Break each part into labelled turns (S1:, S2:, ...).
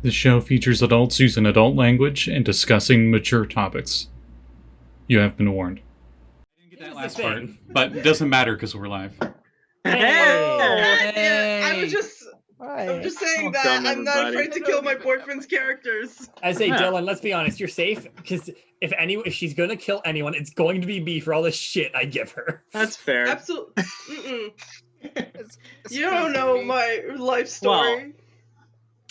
S1: The show features adults using adult language and discussing mature topics. You have been warned. I didn't get that last part, but it doesn't matter because we're live.
S2: Hey!
S3: I'm just saying that I'm not afraid to kill my boyfriend's characters.
S2: I say, Dylan, let's be honest, you're safe, because if she's gonna kill anyone, it's going to be me for all the shit I give her.
S4: That's fair.
S3: Absolutely. You don't know my life story.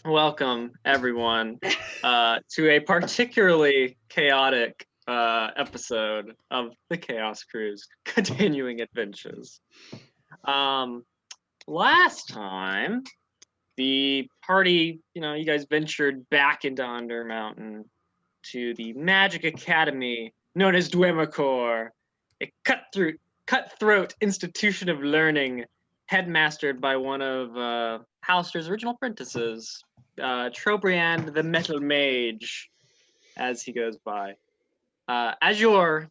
S4: Welcome, everyone, to a particularly chaotic episode of the Chaos Cruise Continuing Adventures. Last time, the party, you guys ventured back into Undermountain to the Magic Academy known as Dweomercore, a cutthroat institution of learning headmastered by one of Halster's original apprentices, Trobriand the Metal Mage, as he goes by. As your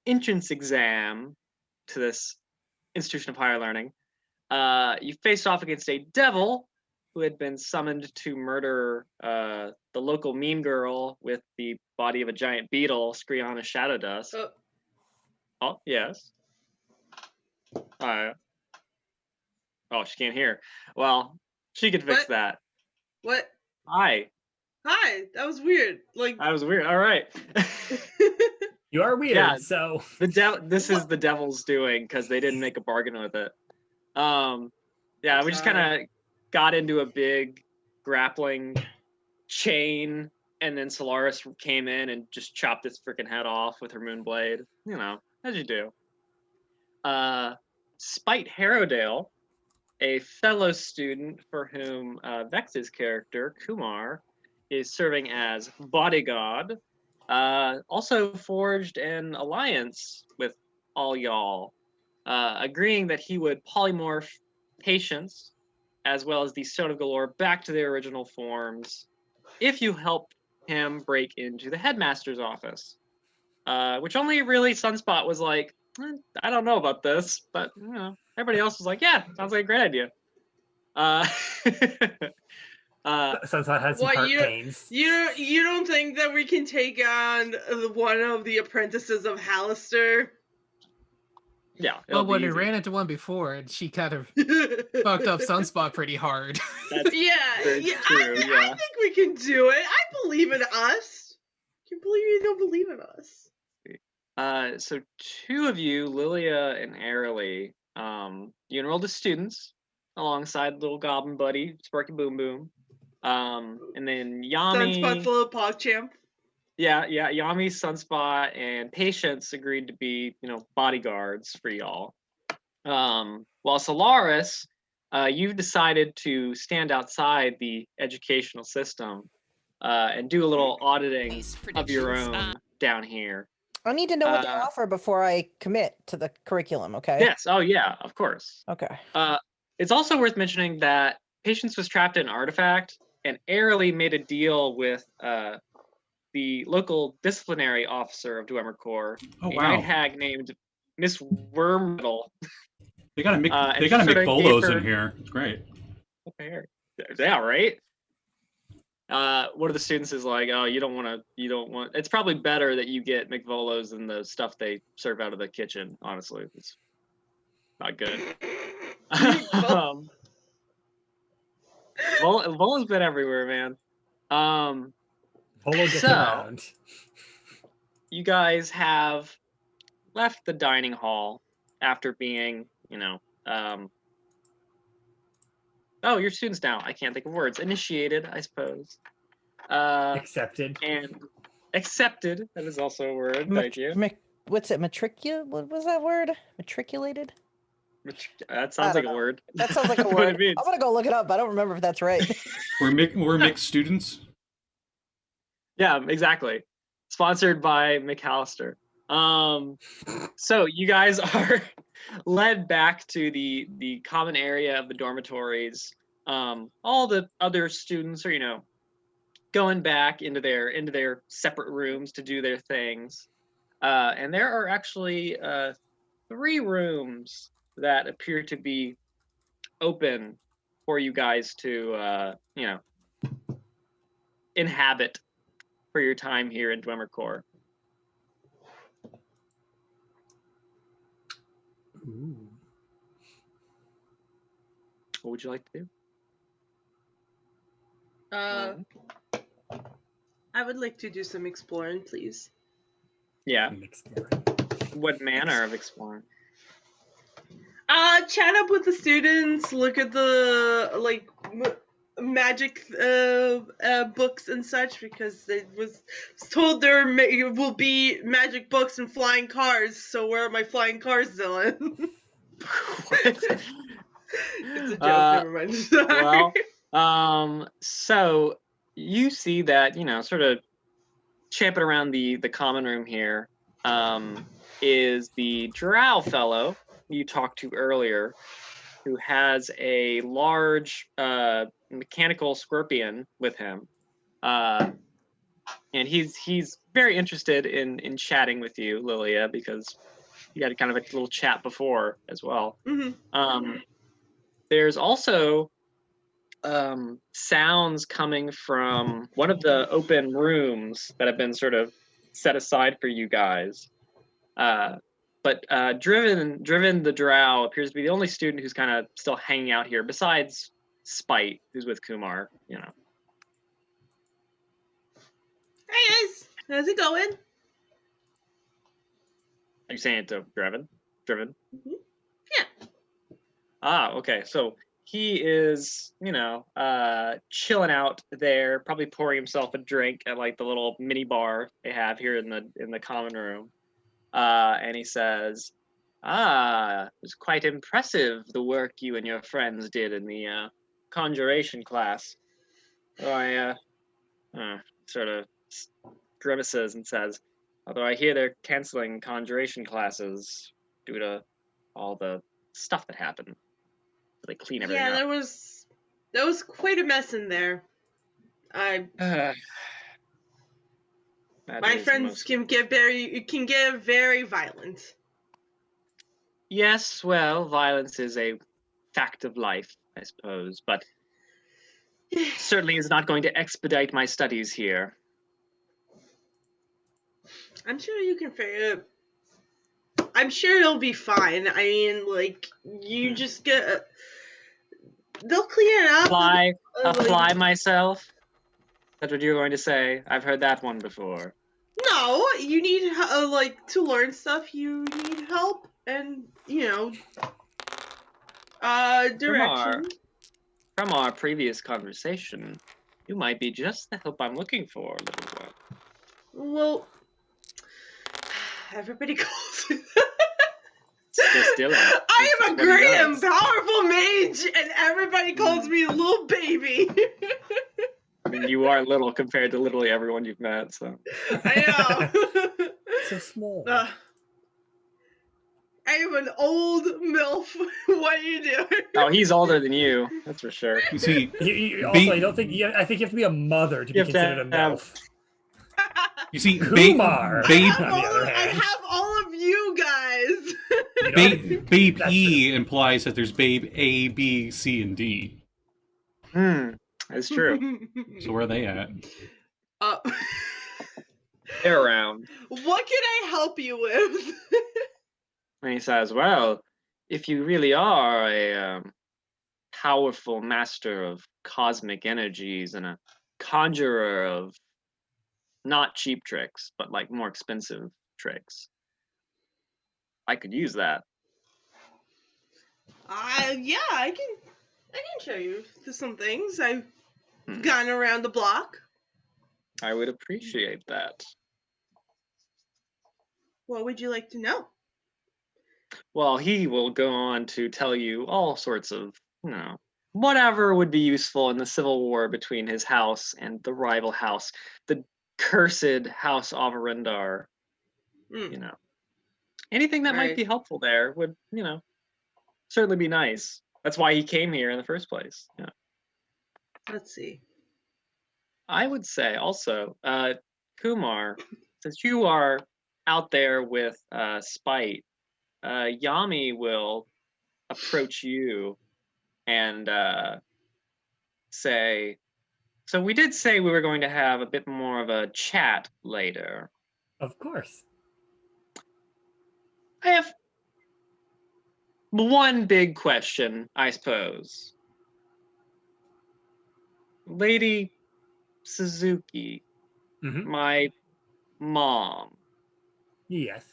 S4: entrance exam to this institution of higher learning, you faced off against a devil who had been summoned to murder the local mean girl with the body of a giant beetle, Skriana Shadowdust. Oh, yes. Oh, she can't hear. Well, she could fix that.
S3: What?
S4: Hi.
S3: That was weird.
S4: That was weird. All right.
S2: You are weird, so...
S4: This is the devil's doing, because they didn't make a bargain with it. We just kind of got into a big grappling chain, and then Solaris came in and just chopped its freaking head off with her moonblade. As you do. Spite Harrowdale, a fellow student for whom Vex's character, Kumar, is serving as bodyguard, also forged an alliance with all y'all, agreeing that he would polymorph Patience, as well as the Stone of Galore, back to their original forms if you help him break into the headmaster's office. Which only really Sunspot was like, I don't know about this, but everybody else was like, yeah, sounds like a great idea.
S2: Sunspot has some heart pains.
S3: You don't think that we can take on one of the apprentices of Hallister?
S4: Yeah.
S5: Well, when we ran into one before, and she kind of fucked up Sunspot pretty hard.
S3: I think we can do it. I believe in us. Can you believe you don't believe in us?
S4: So two of you, Lilia and Airly, you enrolled as students alongside little goblin buddy, Sparky Boom Boom. And then Yami...
S3: Sunspot's little PogChamp.
S4: Yeah, Yami, Sunspot, and Patience agreed to be, bodyguards for y'all. While Solaris, you've decided to stand outside the educational system and do a little auditing of your own down here.
S6: I need to know what they offer before I commit to the curriculum, okay?
S4: Yes, oh yeah, of course.
S6: Okay.
S4: It's also worth mentioning that Patience was trapped in an artifact, and Airly made a deal with the local disciplinary officer of Dweomercore, a night hag named Miss Wormriddle.
S1: They gotta make bolos in here. It's great.
S4: Yeah, right? One of the students is like, oh, you don't want, it's probably better that you get McVolos than the stuff they serve out of the kitchen, honestly. It's not good. Volo's been everywhere, man.
S2: Volo gets around.
S4: You guys have left the dining hall after being, you're students now. I can't think of words. Initiated, I suppose.
S2: Accepted.
S4: And accepted. That is also a word. Thank you.
S6: What's it? What was that word? Matriculated?
S4: That sounds like a word.
S6: That sounds like a word. I'm gonna go look it up. I don't remember if that's right.
S1: We're mixed students.
S4: Yeah, exactly. Sponsored by McAllister. So you guys are led back to the common area of the dormitories. All the other students are, going back into their separate rooms to do their things. And there are actually 3 rooms that appear to be open for you guys to, inhabit for your time here in Dweomercore?
S2: Ooh.
S4: What would you like to do?
S3: I would like to do some exploring, please.
S4: Yeah.
S2: Exploring.
S4: What manner of exploring?
S3: Chat up with the students, look at the magic books and such, because it was told there will be magic books and flying cars. So where are my flying cars, Dylan? It's a joke. Never mind. Sorry.
S4: Well, so you see that, sort of champing around the common room here, is the drow fellow you talked to earlier, who has a large mechanical scorpion with him, and he's very interested in chatting with you, Lilia, because you had kind of a little chat before as well.
S3: Mm-hmm.
S4: There's also sounds coming from one of the open rooms that have been sort of set aside for you guys. But Driven the Drow appears to be the only student who's kind of still hanging out here, besides Spite, who's with Kumar.
S3: Hey guys, how's it going?
S4: Are you saying it to Driven?
S3: Mm-hmm. Yeah.
S4: Ah, okay. So he is, chilling out there, probably pouring himself a drink at like the little mini bar they have here in the common room. And he says, it was quite impressive, the work you and your friends did in the conjuration class. Sort of grimaces and says, although I hear they're canceling conjuration classes due to all the stuff that happened. So they clean everything up.
S3: Yeah, there was quite a mess in there. My friends can get very violent.
S4: Yes, well, violence is a fact of life, I suppose, but certainly is not going to expedite my studies here.
S3: I'm sure you can figure it. I'm sure you'll be fine. I mean, you just get. They'll clean it up.
S4: Apply myself? That's what you're going to say? I've heard that one before.
S3: No, you need to learn stuff. You need help and direction.
S4: From our previous conversation, you might be just the help I'm looking for, little one.
S3: Well, everybody calls me. I am a great and powerful mage, and everybody calls me little baby.
S4: I mean, you are little compared to literally everyone you've met, so.
S3: I know.
S2: So small.
S3: I am an old MILF. What are you doing?
S4: Oh, he's older than you. That's for sure.
S1: You see,
S2: I don't think. I think you have to be a mother to be considered a MILF.
S1: You see,
S2: Kumar,
S3: I have all of you guys.
S1: Babe E implies that there's Babe A, B, C, and D.
S4: That's true.
S1: So where are they at?
S4: They're around.
S3: What can I help you with?
S4: And he says, well, if you really are a powerful master of cosmic energies and a conjurer of not cheap tricks, but like more expensive tricks, I could use that.
S3: Yeah, I can show you some things. I've gone around the block.
S4: I would appreciate that.
S3: What would you like to know?
S4: Well, he will go on to tell you all sorts of, whatever would be useful in the civil war between his house and the rival house, the cursed House of Arendar. Anything that might be helpful there would, certainly be nice. That's why he came here in the first place. Yeah.
S3: Let's see.
S4: I would say also, Kumar, since you are out there with Spite, Yami will approach you and say, So we did say we were going to have a bit more of a chat later.
S2: Of course.
S4: I have one big question, I suppose. Lady Suzuki,
S2: Mm-hmm.
S4: my mom.
S2: Yes.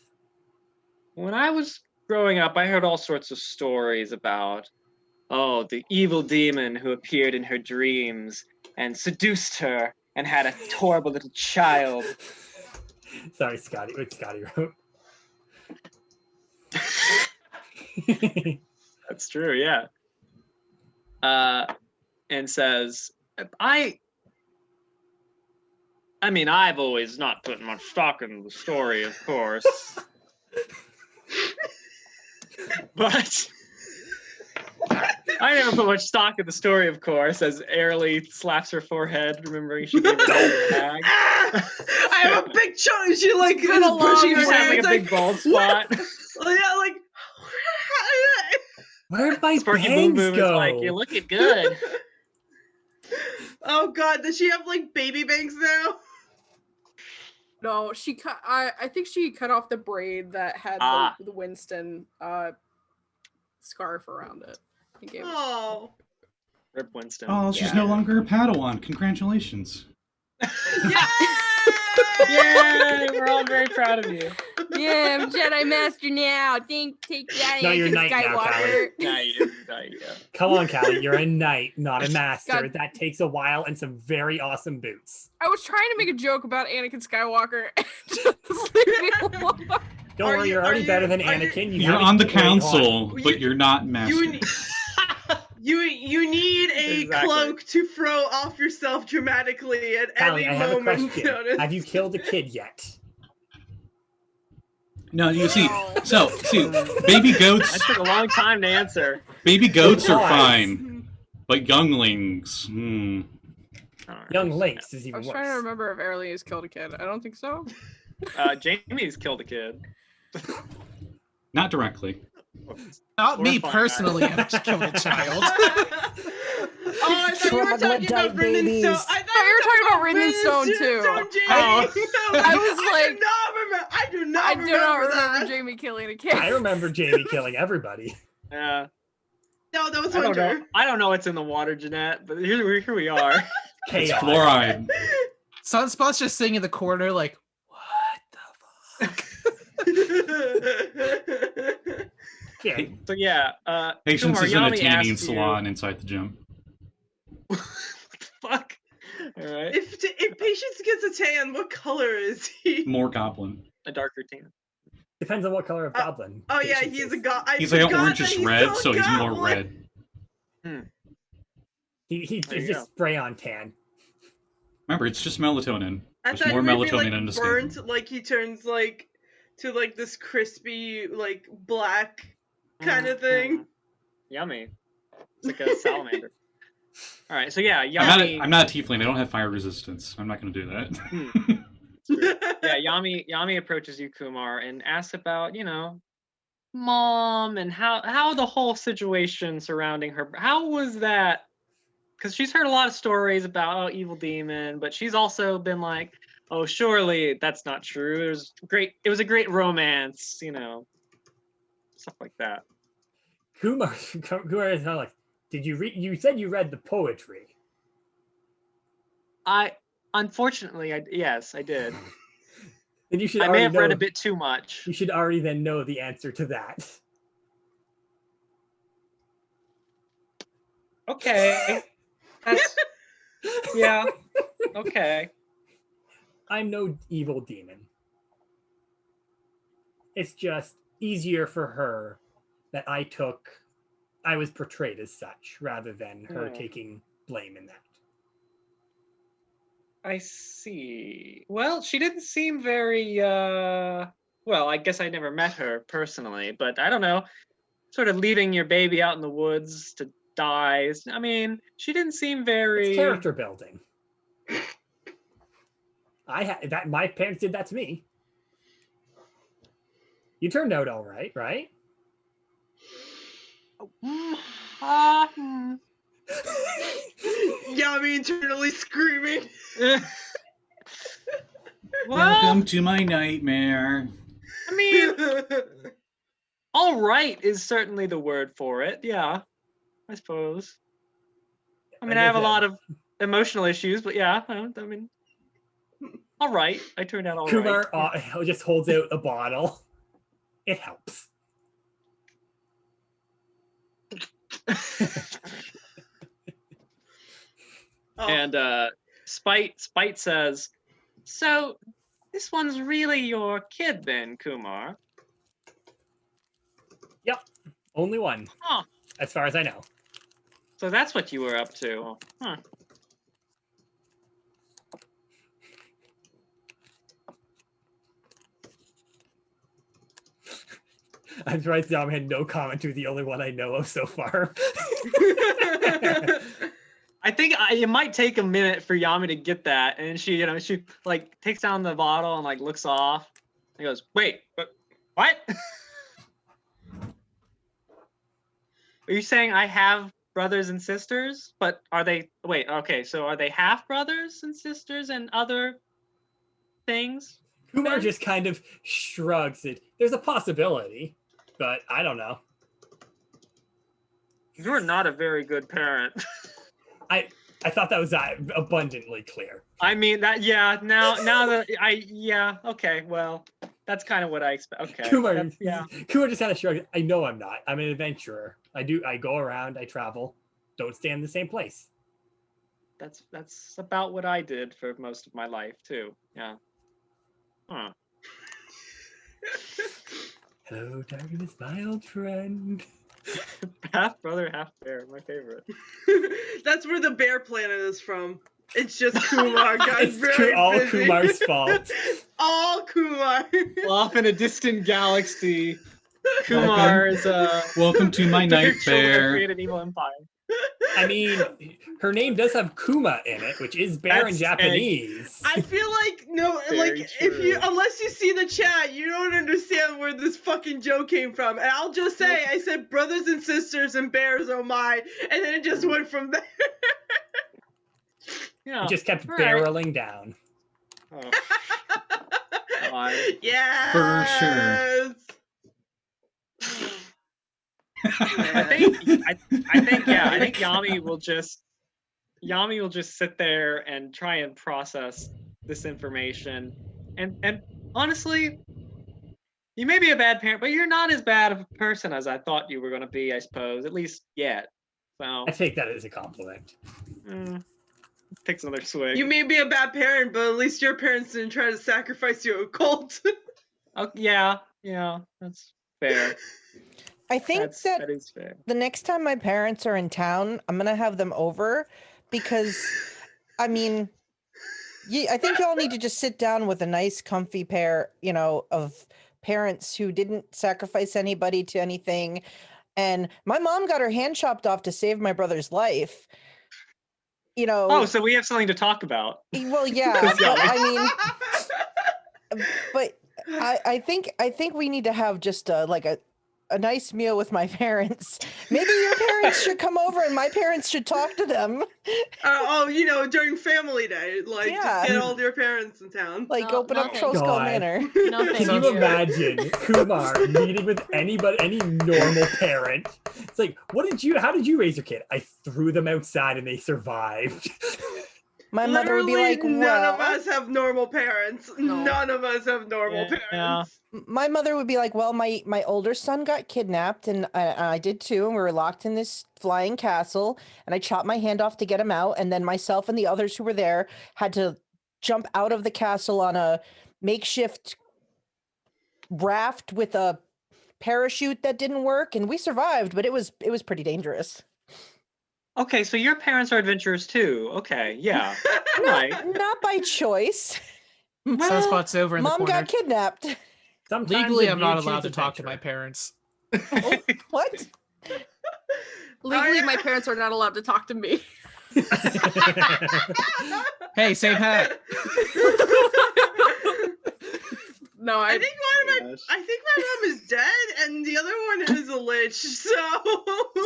S4: When I was growing up, I heard all sorts of stories about, oh, the evil demon who appeared in her dreams and seduced her and had a horrible little child.
S2: Sorry, Scotty. What Scotty wrote.
S4: That's true, yeah. And says, I mean, I've always not put much stock in the story, of course. But I never put much stock in the story, of course, as Airly slaps her forehead, remembering she gave her dad a bag.
S3: I have a big chunk. She like is
S6: been a long
S3: pushing
S4: She
S3: her
S4: just has
S3: hands
S4: like a big bald spot.
S3: yeah, like
S2: Where'd my
S4: Sparky Boom
S2: bangs
S4: Boom is
S2: go?
S4: like, you're looking good.
S3: oh god, does she have like baby bangs now?
S7: No, she cut. I think she cut off the braid that had the Winston scarf around it. And gave it to
S3: Oh.
S4: Rip Winston.
S1: Oh, she's no longer a Padawan. Congratulations.
S3: Yeah!
S4: Yay! We're all very proud of you.
S8: Yeah, I'm Jedi Master now. Take that,
S2: No, you're
S8: Anakin
S2: knight now,
S8: Skywalker.
S4: Yeah.
S2: Come on, Callie. You're a knight, not a master.
S7: God.
S2: That takes a while and some very awesome boots.
S7: I was trying to make a joke about Anakin Skywalker. And just leave me alone.
S2: Don't worry, you're already better than Anakin. You
S1: You're
S2: haven't
S1: on the
S2: wait, hold on.
S1: council, but you're not master.
S3: You need a
S4: Exactly.
S3: cloak to throw off yourself dramatically at
S2: Callie, I
S3: any
S2: have a
S3: moment.
S2: question.
S3: Notice.
S2: Have you killed a kid yet?
S1: No, you see, baby
S4: That
S1: goats,
S4: took a long time to answer.
S1: baby goats are
S2: Why?
S1: fine, but younglings,
S2: Young Lynx is
S7: I
S2: even
S7: was
S2: worse.
S7: trying to remember if Airly has killed a kid. I don't think so.
S4: Jamie's killed a kid.
S1: not directly.
S5: Not me
S4: Horrifying,
S5: personally. I just killed a child.
S3: Oh, I thought you were talking
S6: Troglodyte
S3: about Brendan
S6: babies.
S3: Stone. I thought you were talking about
S7: Brendan Stone, too.
S3: I
S7: was like-
S3: I do not
S7: I
S3: remember
S7: do not remember
S3: that.
S7: Jamie killing a kid.
S2: I remember Jamie killing everybody.
S4: Yeah.
S3: No, that was
S4: I don't
S3: Hunter.
S4: know. I don't know what's in the water, Jeanette, but here we are.
S1: It's
S2: Chaos.
S1: fluoride.
S5: Sunspot's just sitting in the corner like, what the fuck?
S2: Yeah.
S4: So yeah,
S1: Patience
S4: Kumar,
S1: is in a
S4: Yami
S1: tanning
S4: asked you-
S1: salon inside the gym.
S4: What the fuck? All right,
S3: if Patience gets a tan, what color is he?
S1: More goblin.
S4: a darker tan.
S2: Depends on what color of goblin.
S3: Oh yeah,
S2: Patience
S3: he's
S2: is.
S3: a god.
S1: He's like an orangish red, so he's more red.
S2: He's
S4: There you
S2: just spray on tan.
S1: Remember, it's just melatonin.
S3: I
S1: There's
S3: thought
S1: more
S3: he would be,
S1: melatonin
S3: like,
S1: in the skin.
S3: burnt, like he turns like to like this crispy like black kind of thing.
S4: Yummy. It's like a salamander. All right, so yeah,
S1: I'm not a tiefling. I don't have fire resistance. I'm not going to do that.
S4: Yeah, Yami approaches you, Kumar, and asks about, mom and how the whole situation surrounding her. How was that? Because she's heard a lot of stories about evil demon, but she's also been like, oh, surely that's not true. It was a great romance, stuff like that.
S2: Kumar is kind of like, did you read? You said you read the poetry.
S4: Unfortunately, yes, I did.
S2: Then you should.
S4: I may
S2: already
S4: have read
S2: know-
S4: a bit too much.
S2: You should already then know the answer to that.
S4: Okay. Yeah. Okay.
S2: I'm no evil demon. It's just easier for her that I was portrayed as such rather than her taking blame in that.
S4: I see. Well, she didn't seem very well, I guess I never met her personally, but I don't know. Sort of leaving your baby out in the woods to die. I mean, she didn't seem very
S2: It's character building. My parents did that to me. You turned out all right, right?
S3: Yami internally screaming.
S1: Welcome to my nightmare.
S4: I mean, all right is certainly the word for it. Yeah, I suppose. I mean,
S2: Like
S4: I
S2: I
S4: have a
S2: said.
S4: lot of emotional issues, but yeah, I mean, all right. I turned out all right.
S2: Kumar just holds out a bottle. It helps.
S4: And Spite says, "So this one's really your kid then, Kumar?"
S2: Yep, only one,
S4: Huh.
S2: as far as I know.
S4: So that's what you were up to, huh?
S2: I'm surprised Dom had no comment to the only one I know of so far.
S4: I think it might take a minute for Yami to get that, and she like takes down the bottle and like looks off. And goes, "Wait, what? Are you saying I have brothers and sisters? But are they? Wait, okay. So are they half brothers and sisters and other things?"
S2: Kumar
S4: Ben?
S2: just kind of shrugs it. There's a possibility, but I don't know.
S4: You're not a very good parent.
S2: I thought that was abundantly clear.
S4: I mean that, yeah. Now that yeah. Okay, well, that's kind of what I expect. Okay.
S2: Kumar,
S4: Yeah.
S2: Kumar just kind of shrugs. I know I'm not. I'm an adventurer. I go around. I travel. Don't stay in the same place.
S4: That's about what I did for most of my life too. Yeah. Huh.
S2: Hello, darkness, my old friend.
S4: Half brother, half bear. My favorite.
S3: That's where the bear planet is from. It's just Kumar. Guys, very
S2: all
S3: busy.
S2: Kumar's fault.
S3: All Kumar.
S4: Off in a distant galaxy, Kumar is
S1: Welcome to my
S4: their children
S1: nightmare.
S4: create an evil empire.
S2: I mean, her name does have Kuma in it, which is bear in
S4: That's
S2: Japanese.
S3: I feel like
S4: Very
S3: like if you
S4: true.
S3: unless you see the chat, you don't understand where this fucking joke came from. And I'll just say, I said brothers and sisters and bears, oh my, and then it just went from there.
S4: Yeah.
S2: It just kept
S4: all right.
S2: barreling down.
S4: Oh, God.
S3: Yeah.
S1: For sure.
S4: I think Yami will just sit there and try and process this information. And honestly, you may be a bad parent, but you're not as bad of a person as I thought you were going to be, I suppose, at least yet. So
S2: I take that as a compliment.
S4: takes another swig.
S3: You may be a bad parent, but at least your parents didn't try to sacrifice you to a cult.
S4: Oh, yeah, that's fair.
S6: I think
S4: That is fair.
S6: the next time my parents are in town, I'm gonna have them over because, I mean, I think y'all need to just sit down with a nice, comfy pair, of parents who didn't sacrifice anybody to anything. And my mom got her hand chopped off to save my brother's life.
S4: Oh, so we have something to talk about.
S6: Well, yeah, but I mean, but I think we need to have just a nice meal with my parents. Maybe your parents should come over and my parents should talk to them.
S3: During family day, just get all your parents in town.
S6: Open up Troll Skull Manor.
S8: No, thank
S2: Can
S8: you.
S2: you imagine Kumar meeting with any normal parent? It's like, how did you raise your kid? I threw them outside and they survived.
S6: My mother would be
S3: Literally,
S6: like,
S3: none of us have normal parents.
S7: No.
S3: None of us have normal
S4: Yeah.
S3: parents.
S6: my mother would be like, well, my older son got kidnapped and I did too. And we were locked in this flying castle and I chopped my hand off to get him out. And then myself and the others who were there had to jump out of the castle on a makeshift raft with a parachute that didn't work. And we survived, but it was pretty dangerous.
S4: Okay, so your parents are adventurers too. Okay, yeah. Right.
S6: Not by choice.
S5: Sunspot's over in the
S6: Mom
S5: corner.
S6: got kidnapped.
S2: Sometimes
S5: Legally,
S2: a
S5: I'm not
S2: dude
S5: allowed to
S2: chooses
S5: talk to my
S2: adventure.
S5: parents.
S6: What?
S7: Legally, my parents are not allowed to talk to me.
S5: Hey, same hat.
S7: No,
S3: I
S7: I
S3: think my mom is dead, and the other one is a lich. So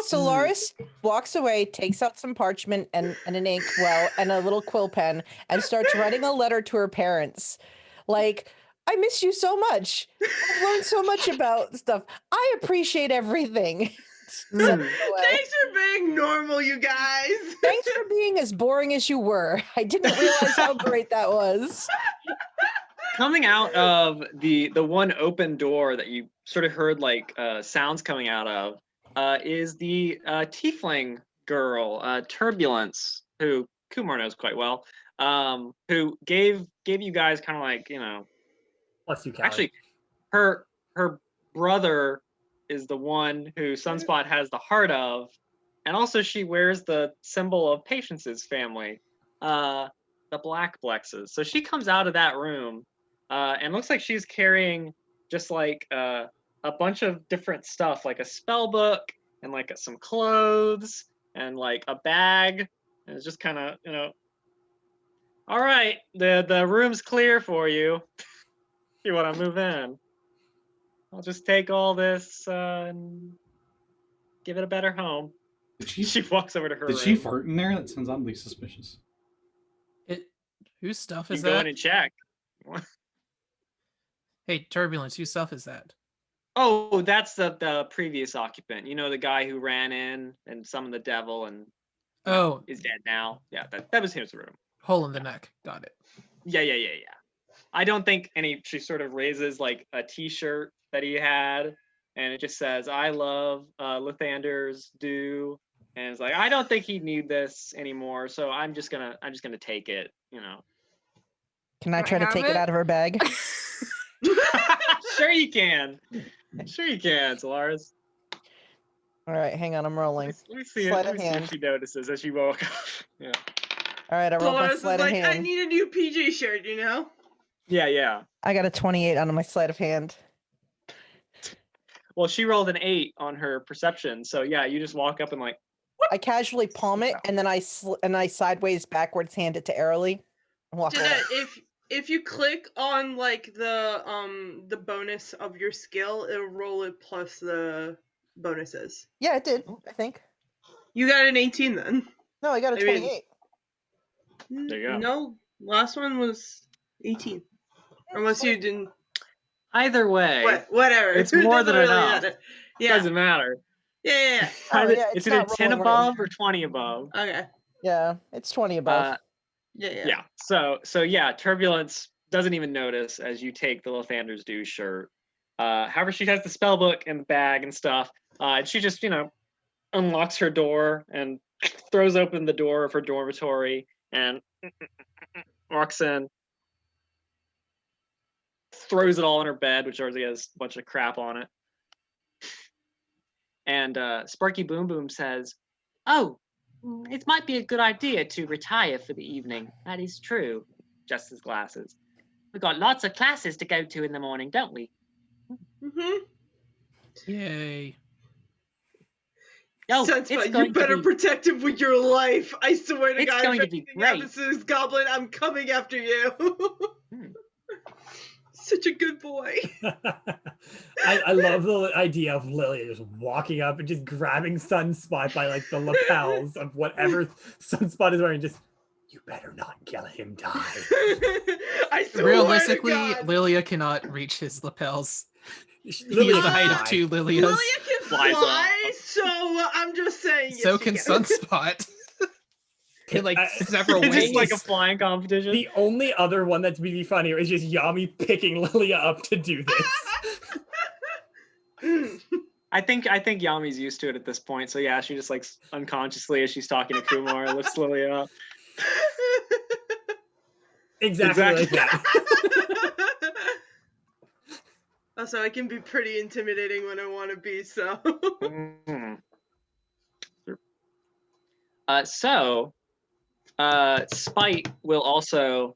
S6: Solaris, walks away, takes out some parchment and an ink well and a little quill pen and starts writing a letter to her parents. Like, I miss you so much. I've learned so much about stuff. I appreciate everything. Send it away.
S3: Thanks for being normal, you guys.
S6: Thanks for being as boring as you were. I didn't realize how great that was.
S4: Coming out of the one open door that you sort of heard like sounds coming out of is the tiefling girl, Turbulence, who Kumar knows quite well, who gave you guys kind of like, you know,
S2: Plus you, Callie.
S4: actually her brother is the one who Sunspot has the heart of, and also she wears the symbol of Patience's family, the Black Blexes. So she comes out of that room and looks like she's carrying just like a bunch of different stuff, like a spell book and like some clothes and like a bag. And it's just kind of, you know, all right, the room's clear for you. If you want to move in, I'll just take all this and give it a better home. She walks over to her
S1: Did
S4: room.
S1: she fart in there? That sounds oddly suspicious.
S5: Whose stuff
S4: You
S5: is
S4: go
S5: that?
S4: in and check.
S5: Hey, Turbulence, whose stuff is that?
S4: Oh, that's the previous occupant. You know, the guy who ran in and summoned the devil and
S5: Oh,
S4: is dead now. Yeah, that was his room.
S5: hole in the neck. Got it.
S4: Yeah. I don't think she sort of raises like a t-shirt that he had and it just says, I love Lathander's Dew. And it's like, I don't think he'd need this anymore, so I'm just gonna take it, you know.
S6: Can I
S7: Can I
S6: try to
S7: have
S6: take it
S7: it?
S6: out of her bag?
S4: Sure you can. Sure you can, Solaris.
S6: All right, hang on, I'm rolling.
S4: Let me see
S6: Sleight of
S4: if
S6: hand.
S4: she notices as she woke up. Yeah.
S6: All right, I rolled my
S3: Dolores is
S6: sleight of
S3: like, I
S6: hand.
S3: need a new PG shirt, you know?
S4: Yeah.
S6: I got a 28 on my sleight of hand.
S4: Well, she rolled an 8 on her perception, so yeah, you just walk up and like,
S6: I casually palm it, and then I sideways backwards hand it to Airly and walk away.
S3: Jeanette, if you click on like the bonus of your skill, it'll roll it plus the bonuses.
S6: Yeah, it did, I think.
S3: You got an 18 then.
S6: No, I got a
S3: I mean-
S6: 28.
S4: There you go.
S3: No, last one was 18. Unless you didn't.
S4: either way,
S3: Whatever.
S4: it's
S3: It
S4: more
S3: doesn't
S4: than
S3: really
S4: enough.
S3: matter. Yeah.
S4: Doesn't matter.
S3: Yeah.
S6: Oh, yeah,
S4: It's
S6: it's
S4: either
S6: not
S4: 10
S6: rolling right.
S4: above or 20 above.
S3: Okay.
S6: Yeah, it's 20 above.
S3: Yeah.
S4: So yeah, Turbulence doesn't even notice as you take the Lathander's Dew shirt. However, she has the spell book and the bag and stuff. And she just, you know, unlocks her door and throws open the door of her dormitory and walks in, throws it all in her bed, which already has a bunch of crap on it. And Sparky Boom Boom says, "Oh, it might be a good idea to retire for the evening. That is true." Just his glasses. We've got lots of classes to go to in the morning, don't we?
S3: Mm-hmm.
S5: Yay.
S4: Oh,
S3: Sense,
S4: it's
S3: but
S4: going
S3: you
S4: to
S3: better
S4: be-
S3: protect him with your life. I swear to
S4: It's
S3: God,
S4: going
S3: if
S4: to be
S3: anything
S4: great.
S3: happens to this goblin, I'm coming after you. Such a good boy.
S2: I love the idea of Lilia just walking up and just grabbing Sunspot by like the lapels of whatever Sunspot is wearing. Just, you better not let him die.
S3: I swear
S5: Realistically,
S3: to God.
S5: Lilia cannot reach his lapels. He
S2: Lilia
S5: is the height
S2: can
S5: of two Lilias.
S3: Lilia can
S4: Flies
S3: fly, so I'm just saying. Yes,
S5: So
S3: she
S5: can Sunspot. In like several
S4: It's
S5: ways.
S4: just like a flying competition.
S2: The only other one that's really funnier is just Yami picking Lilia up to do this.
S4: I think Yami's used to it at this point. So yeah, she just like unconsciously as she's talking to Kumar lifts Lilia up.
S2: Exactly like
S4: Exactly.
S2: that.
S3: Also, I can be pretty intimidating when I want to be, so.
S4: So, Spite will also,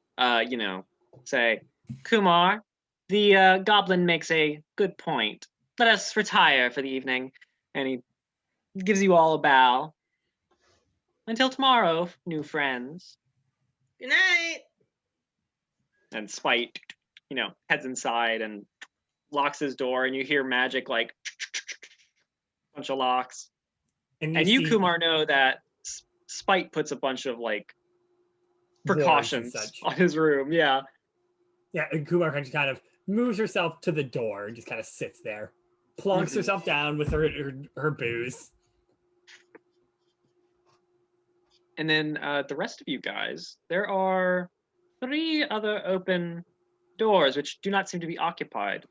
S4: say, Kumar, the goblin makes a good point. Let us retire for the evening. And he gives you all a bow. Until tomorrow, new friends.
S3: Good night.
S4: And Spite, heads inside and locks his door, and you hear magic like bunch of locks. And you,
S2: see
S4: Kumar, know that Spite puts a bunch of like
S2: wards and
S4: precautions
S2: such.
S4: on his room. Yeah.
S2: Yeah, and Kumar kind of moves herself to the door and just kind of sits there, plonks herself down with her booze.
S4: And then the rest of you guys, there are 3 other open doors which do not seem to be occupied.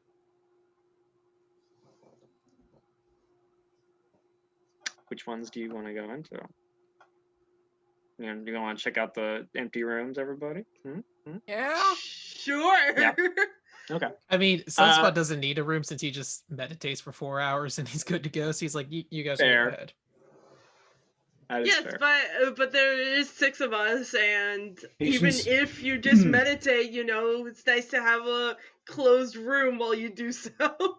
S4: Which ones do you want to go into? Do you want to check out the empty rooms, everybody?
S7: Yeah.
S3: Sure.
S4: Yeah. Okay.
S5: I mean, Sunspot doesn't need a room since he just meditates for 4 hours and he's good to go. So he's like, you guys can go ahead.
S4: That is
S3: Yes,
S4: fair.
S3: but there is 6 of us, and
S1: Patience.
S3: even if you just meditate, it's nice to have a closed room while you do so.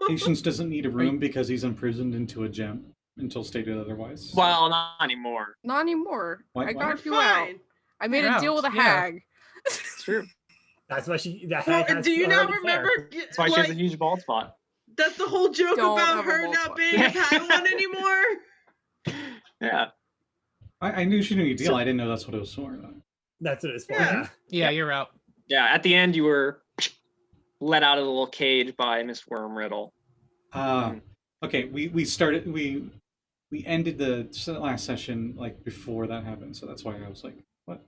S1: Patience doesn't need a room because he's imprisoned into a gem until stated otherwise.
S4: Well, not anymore.
S7: Not anymore.
S1: Why-
S7: I got
S3: You're
S7: you out.
S3: fine.
S7: I made a deal with a
S5: Yeah.
S7: hag.
S4: It's true.
S2: That's why
S3: Well,
S2: has
S3: do you not
S2: already
S3: remember?
S2: there.
S4: That's why she has a huge bald spot.
S3: That's the whole joke
S7: Don't
S3: about
S7: have a
S3: her
S7: bald
S3: not
S7: spot.
S3: being a Padawan anymore.
S4: Yeah.
S1: I knew she knew a deal. I didn't know that's what it was for. Though.
S2: That's what it's for.
S3: Yeah.
S2: Yeah.
S5: Yeah, you're out.
S4: Yeah. At the end, you were let out of the little cage by Miss Wormriddle.
S1: Okay. We ended the last session like before that happened, so that's why I was like, what?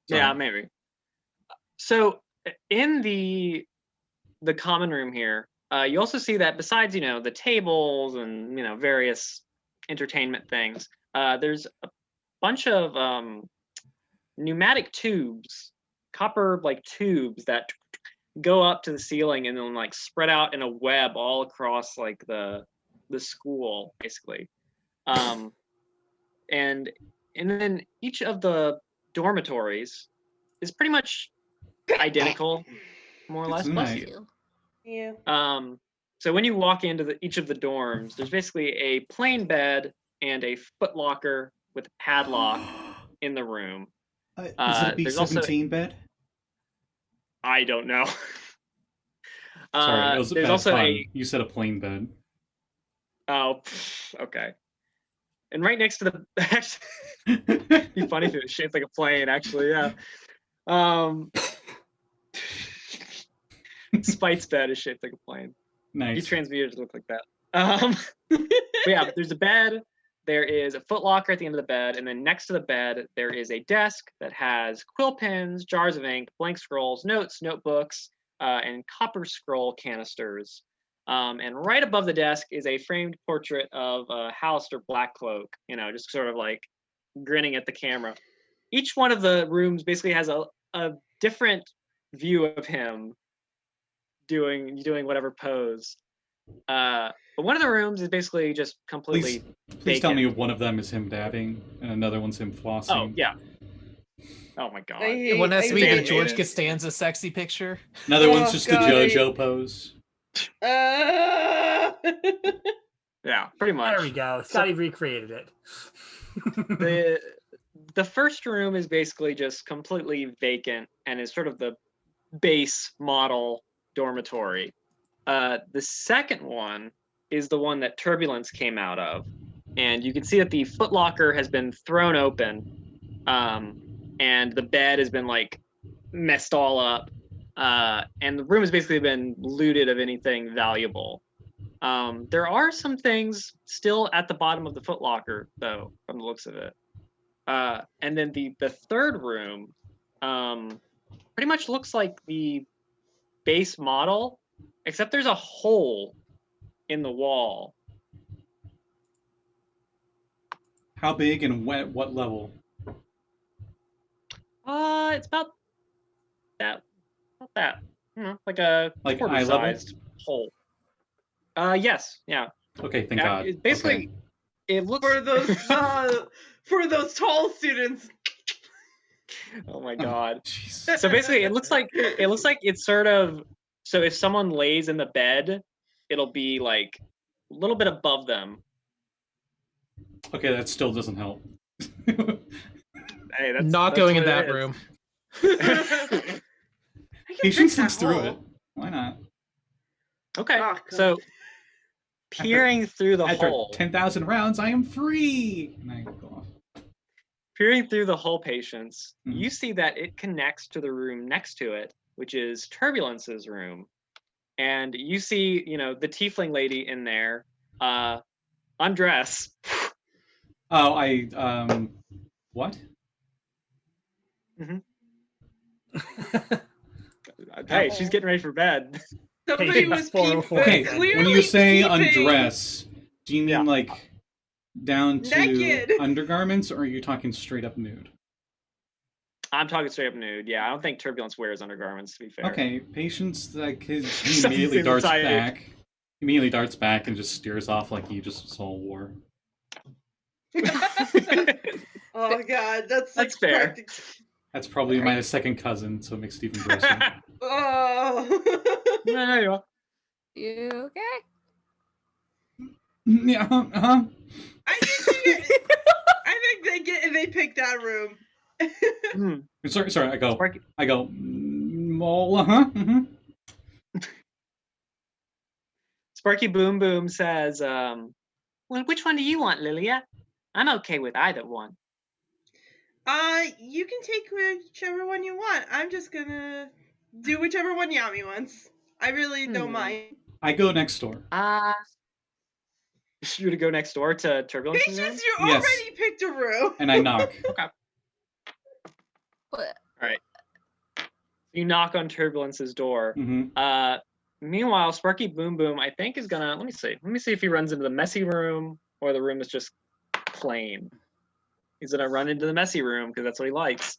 S1: Sorry.
S4: Yeah, maybe. So in the common room here, you also see that besides the tables and various entertainment things, there's a bunch of pneumatic tubes, copper like tubes that go up to the ceiling and then like spread out in a web all across like the school basically. And then each of the dormitories is pretty much identical, more or less.
S1: It's
S4: Bless
S1: nice.
S4: you.
S3: Yeah.
S4: So when you walk into each of the dorms, there's basically a plain bed and a footlocker with a padlock in the room.
S1: Is it a
S4: there's also-
S1: B-17 bed?
S4: I don't know.
S1: Sorry, it was a
S4: there's
S1: bad
S4: also
S1: pun. You said a plain bed.
S4: Okay. And right next to the it'd be funny if it was shaped like a plane, actually, yeah. Spite's bed is shaped like a plane. You
S1: Nice.
S4: transmuted it to look like that. But yeah, there's a bed, there is a footlocker at the end of the bed, and then next to the bed, there is a desk that has quill pens, jars of ink, blank scrolls, notes, notebooks, and copper scroll canisters. And right above the desk is a framed portrait of Halaster Blackcloak, just sort of like grinning at the camera. Each one of the rooms basically has a different view of him doing whatever pose. But one of the rooms is basically just completely
S1: Please tell me
S4: vacant.
S1: one of them is him dabbing and another one's him flossing.
S4: Oh, yeah. Oh my god.
S5: One has to be the
S4: hate
S5: George
S4: it.
S5: Costanza sexy picture.
S1: Another one's
S3: Oh,
S1: just
S3: God,
S1: the JoJo pose.
S3: Uh...
S4: Yeah, pretty much.
S2: There we go. Scotty recreated it.
S4: The first room is basically just completely vacant and is sort of the base model dormitory. The second one is the one that Turbulence came out of, and you can see that the footlocker has been thrown open, and the bed has been like messed all up, and the room has basically been looted of anything valuable. There are some things still at the bottom of the footlocker, though, from the looks of it. And then the third room pretty much looks like the base model, except there's a hole in the wall.
S1: How big and what level?
S4: It's about that, like a
S1: Like eye level?
S4: quarter-sized hole. Yes, yeah.
S1: Okay, thank God.
S4: It basically,
S1: Okay.
S4: it looks
S3: for those tall students.
S4: Oh my god.
S1: Jeez.
S4: So basically, it looks like it's sort of, so if someone lays in the bed, it'll be like a little bit above them.
S1: Okay, that still doesn't help.
S4: Hey,
S5: Not
S4: that's
S5: going in
S4: what
S5: that
S4: it
S5: room.
S4: is.
S1: Patience looks through it. Why not?
S4: Okay,
S3: Oh, God.
S4: so peering through the
S1: After
S4: hole.
S1: 10,000 rounds, I am free. And I go off.
S4: Peering through the hole, Patience,
S1: Mhm.
S4: you see that it connects to the room next to it, which is Turbulence's room. And you see, the tiefling lady in there undress.
S1: Oh, what?
S4: Hey, she's getting ready for bed.
S3: Somebody was
S1: Okay,
S3: clearly
S1: when you say
S3: peeping.
S1: undress, do you mean like down to
S3: Naked.
S1: undergarments, or are you talking straight up nude?
S4: I'm talking straight up nude. Yeah, I don't think Turbulence wears undergarments, to be fair.
S1: Okay, Patience, like, he
S4: Something's
S1: immediately darts
S4: inside.
S1: back. He immediately darts back and just steers off like he just saw war.
S3: Oh god, that's
S4: fair.
S1: That's probably my second cousin, so it makes it even grosser.
S3: Oh.
S4: There you are.
S8: You okay?
S1: Yeah,
S3: I think they picked that room.
S1: Sorry, I go,
S4: Sparky Boom Boom says, well, which one do you want, Lilia? I'm okay with either one.
S3: You can take whichever one you want. I'm just gonna do whichever one Yami wants. I really don't mind.
S1: I go next door.
S4: You want to go next door to Turbulence?
S3: Patience, you
S1: Yes.
S3: already picked a room.
S1: And I knock.
S4: Okay.
S8: What?
S4: All right. You knock on Turbulence's door.
S1: Mm-hmm.
S4: Meanwhile, Sparky Boom Boom, I think, is gonna. Let me see if he runs into the messy room or the room is just plain. He's gonna run into the messy room because that's what he likes.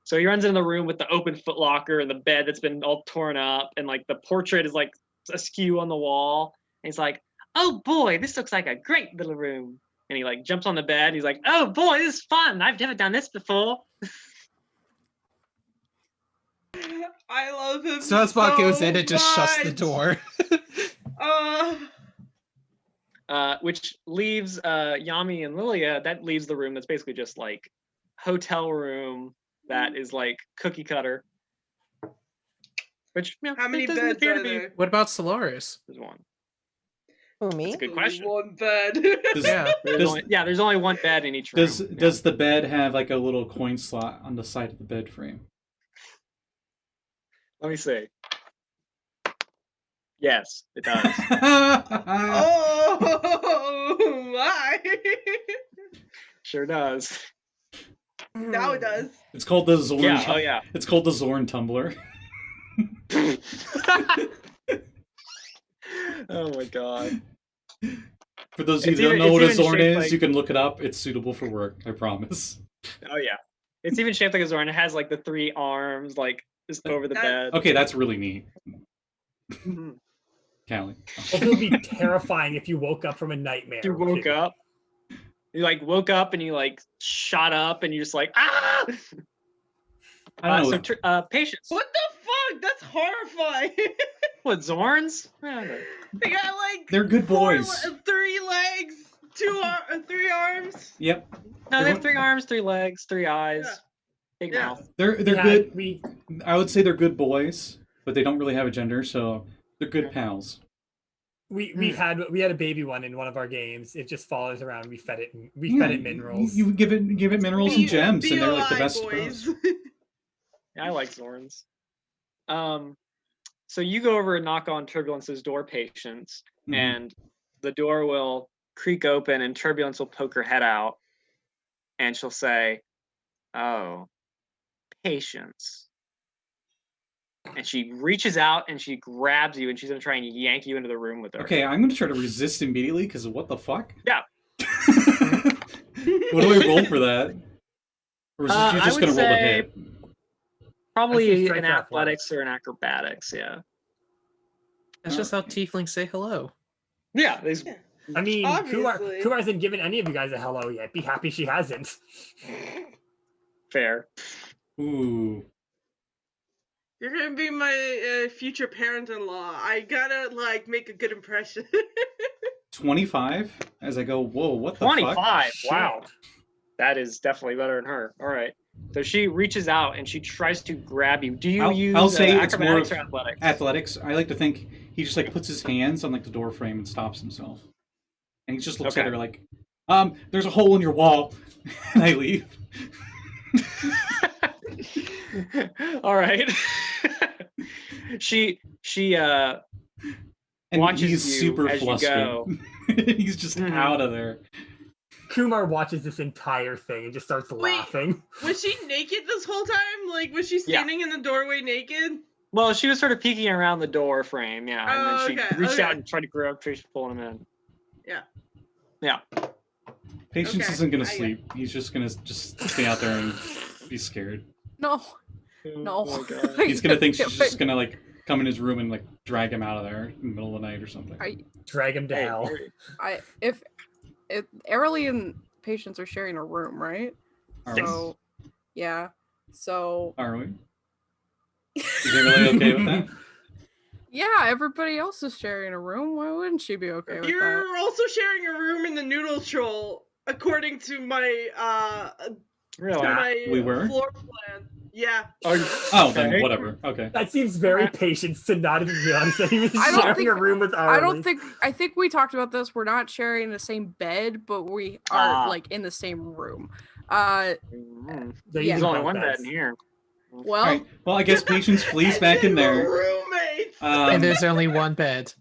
S4: So he runs into the room with the open footlocker and the bed that's been all torn up, and like the portrait is like askew on the wall. And he's like, "Oh boy, this looks like a great little room." And he like jumps on the bed. And he's like, "Oh boy, this is fun. I've never done this before."
S3: I love him.
S5: Sunspot goes in and just
S3: much.
S5: shuts the door.
S4: Which leaves Yami and Lilia. That leaves the room that's basically just like hotel room that is like cookie cutter. Which
S3: how many
S4: doesn't
S3: beds
S4: appear
S3: are
S4: to be.
S3: there?
S5: What about Solaris?
S4: There's one.
S6: Who, me?
S4: That's a good question.
S3: One bed.
S4: There's only one bed in each room.
S1: Does the bed have like a little coin slot on the side of the bed frame?
S4: Let me see. Yes, it does.
S3: Oh my!
S4: Sure does.
S3: Now it does.
S1: It's called the Zorn.
S4: Yeah. Oh yeah.
S1: It's called the Zorn tumbler.
S4: Oh my god.
S1: For those of you who don't know what a Zorn is, you can look it up. It's suitable for work, I promise.
S4: Oh yeah. It's even shaped like a Zorn. It has like the 3 arms, like just over the bed.
S1: Okay, that's really neat. Callie.
S2: Also, it would be terrifying if you woke up from a nightmare.
S4: You woke up. You like woke up and you like shot up and you're just like ah.
S1: I don't know.
S4: So Patience.
S3: What the fuck? That's horrifying.
S4: What Zorns?
S3: They got like
S1: They're good boys.
S3: 3 legs, 3 arms.
S1: Yep.
S4: No, they have 3 arms, 3 legs, 3 eyes, big mouth.
S1: They're good. I would say they're good boys, but they don't really have a gender, so they're good pals.
S2: We had a baby one in one of our games. It just follows around. We fed it minerals.
S1: You give it minerals and gems, and they're like the best
S3: boys.
S1: pals.
S4: Yeah, I like Zorns. So you go over and knock on Turbulence's door, Patience, and the door will creak open and Turbulence will poke her head out and she'll say, "Oh, Patience." And she reaches out and she grabs you and she's going to try and yank you into the room with her.
S1: Okay, I'm going to try to resist immediately because what the fuck?
S4: Yeah.
S1: What do I roll for that? Or is it you just going to roll the hit?
S4: Probably an athletics or an acrobatics, yeah.
S5: That's just how tieflings say hello.
S4: Yeah.
S2: I mean,
S3: Obviously.
S2: Kumar hasn't given any of you guys a hello yet. Be happy she hasn't.
S4: Fair.
S1: Ooh.
S3: You're gonna be my future parent-in-law. I gotta like make a good impression.
S1: 25 as I go, whoa, what the
S4: 25.
S1: fuck?
S4: Wow. That is definitely better than her. All right. So she reaches out and she tries to grab you. Do you use
S1: I'll say it's more
S4: acrobatics
S1: of
S4: or athletics?
S1: athletics. I like to think he just like puts his hands on like the door frame and stops himself. And he just looks at her like, there's a hole in your wall. And I leave.
S4: All right. she
S1: And
S4: watches
S1: he's
S4: you
S1: super
S4: as
S1: flustered.
S4: you go.
S1: He's just out of there.
S2: Kumar watches this entire thing and just starts laughing.
S3: Was she naked this whole time? Like, was she standing in the doorway naked?
S4: Well, she was sort of peeking around the door frame, and then she reached out and tried to grab Trace, pulling him in. Yeah.
S1: Patience isn't gonna sleep. He's just gonna stay out there and be scared.
S7: No.
S4: Oh my God.
S1: He's gonna think she's just gonna like come in his room and like drag him out of there in the middle of the night or something.
S2: Drag him to hell.
S7: If Airly and Patience are sharing a room, right? So yeah. So
S1: are we? Is they really okay with that?
S7: Yeah, everybody else is sharing a room. Why wouldn't she be okay with that?
S3: You're also sharing a room in the Noodle Troll, according to my
S1: we were?
S3: floor plan. Yeah.
S1: Then whatever. Okay.
S2: That seems very patient to not even be honest that he was sharing a room with Arlie.
S7: I think we talked about this. We're not sharing the same bed, but we are like in the same room.
S4: There's only one bed in here.
S7: Well,
S1: right. Well, I guess Patience flees back in there.
S3: Roommates.
S5: And there's only one bed.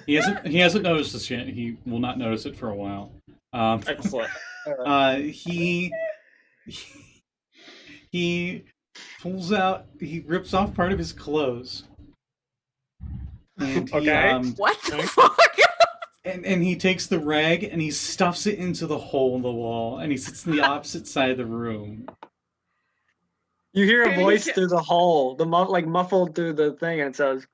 S1: He hasn't noticed this yet. He will not notice it for a while.
S4: Excellent.
S1: He pulls out. He rips off part of his clothes. And
S7: what the fuck?
S1: And he takes the rag and he stuffs it into the hole in the wall, and he sits in the opposite side of the room.
S4: You hear a voice through the hole, muffled through the thing, and it says,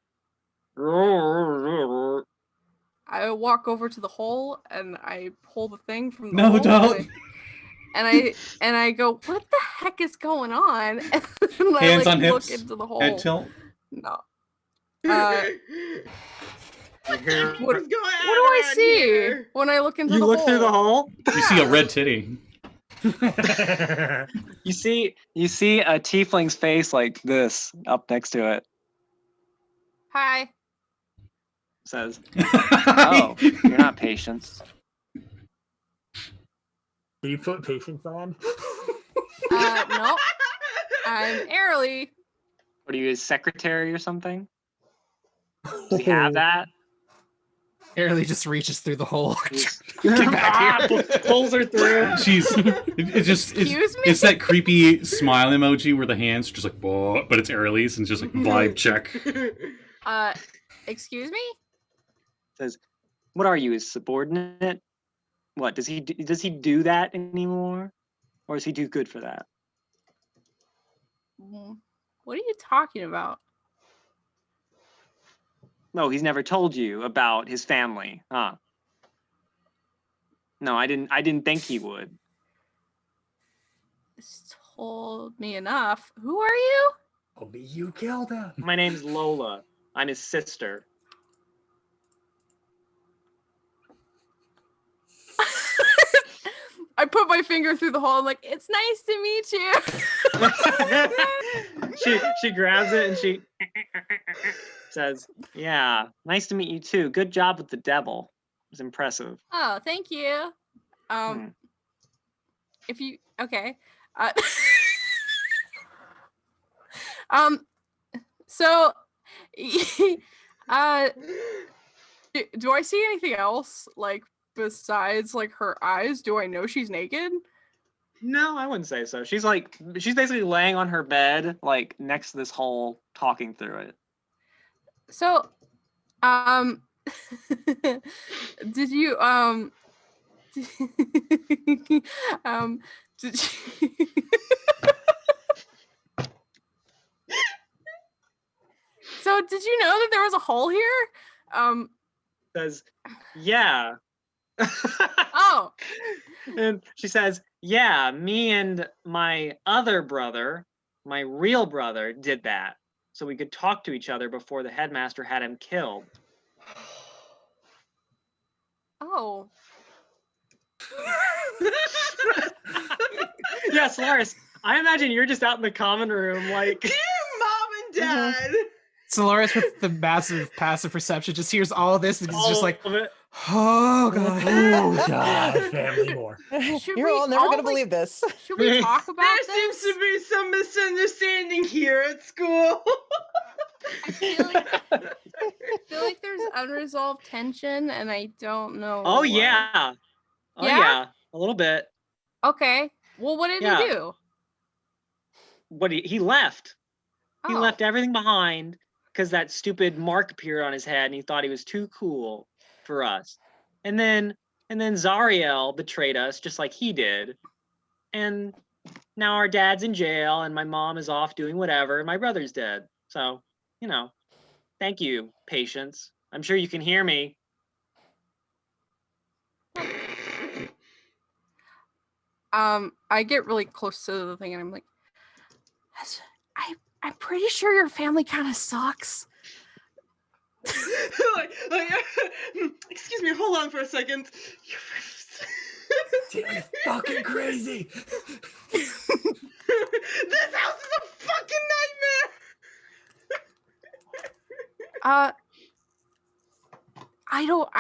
S7: I walk over to the hole and I pull the thing from the
S1: No,
S7: hole.
S1: don't.
S7: And I go, what the heck is going on? And
S1: Hands on
S7: look
S1: hips.
S7: into the hole.
S1: Head tilt.
S7: No.
S3: What
S7: What
S3: is going on
S7: do I
S3: around
S7: see
S3: here?
S7: when I look into
S4: You
S7: the
S4: look
S7: hole?
S4: through the hole.
S1: You see a red titty.
S4: You see a tiefling's face like this up next to it.
S7: Hi.
S4: Says, "Oh, you're not Patience."
S2: Do you put Patience on?
S7: No. I'm Airly.
S4: What are you, his secretary or something? Does he have that?
S5: Airly just reaches through the hole.
S4: Get back here. Pulls her through.
S7: Excuse me?
S1: It's that creepy smile emoji where the hands are just like, whoa, but it's Airly's and it's just like vibe check.
S7: Excuse me?
S4: Says, "What are you, his subordinate? What does he do that anymore, or is he too good for that?"
S7: What are you talking about?
S4: No, he's never told you about his family, huh? No, I didn't think he would.
S7: This told me enough. Who are you?
S2: Told me you killed him.
S4: My name's Lola. I'm his sister.
S7: I put my finger through the hole. I'm like, it's nice to meet you.
S4: She grabs it and she says, "Yeah, nice to meet you too. Good job with the devil. It was impressive."
S7: Oh, thank you. If you okay. So do I see anything else like besides like her eyes? Do I know she's naked?
S4: No, I wouldn't say so. She's basically laying on her bed, like next to this hole, talking through it.
S7: So, did you did you So did you know that there was a hole here?
S4: Says, "Yeah."
S7: Oh.
S4: And she says, "Yeah, me and my other brother, my real brother, did that. So we could talk to each other before the headmaster had him killed."
S7: Oh.
S4: Yeah, Solaris, I imagine you're just out in the common room, like...
S3: Dear Mom and Dad!
S5: Solaris with the massive passive perception just hears all of this and he's just like, Oh
S2: Oh God, family more.
S7: Should
S6: You're
S7: we
S6: all never
S7: all,
S6: gonna
S7: like-
S6: believe this.
S7: Should we talk about
S3: There
S7: this?
S3: seems to be some misunderstanding here at school.
S7: I feel like there's unresolved tension, and I don't know.
S4: Oh
S7: what.
S4: yeah. Oh
S7: Yeah?
S4: yeah. A little bit.
S7: Okay. Well, what did
S4: Yeah.
S7: he do?
S4: He left. He
S7: Oh.
S4: left everything behind because that stupid mark appeared on his head and he thought he was too cool for us. And then Zariel betrayed us just like he did. And now our dad's in jail and my mom is off doing whatever and my brother's dead. So, thank you, Patience. I'm sure you can hear me.
S7: I get really close to the thing, and I'm like, I'm pretty sure your family kind of sucks.
S3: Excuse me, hold on for a second.
S2: It's fucking crazy.
S3: This house is a fucking nightmare.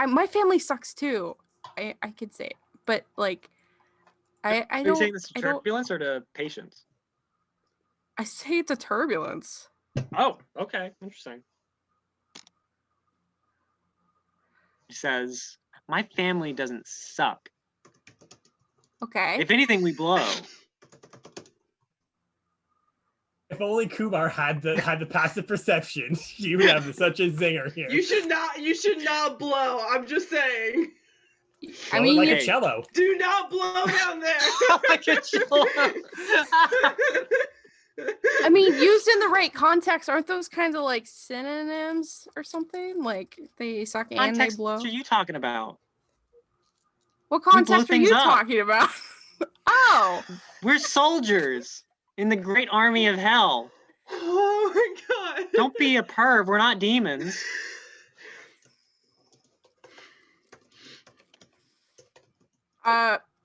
S7: My family sucks too. I could say it, but like, I
S4: Are you
S7: don't.
S4: saying this to
S7: I don't.
S4: Turbulence or to Patience?
S7: I say it's a turbulence.
S4: Oh, okay. Interesting. He says, my family doesn't suck.
S7: Okay.
S4: If anything, we blow.
S2: If only Kumar had the passive perception, she would have such a zinger here.
S3: You should not blow. I'm just saying.
S2: I mean, like a cello.
S3: Do not blow down there.
S4: Like a cello.
S7: I mean, used in the right context, aren't those kinds of like synonyms or something? Like they suck and they blow.
S4: What are you talking about?
S7: What
S4: blow
S7: context are
S4: things
S7: you
S4: up.
S7: talking about? Oh,
S4: We're soldiers in the great army of hell.
S3: Oh my god.
S4: Don't be a perv. We're not demons.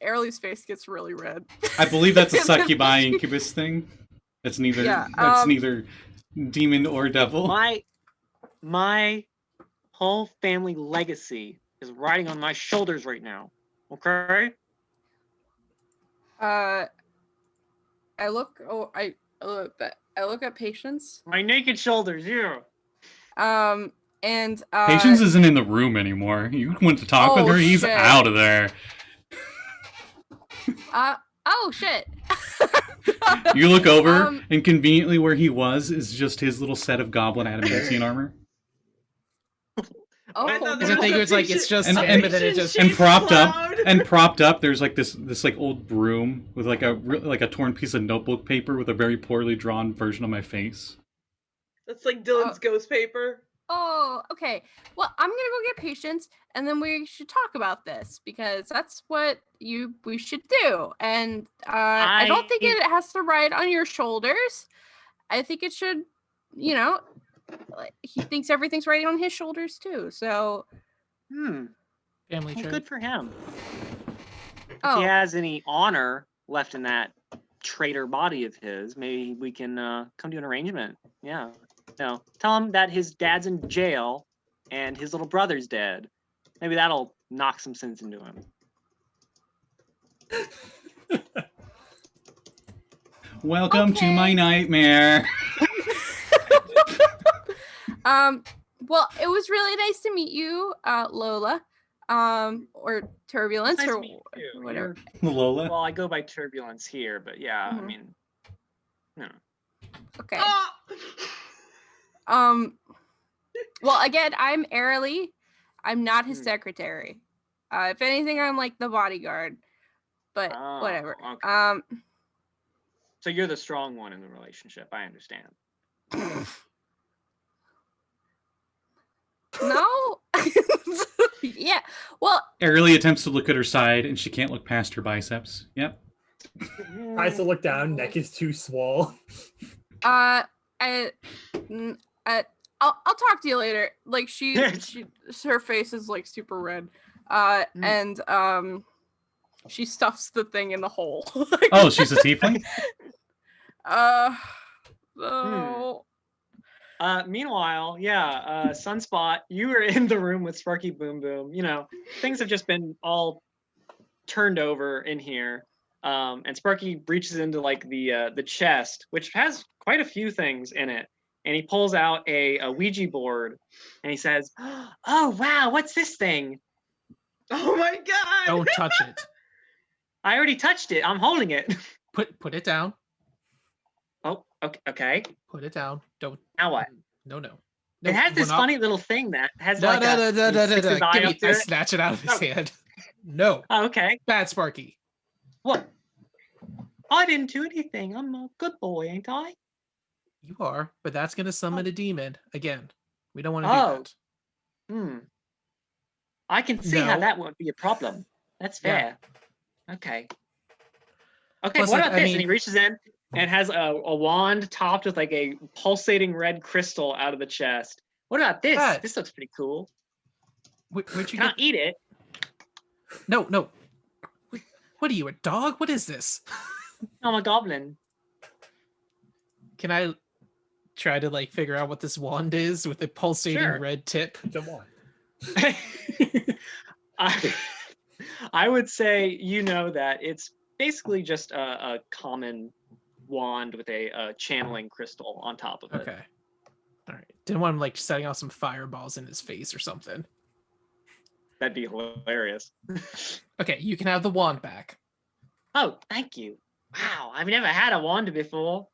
S7: Airly's face gets really red.
S1: I believe that's a succubi incubus thing. It's neither.
S7: Yeah,
S1: That's neither demon or devil.
S4: My whole family legacy is riding on my shoulders right now. Okay.
S7: I look at Patience.
S4: My naked shoulders, yeah.
S7: And
S1: Patience isn't in the room anymore. You went to talk with
S7: Oh,
S1: her. He's
S7: shit.
S1: out of there.
S7: oh shit.
S1: You look over,
S7: Um,
S1: and conveniently where he was is just his little set of goblin adamantium armor.
S7: Oh,
S3: I thought
S5: Because
S3: there
S5: I think
S3: was
S5: it's like it's just
S1: And-
S5: him,
S1: and-
S5: but then it just
S1: And
S3: She's
S1: propped
S3: loud.
S1: up, there's like this like old broom with like a torn piece of notebook paper with a very poorly drawn version of my face.
S3: That's like Dylan's ghost paper.
S7: Oh, okay. Well, I'm gonna go get Patience, and then we should talk about this because that's what we should do. And I don't think it has to ride on your shoulders. I think it should, like, he thinks everything's riding on his shoulders too. So,
S5: family
S4: Well,
S5: trait.
S4: good for him. If
S7: oh,
S4: he has any honor left in that traitor body of his, maybe we can come to an arrangement. Yeah. No, tell him that his dad's in jail and his little brother's dead. Maybe that'll knock some sense into him.
S1: Welcome to
S7: Okay.
S1: my nightmare.
S7: well, it was really nice to meet you, Lola, or Turbulence,
S4: Nice to
S7: or
S4: meet you.
S7: whatever.
S1: Lola.
S4: Well, I go by Turbulence here, but yeah, I
S7: Mhm.
S4: mean, no.
S7: Okay.
S3: Ah!
S7: Well, again, I'm Airly. I'm not his
S4: Hmm.
S7: secretary. If anything, I'm like the bodyguard. But
S4: Oh,
S7: whatever.
S4: okay. So you're the strong one in the relationship. I understand.
S7: No. Yeah. Well,
S1: Airly attempts to look at her side, and she can't look past her biceps. Yep.
S2: Tries to look down, neck is too swole.
S7: I'll talk to you later. Like her face is like super red. And she stuffs the thing in the hole.
S1: Oh, she's a tiefling?
S7: No.
S4: Meanwhile, Sunspot, you were in the room with Sparky Boom Boom. You know, things have just been all turned over in here. And Sparky reaches into like the chest, which has quite a few things in it. And he pulls out a Ouija board and he says, "Oh wow, what's this thing?"
S3: Oh my god!
S5: Don't touch it.
S4: I already touched it. I'm holding it.
S5: Put it down.
S4: Oh, okay.
S5: Put it down. Don't.
S4: Now what?
S5: No.
S4: It has this funny little thing that has like a sticks his eye
S5: Give me,
S4: up to
S5: I
S4: it.
S5: snatch it out of his hand. No.
S4: Oh, okay.
S5: Bad Sparky.
S4: What? I didn't do anything. I'm a good boy, ain't I?
S5: You are, but that's gonna summon a demon again. We don't want to do that.
S4: I can see how
S5: No.
S4: that won't be a problem. That's fair. Okay. Okay,
S5: Plus,
S4: what
S5: like,
S4: about this? And he reaches in and has a wand topped with like a pulsating red crystal out of the chest. What about this?
S5: That-
S4: This looks pretty cool.
S5: Where'd you
S4: Can I
S5: get?
S4: eat it?
S5: No. What are you, a dog? What is this?
S4: I'm a goblin.
S5: Can I try to like figure out what this wand is with the pulsating
S4: Sure.
S5: red tip?
S2: It's a wand.
S4: I would say you know that it's basically just a common wand with a channeling crystal on top of it.
S5: Okay. All right. Didn't want him like setting off some fireballs in his face or something.
S4: That'd be hilarious.
S5: Okay, you can have the wand back.
S4: Oh, thank you. Wow, I've never had a wand before.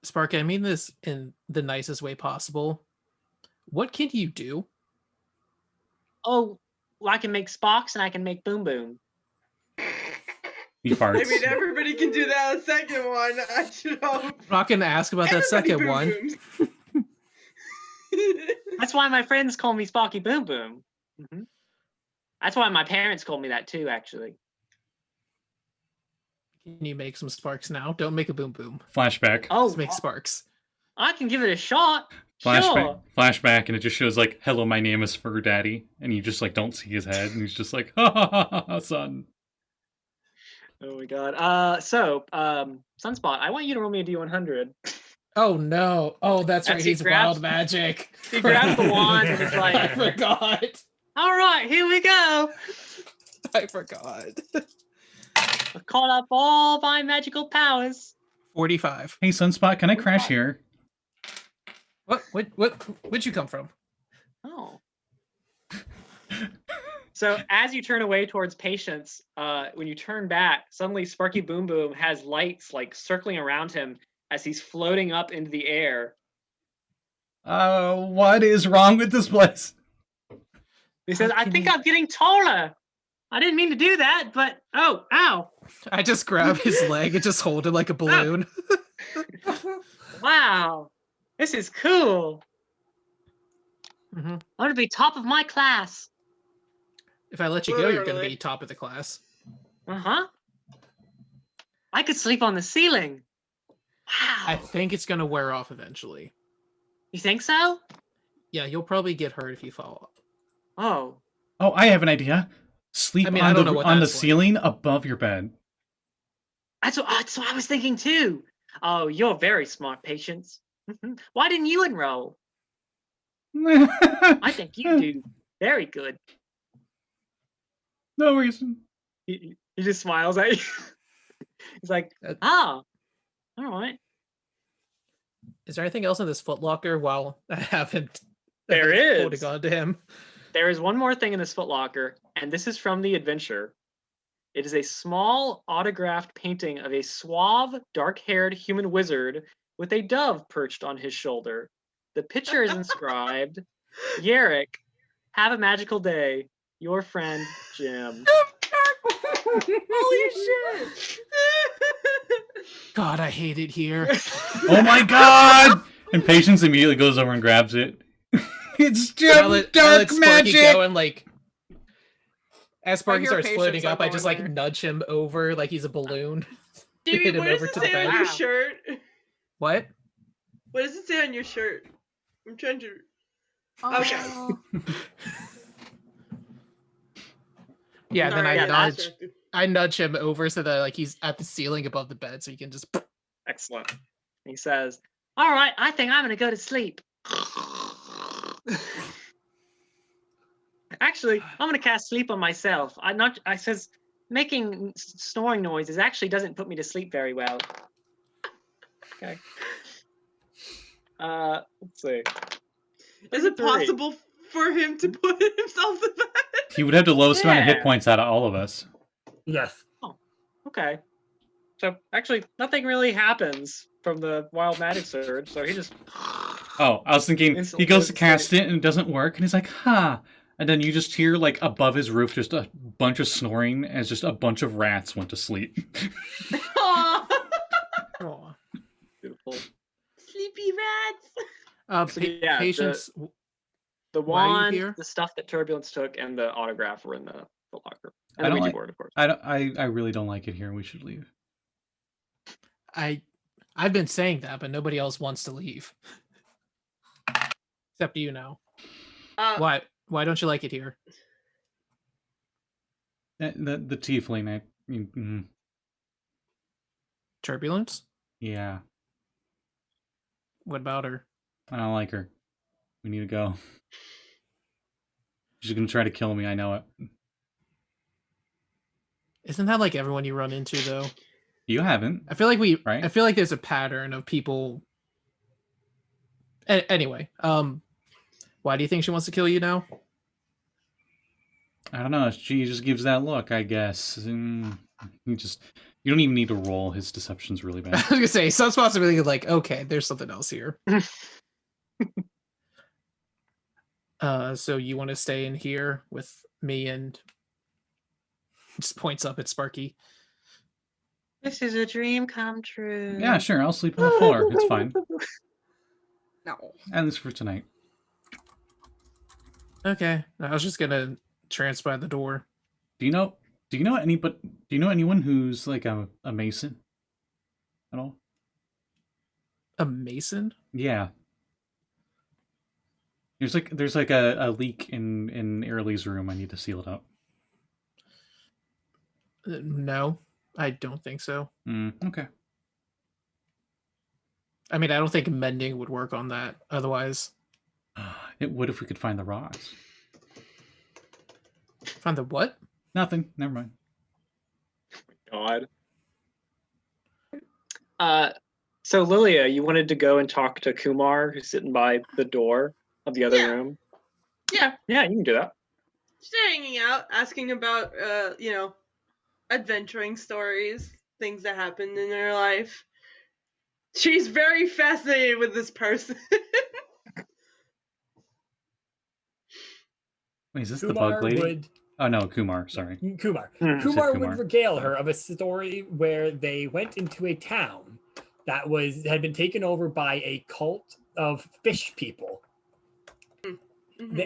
S5: Sparky, I mean this in the nicest way possible. What can you do?
S4: Oh, well, I can make sparks and I can make boom boom.
S1: He farts.
S3: I mean, everybody can do that second one. I should hope.
S5: I'm not gonna ask about that
S3: Everybody
S5: second
S3: boom
S5: one.
S3: booms.
S4: That's why my friends call me Sparky Boom Boom. That's why my parents called me that too, actually.
S5: Can you make some sparks now? Don't make a boom boom.
S1: Flashback.
S4: Oh,
S5: Let's make sparks.
S4: I can give it a shot.
S1: Flashback.
S4: Sure.
S1: Flashback, and it just shows like, "Hello, my name is Fur Daddy," and you just like don't see his head, and he's just like, "Ha ha ha ha, son."
S4: Oh my god. Sunspot, I want you to roll me a D100.
S5: Oh no. Oh, that's right.
S4: As he
S5: He's
S4: grabs-
S5: wild magic.
S4: He grabs the wand and is
S5: I
S4: like,
S5: forgot.
S4: all right, here we go.
S5: I forgot.
S4: I've called up all my magical powers.
S5: 45.
S1: Hey, Sunspot, can I crash here?
S5: Where'd you come from?
S4: Oh. So as you turn away towards Patience, when you turn back, suddenly Sparky Boom Boom has lights like circling around him as he's floating up into the air.
S1: What is wrong with this place?
S4: He says,
S5: How
S4: I
S5: can
S4: think
S5: you-
S4: I'm getting taller. I didn't mean to do that, but oh, ow.
S5: I just grab his leg and just hold it like a balloon.
S4: Wow. This is cool.
S5: hmm
S4: I'm going to be top of my class.
S5: If I let you go, you're going to
S3: Literally.
S5: be top of the class.
S4: Uh-huh. I could sleep on the ceiling. Wow.
S5: I think it's going to wear off eventually.
S4: You think so?
S5: Yeah, you'll probably get hurt if you fall.
S4: Oh.
S1: Oh, I have an idea. Sleep
S5: I mean, I
S1: on
S5: don't
S1: the
S5: know what
S1: on the
S5: that's like.
S1: ceiling above your bed.
S4: That's what I was thinking too. Oh, you're very smart, Patience. Why didn't you enroll? I think you do very good.
S1: No reason.
S4: He just smiles at you. He's like, oh, all right.
S5: Is there anything else in this footlocker while I have him
S4: There is.
S5: holding on to him?
S4: There is one more thing in this footlocker, and this is from the adventure. It is a small autographed painting of a suave, dark-haired human wizard with a dove perched on his shoulder. The picture is inscribed, Yarrick, have a magical day. Your friend, Jim.
S7: Holy shit!
S5: God, I hate it here.
S1: Oh my god! And Patience immediately goes over and grabs it. It's
S5: And I
S1: just
S5: let
S1: dark
S5: Sparky
S1: magic!
S5: go and like, as Sparky
S7: hear
S5: starts
S7: Patience,
S5: floating
S7: I'm
S5: up, I
S7: going
S5: just like
S7: there.
S5: nudge him over like he's a balloon.
S3: Davey,
S5: Hit him
S3: what does
S5: over
S3: it
S5: to the
S3: say on
S5: bed.
S3: your
S4: Wow.
S3: shirt?
S5: What?
S3: What does it say on your shirt? I'm trying to. Okay.
S7: Oh,
S5: Yeah, and then
S3: Sorry,
S5: I
S3: that's
S5: nudge.
S3: distracted.
S5: I nudge him over so that like he's at the ceiling above the bed, so he can just.
S4: Excellent. He says, "All right, I think I'm gonna go to sleep." Actually, I'm gonna cast sleep on myself. I says making snoring noises actually doesn't put me to sleep very well. Okay. Let's see.
S3: Is it
S4: 33.
S3: possible for him to put himself to bed?
S1: He would have the lowest amount of hit
S4: Yeah.
S1: points out of all of us.
S2: Yes.
S4: Okay. So actually, nothing really happens from the wild magic surge. So he just.
S1: Oh, I was thinking
S4: Instantly
S1: he goes to
S4: goes to
S1: cast it and it doesn't work, and he's like, "Ha!" And then you just hear like above his roof just a bunch of snoring as just a bunch of rats went to sleep.
S3: Aw,
S5: Aw.
S4: Beautiful.
S3: sleepy rats.
S4: So, yeah,
S5: Patience.
S4: The
S5: Why are you
S4: wand,
S5: here?
S4: the stuff that Turbulence took, and the autograph were in the locker. And
S1: I
S4: the
S1: don't
S4: Ouija
S1: like-
S4: board, of course.
S1: I really don't like it here. We should leave.
S5: I've been saying that, but nobody else wants to leave. Except you now. Why don't you like it here?
S1: The tiefling, I mean,
S5: Turbulence?
S1: yeah,
S5: What about her?
S1: I don't like her. We need to go. She's gonna try to kill me. I know it.
S5: Isn't that like everyone you run into though?
S1: You haven't.
S5: I feel like
S1: Right?
S5: I feel like there's a pattern of people. Anyway, why do you think she wants to kill you now?
S1: I don't know. She just gives that look, I guess. You don't even need to roll. His deception's really
S5: I
S1: bad.
S5: was gonna say some spots are really like, okay, there's something else here. So you want to stay in here with me and just points up at Sparky.
S4: This is a dream come true.
S1: Yeah, sure. I'll sleep on the floor. It's fine.
S7: No.
S1: At least for tonight.
S5: Okay, I was just gonna trance by the door.
S1: Do you know anyone who's like a mason at all?
S5: A mason?
S1: Yeah. There's like a leak in Airly's room. I need to seal it up.
S5: No, I don't think so.
S1: Okay.
S5: I mean, I don't think mending would work on that. Otherwise,
S1: It would if we could find the rocks.
S5: find the what?
S1: Nothing. Never mind.
S4: God. So Lilia, you wanted to go and talk to Kumar, who's sitting by the door of the other
S3: Yeah.
S4: room.
S3: Yeah,
S4: Yeah, you can do that.
S3: just hanging out, asking about, adventuring stories, things that happened in her life. She's very fascinated with this person.
S1: Wait, is this the bug lady? Oh no, Kumar. Sorry.
S2: Kumar
S1: Kumar.
S2: would regale her of a story where they went into a town that had been taken over by a cult of fish people,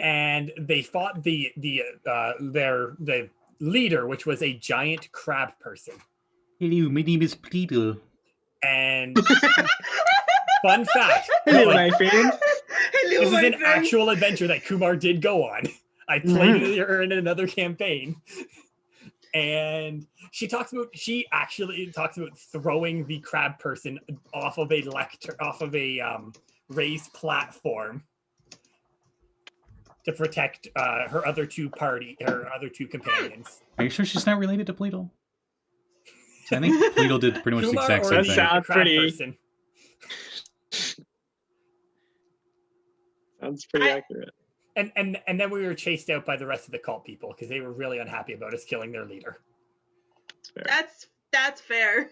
S2: and they fought the leader, which was a giant crab person.
S1: Hello, my name is Peter.
S2: And fun fact,
S4: Hello,
S2: like,
S4: my friend.
S3: Hello,
S2: this is
S3: my
S2: an
S3: friend.
S2: actual adventure that Kumar did go on. I played her in another campaign, and she actually talks about throwing the crab person off of a raised platform to protect her other two companions.
S1: Are you sure she's not related to Pleadle? So I think Pleadle did pretty much the
S2: Kumar
S1: exact
S2: or
S1: same
S2: the
S1: thing.
S4: Sounds
S2: crab
S4: pretty-
S2: person.
S4: Sounds pretty accurate.
S2: And then we were chased out by the rest of the cult people because they were really unhappy about us killing their leader.
S3: That's fair.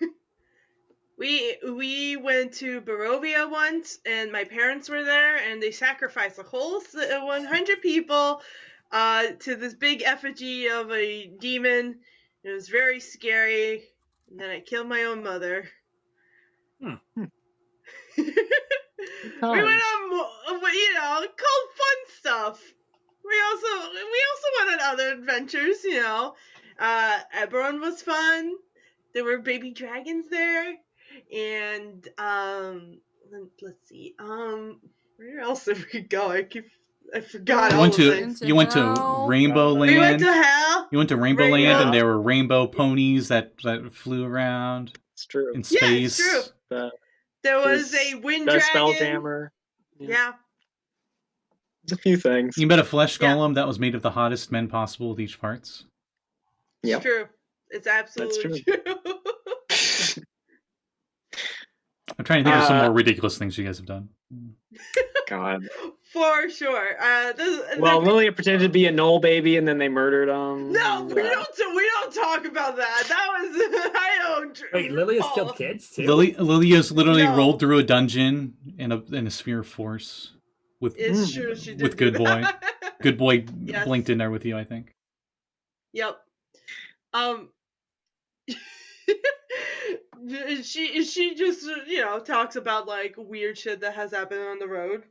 S3: We went to Barovia once, and my parents were there, and they sacrificed a whole 100 people to this big effigy of a demon. It was very scary. And then I killed my own mother. We went on, called fun stuff. We also went on other adventures, Eberron was fun. There were baby dragons there, and let's see, where else did we go? I forgot.
S1: You went to Rainbow Land.
S3: We went to hell.
S1: You went to Rainbow Land,
S3: Rainbow.
S1: and there were rainbow ponies that flew around
S4: It's true.
S1: in space.
S3: Yeah, it's true. There was
S4: There's
S3: a wind
S4: the
S3: dragon.
S4: Spelljammer.
S3: Yeah.
S4: There's a few things.
S1: You met a flesh
S3: Yeah.
S1: golem that was made of the hottest men possible with each parts.
S3: It's
S4: Yep.
S3: true. It's absolutely true.
S1: I'm trying to think of some more ridiculous things you guys have done.
S4: God.
S3: For sure.
S4: Well, Lilia pretended to be a Knoll baby, and then they murdered him.
S3: No, we don't talk about that. That was I don't.
S2: Wait, Lilia's killed kids too.
S1: Lilia's literally
S3: No.
S1: rolled through a dungeon in a sphere of force with
S3: It's true. She did
S1: with
S3: do
S1: Good Boy.
S3: that.
S1: Good Boy
S3: Yes.
S1: blinked in there with you, I think.
S3: Yep. She just talks about like weird shit that has happened on the road,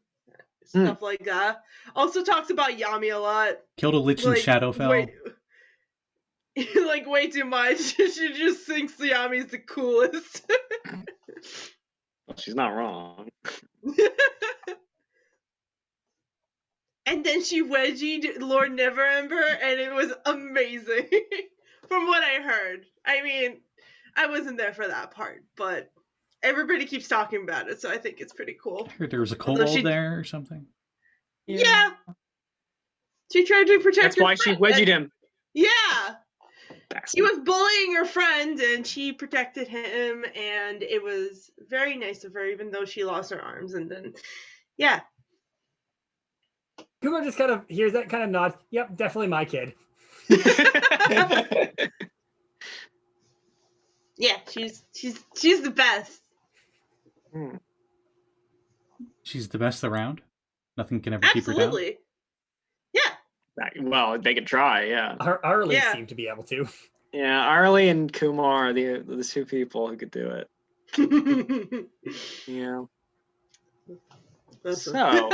S3: stuff like that. Also talks about Yami a lot.
S1: Killed a lich in Shadowfell.
S3: Like way too much. She just thinks Yami's the coolest.
S4: Well, she's not wrong.
S3: And then she wedgied Lord Neverember, and it was amazing. From what I heard. I mean, I wasn't there for that part, but everybody keeps talking about it, so I think it's pretty cool.
S1: I heard there was a kobold there or something.
S3: Yeah. She tried to protect
S4: That's
S3: her
S4: why she
S3: friend.
S4: wedgied him.
S3: Yeah.
S4: Bastard.
S3: He was bullying her friend, and she protected him, and it was very nice of her, even though she lost her arms, and then, yeah.
S2: Kumar just kind of hears that, kind of nods. Yep, definitely my kid.
S3: Yeah, she's the best.
S1: She's the best around. Nothing can ever keep her down.
S3: Absolutely. Yeah.
S4: Well, they could try, yeah.
S2: Arlie seemed to be able to.
S4: Yeah, Arlie and Kumar are the two people who could do it. Yeah. So,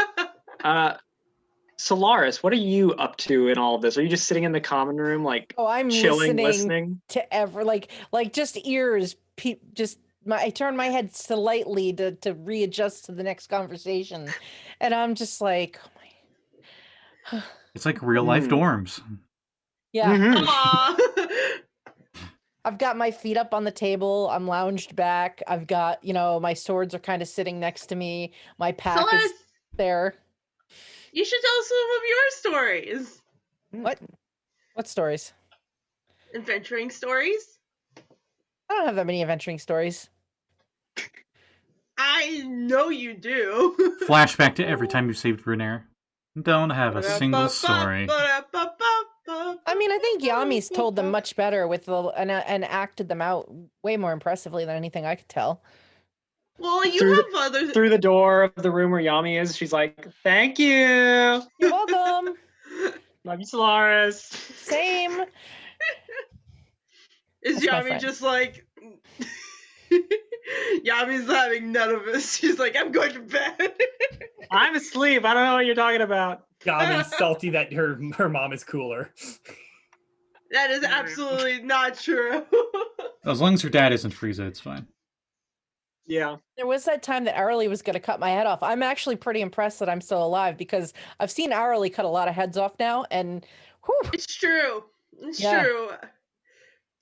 S4: Solaris, what are you up to in all of this? Are you just sitting in the common room, like
S6: I'm
S4: chilling,
S6: listening to like just ears. I turn my head slightly to readjust to the next conversation, and I'm just like, oh my.
S1: It's like real life dorms.
S6: Yeah. I've got my feet up on the table. I'm lounged back. I've got, my swords are kind of sitting next to me. My pack is there.
S3: You should tell some of your stories.
S6: What stories?
S3: Adventuring stories?
S6: I don't have that many adventuring stories.
S3: I know you do.
S1: Flashback to every time you saved Brunair. Don't have a single story.
S6: I mean, I think Yami's told them much better and acted them out way more impressively than anything I could tell.
S3: Well, you have others.
S4: Through the door of the room where Yami is, she's like, "Thank you.
S6: You're welcome.
S4: Love you, Solaris."
S6: Same.
S3: Is Yami just like... Yami's having none of it. She's like, I'm going to bed.
S4: I'm asleep. I don't know what you're talking about.
S2: Yami's salty that her mom is cooler.
S3: That is absolutely not true.
S1: As long as her dad isn't Frieza, it's fine.
S4: Yeah.
S6: There was that time that Arlie was going to cut my head off. I'm actually pretty impressed that I'm still alive because I've seen Arlie cut a lot of heads off now, and whew.
S3: It's true. It's true.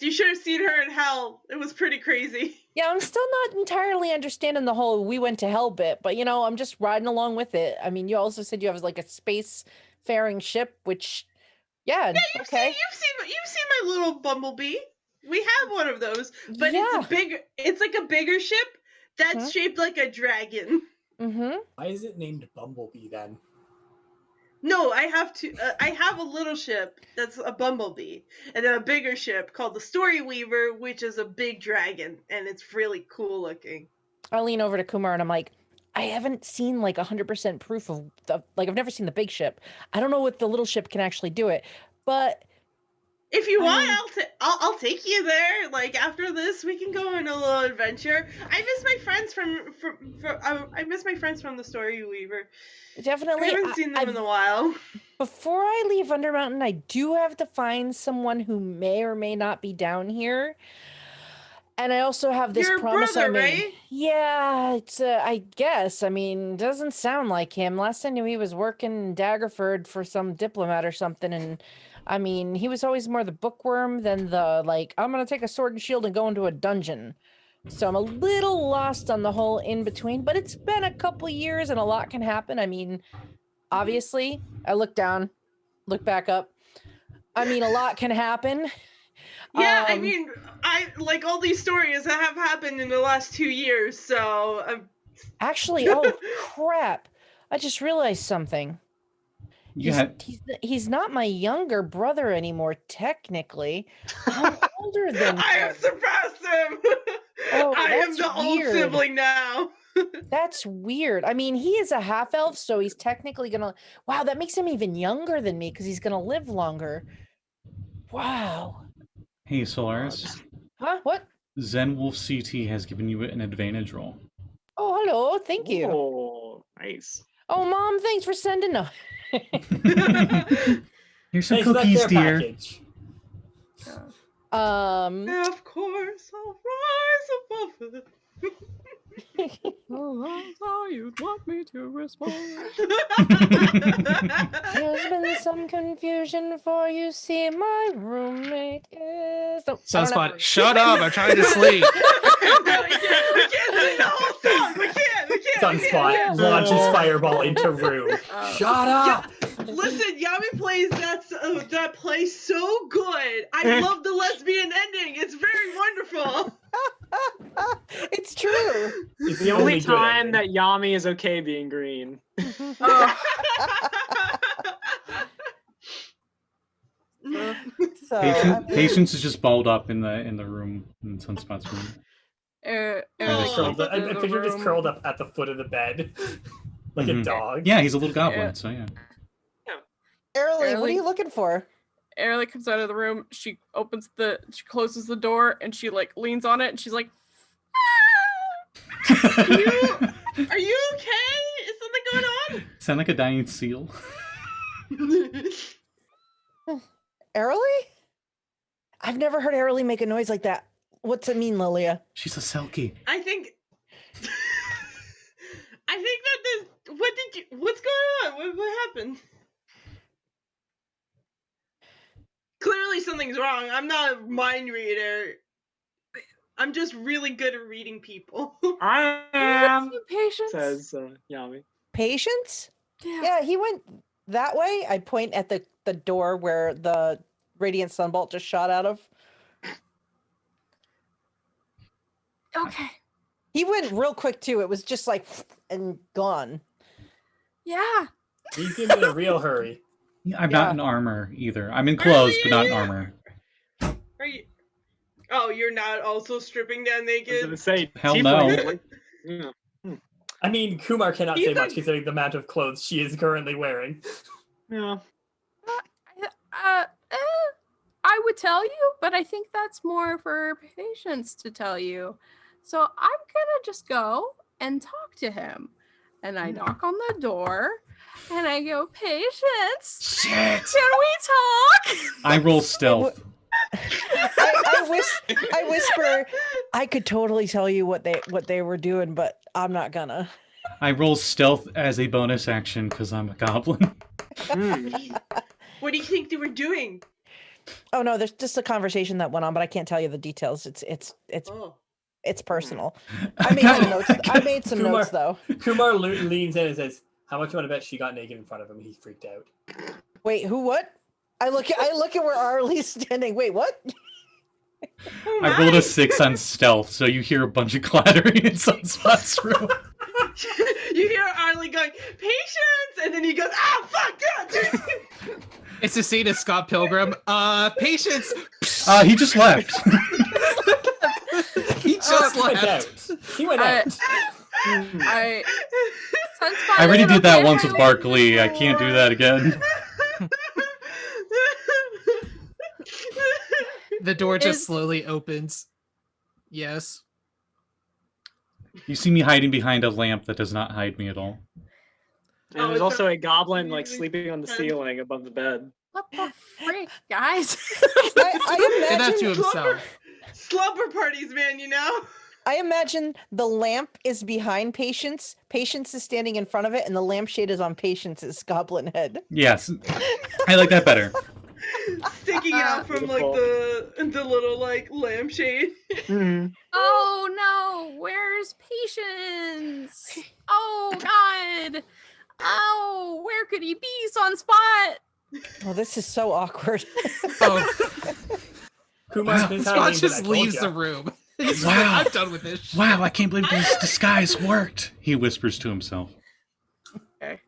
S3: You should have seen her in hell. It was pretty crazy.
S6: Yeah, I'm still not entirely understanding the whole we went to hell bit, but I'm just riding along with it. I mean, you also said you have like a space-faring ship, which, you've seen
S3: my little bumblebee. We have one of those, but it's like a bigger ship that's shaped like a dragon.
S6: Mm-hmm.
S2: Why is it named Bumblebee then?
S3: No, I have a little ship that's a bumblebee, and then a bigger ship called the Story Weaver, which is a big dragon, and it's really cool looking.
S6: I lean over to Kumar and I'm like, I haven't seen like 100% proof of I've never seen the big ship. I don't know if the little ship can actually do it, but
S3: if you want, I'll take you there. Like after this, we can go on a little adventure. I miss my friends from the Story Weaver.
S6: Definitely.
S3: I haven't seen them in a while.
S6: Before I leave Undermountain, I do have to find someone who may or may not be down here. And I also have this promise I made. Right? Yeah, it's I guess. I mean, doesn't sound like him. Last I knew, he was working in Daggerford for some diplomat or something. And I mean, he was always more the bookworm than the I'm gonna take a sword and shield and go into a dungeon. So I'm a little lost on the whole in between, but it's been a couple years and a lot can happen. I mean, obviously, I look down, look back up. I mean, a lot can happen.
S3: Yeah, I mean, I like all these stories that have happened in the last 2 years, so
S6: Actually, oh crap. I just realized something. He's not my younger brother anymore, technically. I'm older than
S3: I have
S6: him.
S3: surpassed him.
S6: Oh,
S3: I am
S6: that's
S3: the old
S6: weird.
S3: sibling now.
S6: That's weird. I mean, he is a half elf, so he's technically gonna. Wow, that makes him even younger than me because he's gonna live longer. Wow.
S1: Hey, Solaris.
S6: Huh? What?
S1: Zen Wolf CT has given you an advantage roll.
S6: Oh, hello. Thank you.
S4: Oh, nice.
S6: Oh, Mom, thanks for sending them.
S1: Here's some
S2: Hey, select
S1: cookies,
S2: their
S1: dear.
S2: package.
S3: Of course, I'll rise above it.
S7: Oh, that's how you'd want me to respond.
S6: There's been some confusion for you see my roommate is. Oh,
S5: Sunspot, shut up! I'm trying to sleep.
S3: We can't sing the whole song. We can't.
S2: Sunspot launches fireball into room. Shut up!
S3: Listen, Yami plays that play so good. I love the lesbian ending. It's very wonderful.
S6: It's true.
S2: It's
S4: The only
S2: good
S4: time
S2: ending.
S4: that Yami is okay being green.
S6: So,
S1: Patience is just balled up in the room, in Sunspot's room.
S2: I picture just curled up at the foot of the bed, like a dog.
S1: Yeah, he's a little goblin, so yeah.
S6: Early, what are you looking for?
S7: Airly comes out of the room. She closes the door, and she like leans on it, and she's like,
S3: Are you okay? Is something going
S1: Sound like a dying seal.
S3: on?
S6: Early? I've never heard Early make a noise like that. What's it mean, Lilia?
S1: She's a Selkie.
S3: I think that there's. What's going on? What happened? Clearly something's wrong. I'm not a mind reader. I'm just really good at reading people.
S4: I am,
S7: patience.
S4: says Yami.
S6: Patience? Yeah, he went that way. I point at the door where the radiant sunbolt just shot out of.
S7: Okay.
S6: He went real quick too. It was just like and gone.
S7: Yeah.
S2: He's in a real hurry.
S1: I'm not in armor either. I'm in clothes, but not in armor.
S3: Are you? Oh, you're not also stripping down
S4: I was
S3: naked?
S4: gonna say,
S1: Hell no.
S4: Yeah.
S2: I mean, Kumar cannot
S3: He's
S2: say
S3: a-
S2: much considering the amount of clothes she is currently wearing.
S4: Yeah.
S7: I would tell you, but I think that's more for Patience to tell you. So I'm gonna just go and talk to him. And I knock on the door, and I go, Patience,
S1: Shit!
S7: can we talk?
S1: I roll stealth.
S6: I whisper, I could totally tell you what they were doing, but I'm not gonna.
S1: I roll stealth as a bonus action because I'm a goblin.
S3: What do you think they were doing?
S6: Oh no, there's just a conversation that went on, but I can't tell you the details.
S3: Oh.
S6: It's personal. I made some notes. I made some
S2: Kumar-
S6: notes though.
S2: Kumar leans in and says, "How much you want to bet she got naked in front of him?" He freaked out.
S6: Wait, who? What? I look at where Arlie's standing. Wait, what?
S3: Oh,
S1: I rolled a
S3: nice.
S1: 6 on stealth, so you hear a bunch of clattering in Sunspot's room.
S3: You hear Arlie going, Patience! And then he goes, ah, fuck that!
S5: It's a scene of Scott Pilgrim. Patience.
S1: He just left.
S5: He just
S2: Went
S5: left.
S2: out. He went out.
S7: Sunspot,
S1: I already
S7: is it
S1: did that
S7: okay
S1: once
S7: if
S1: with
S7: I
S1: Barkley. I can't do that again.
S5: The door just
S7: Is-
S5: slowly opens. Yes.
S1: You see me hiding behind a lamp that does not hide me at all.
S4: And
S3: Oh,
S4: there's
S3: it's
S4: also
S3: a-
S4: a goblin like sleeping on the ceiling above the bed.
S7: What the frick, guys?
S6: I
S5: And that to
S6: imagine
S5: himself.
S3: Slumber parties, man, you know?
S6: I imagine the lamp is behind Patience. Patience is standing in front of it, and the lampshade is on Patience's goblin head.
S1: Yes. I like that better.
S3: sticking out from like the little like lampshade.
S7: Oh no, where's Patience? Oh God. Oh, where could he be, Sunspot?
S6: Oh, this is so awkward.
S5: Oh,
S2: Kumar
S5: Spot just leaves the room. He's like,
S1: Wow.
S5: I'm done with this shit.
S1: Wow, I can't believe this disguise worked. He whispers to himself.
S7: Okay.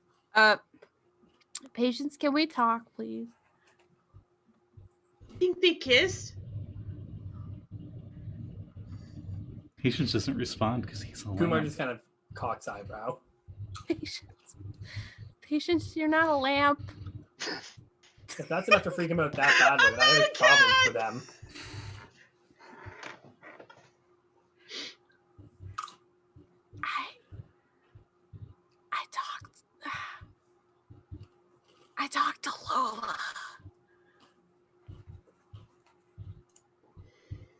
S7: Patience, can we talk, please?
S3: Think they kissed?
S1: Patience doesn't respond because he's a
S2: Kumar
S1: lamb.
S2: just kind of cocks eyebrow.
S7: Patience, you're not a lamp.
S2: If that's enough to freak him out that badly, then I have problems for them.
S7: I talked to Lola.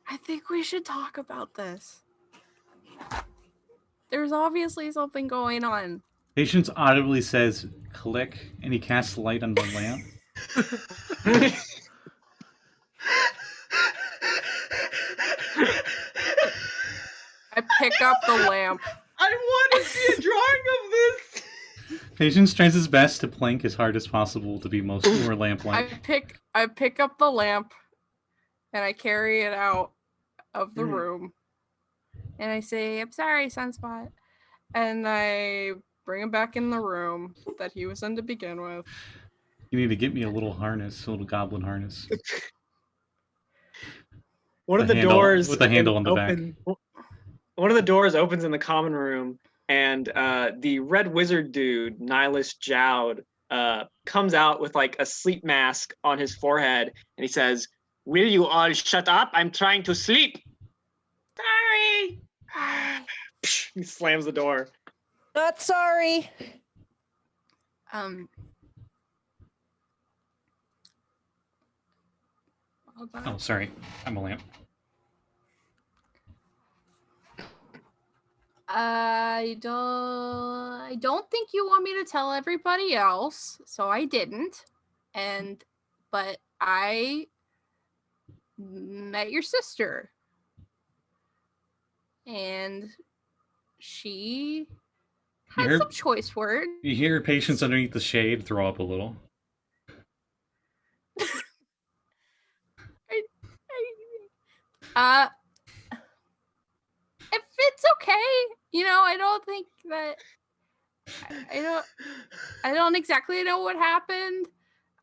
S7: I think we should talk about this. There's obviously something going on.
S1: Patience audibly says, click, and he casts light on the lamp.
S7: I pick up the lamp.
S3: I want to see a drawing of this.
S1: Patience tries his best to plank as hard as possible to be more lamp-like.
S7: I pick up the lamp and I carry it out of the room. And I say, I'm sorry, Sunspot. And I bring him back in the room that he was in to begin with.
S1: You need to get me a little harness, a little goblin harness.
S4: One of
S1: The
S4: the
S1: handle-
S4: doors
S1: with the handle on the back.
S4: One of the doors opens in the common room, and the red wizard dude, Nihilus Jowd, comes out with like a sleep mask on his forehead, and he says, "Will you all shut up? I'm trying to sleep."
S3: Sorry.
S4: He slams the door.
S6: Not sorry.
S1: Oh, sorry. I'm a lamp.
S7: I don't think you want me to tell everybody else, so I didn't. But I met your sister. And she had some choice words.
S1: You hear Patience underneath the shade throw up a little.
S7: If it's okay, I don't think that I don't exactly know what happened,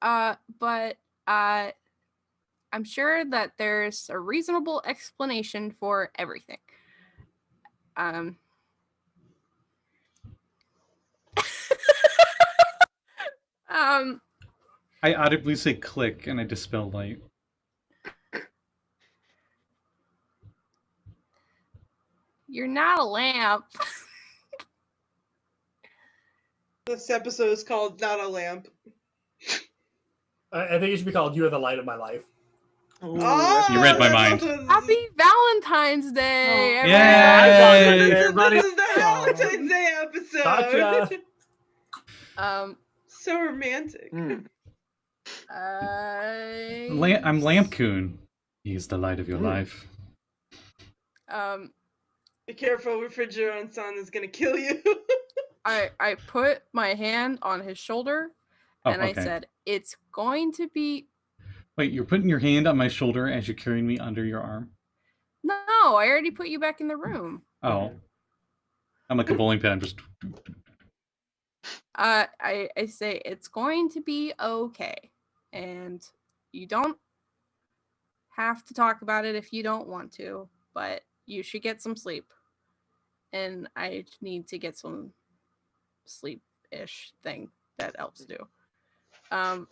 S7: but I'm sure that there's a reasonable explanation for everything.
S1: I audibly say click and I dispel light.
S7: You're not a lamp.
S3: This episode is called Not a Lamp.
S2: I think it should be called You Are the Light of My Life.
S3: Oh,
S1: you read my mind.
S7: Happy Valentine's Day,
S3: everybody. This is the Valentine's Day episode.
S2: Gotcha.
S3: So romantic.
S1: I'm Lampcoon. He's the light of your life.
S3: Be careful, refrigerator on sun is gonna kill you.
S7: I put my hand on his shoulder and
S1: okay.
S7: I said, it's going to be...
S1: Wait, you're putting your hand on my shoulder as you're carrying me under your arm?
S7: No, I already put you back in the room.
S1: Oh. I'm like a bowling pin. I'm just...
S7: I say, it's going to be okay. And you don't have to talk about it if you don't want to, but you should get some sleep. And I need to get some sleep-ish thing that elves do.
S1: I'm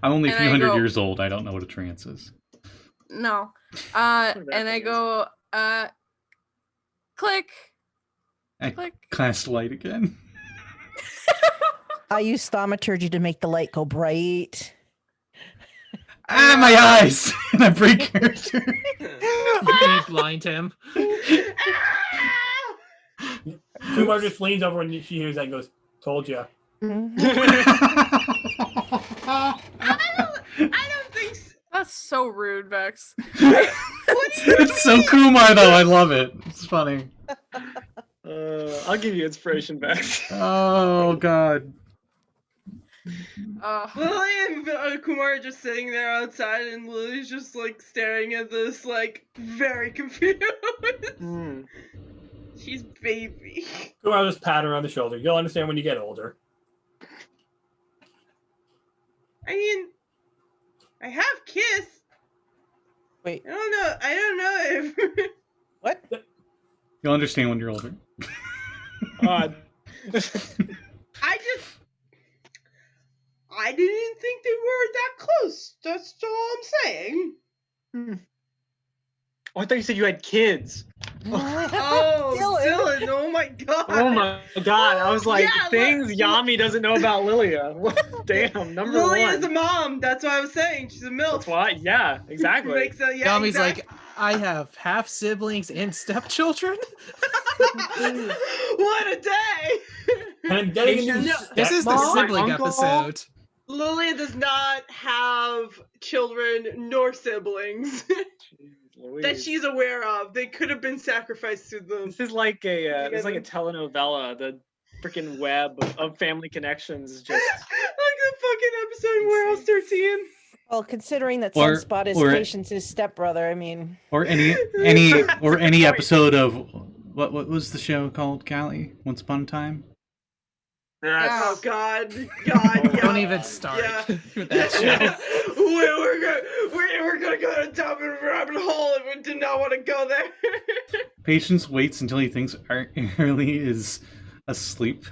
S1: only a few hundred years old. I don't know what a trance is.
S7: No. And I go, click.
S1: Click. Cast light again.
S6: I use thaumaturgy to make the light go bright.
S1: My eyes! And I break character.
S5: You blind him.
S2: Kumar just leans over when she hears that and goes, told ya.
S3: don't think so.
S7: That's so rude, Vex.
S1: It's so Kumar though. I love it. It's funny.
S4: I'll give you inspiration back.
S1: Oh God.
S3: Lily and Kumar are just sitting there outside, and Lily's just like staring at this, like very confused. She's baby.
S2: Kumar just pat her on the shoulder. You'll understand when you get older.
S3: I mean, I have Kiss.
S6: Wait.
S3: I don't know if.
S6: What?
S1: You'll understand when you're older.
S3: I didn't think they were that close. That's all I'm saying.
S4: Oh, I thought you said you had kids.
S3: Oh, Dylan! Oh my god!
S4: Oh my god! I was like,
S3: Yeah,
S4: things Yami doesn't know about Lilia. Damn, number
S3: Lily
S4: one.
S3: is a mom. That's what I was saying. She's a MILF.
S4: That's why. Yeah, exactly.
S5: Yami's like, I have half siblings and stepchildren.
S3: What a day!
S2: And I'm getting a new
S5: This is the
S2: stepmom?
S5: sibling
S4: uncle?
S5: episode.
S3: Lilia does not have children nor siblings that she's aware of. They could have been sacrificed to them.
S4: This is like a telenovela. The freaking web of family connections is just
S3: like the fucking episode in Warehouse 13.
S6: Well, considering that
S1: Or-
S6: Sunspot is
S1: or-
S6: Patience's stepbrother, I mean,
S1: Or any episode of what was the show called, Callie? Once Upon a Time?
S3: Oh God, yeah.
S5: Don't even start
S3: Yeah.
S5: with that show.
S3: We're gonna go down a rabbit hole, and we did not want to go there.
S1: Patience waits until he thinks Early is asleep.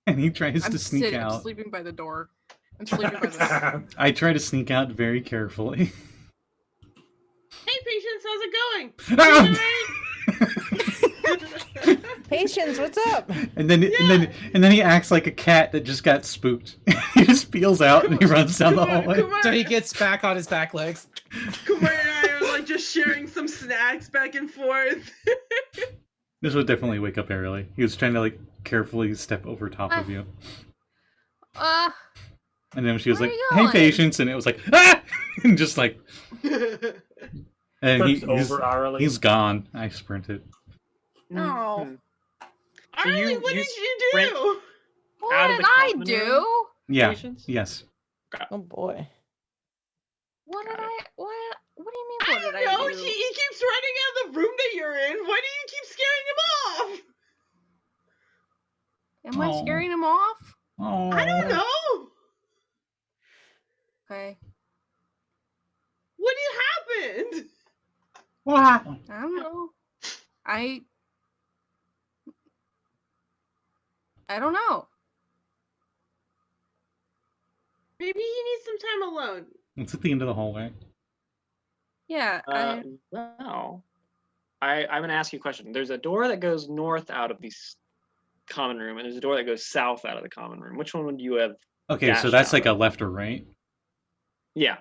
S1: And he tries to sneak
S7: I'm
S1: out.
S7: sleeping by the door. I'm sleeping by the door.
S1: I try to sneak out very carefully.
S3: Hey, Patience, how's it going?
S6: Patience, what's up?
S1: And then he acts like a cat that just got spooked. He just peels out and he runs down the hallway.
S5: So he gets back on his back legs.
S3: Kumar and I are like just sharing some snacks back and forth.
S1: This would definitely wake up Early. He was trying to like carefully step over top of you. And then she was
S7: where
S1: like,
S7: are you
S1: "Hey,
S7: going?"
S1: Patience," and it was like, "Ah!" And just like, and
S2: Trips over Arlie.
S1: he's gone. I sprinted.
S6: No.
S3: Arlie, what did you
S4: sprint
S3: do?
S7: What
S4: Out of
S7: did
S4: the
S7: I
S4: common
S7: do?
S4: room?
S1: Yeah.
S4: Patience?
S1: Yes.
S6: Oh boy.
S7: What did I? What do you mean?
S3: I
S7: What
S3: don't
S7: did
S3: know.
S7: I do?
S3: He keeps running out of the room that you're in. Why do you keep scaring him off?
S7: Am I
S1: Oh.
S7: scaring him off?
S1: Oh.
S3: I don't know.
S7: Okay.
S3: What happened?
S1: What happened?
S7: I don't know. I don't know.
S3: Maybe he needs some time alone.
S1: It's at the end of the hallway.
S7: Yeah.
S4: Well, I'm gonna ask you a question. There's a door that goes north out of the common room, and there's a door that goes south out of the common room. Which one would you have?
S1: Okay, so
S4: Dashed
S1: that's
S4: out
S1: like a
S4: of.
S1: left or right.
S4: Yeah.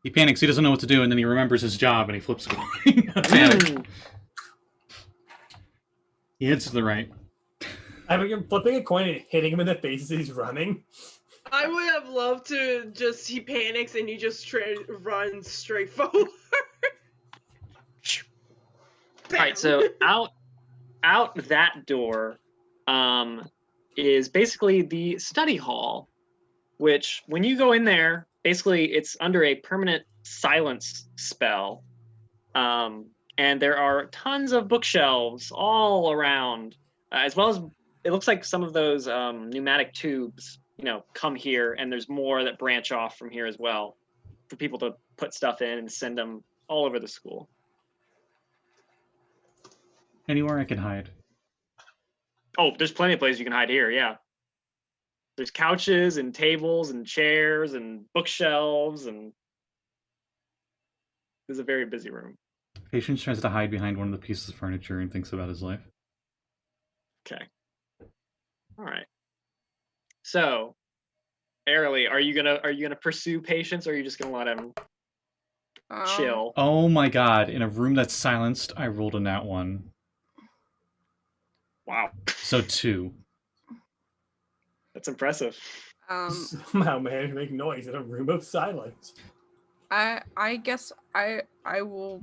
S1: He panics. He doesn't know what to do, and then he remembers his job, and he flips a coin. Panic. He heads to the right.
S2: I mean, flipping a coin and hitting him in the face as he's running.
S3: I would have loved to just, he panics and he just runs straight forward.
S4: All right, so out that door is basically the study hall, which when you go in there, basically it's under a permanent silence spell. And there are tons of bookshelves all around, as well as it looks like some of those pneumatic tubes, come here, and there's more that branch off from here as well for people to put stuff in and send them all over the school.
S1: Anywhere I can hide.
S4: Oh, there's plenty of places you can hide here, yeah. There's couches and tables and chairs and bookshelves, and this is a very busy room.
S1: Patience tries to hide behind one of the pieces of furniture and thinks about his life.
S4: Okay. All right. So, Airly, are you gonna pursue Patience, or are you just gonna let him chill?
S1: Oh my god, in a room that's silenced, I rolled a nat 1.
S4: Wow.
S1: So 2.
S4: That's impressive.
S2: Somehow managed to make noise in a room of silence.
S7: I guess I will.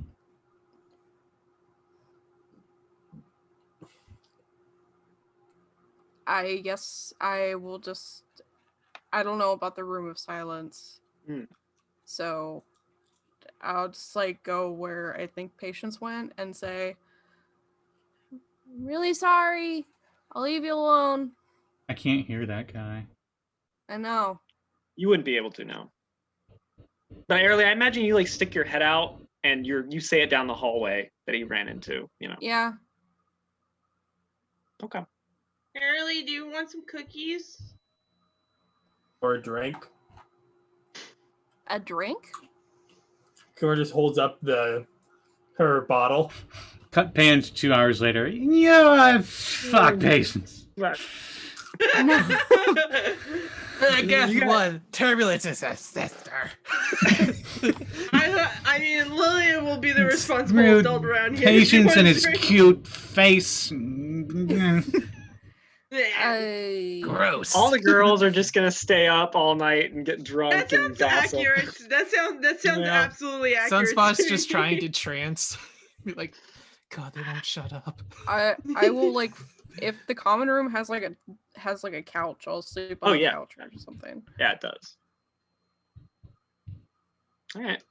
S7: I guess I will just. I don't know about the room of silence, so I'll just like go where I think Patience went and say, "I'm really sorry. I'll leave you alone."
S1: I can't hear that guy.
S7: I know.
S4: You wouldn't be able to know. But Airly, I imagine you like stick your head out and you say it down the hallway that he ran into. You know.
S7: Yeah.
S4: Okay.
S3: Early, do you want some cookies?
S2: Or a drink.
S7: A drink?
S2: Kimura just holds up her bottle.
S1: Cut pans 2 hours later. Fuck Patience.
S7: No.
S5: I guess one turbulence is a sister.
S3: I mean, Lillian will be the responsible
S1: Rude
S3: adult around here.
S1: Patience and his cute face.
S5: Gross.
S4: All the girls are just gonna stay up all night and get drunk
S3: That
S4: and
S3: sounds
S4: gossip.
S3: accurate. That sounds
S4: Yeah.
S3: absolutely accurate.
S5: Sunspot's just trying to trance. Be like, God, they won't shut up.
S7: I will like if the common room has like a couch, I'll sleep on the couch or something.
S4: Yeah, it does. All right.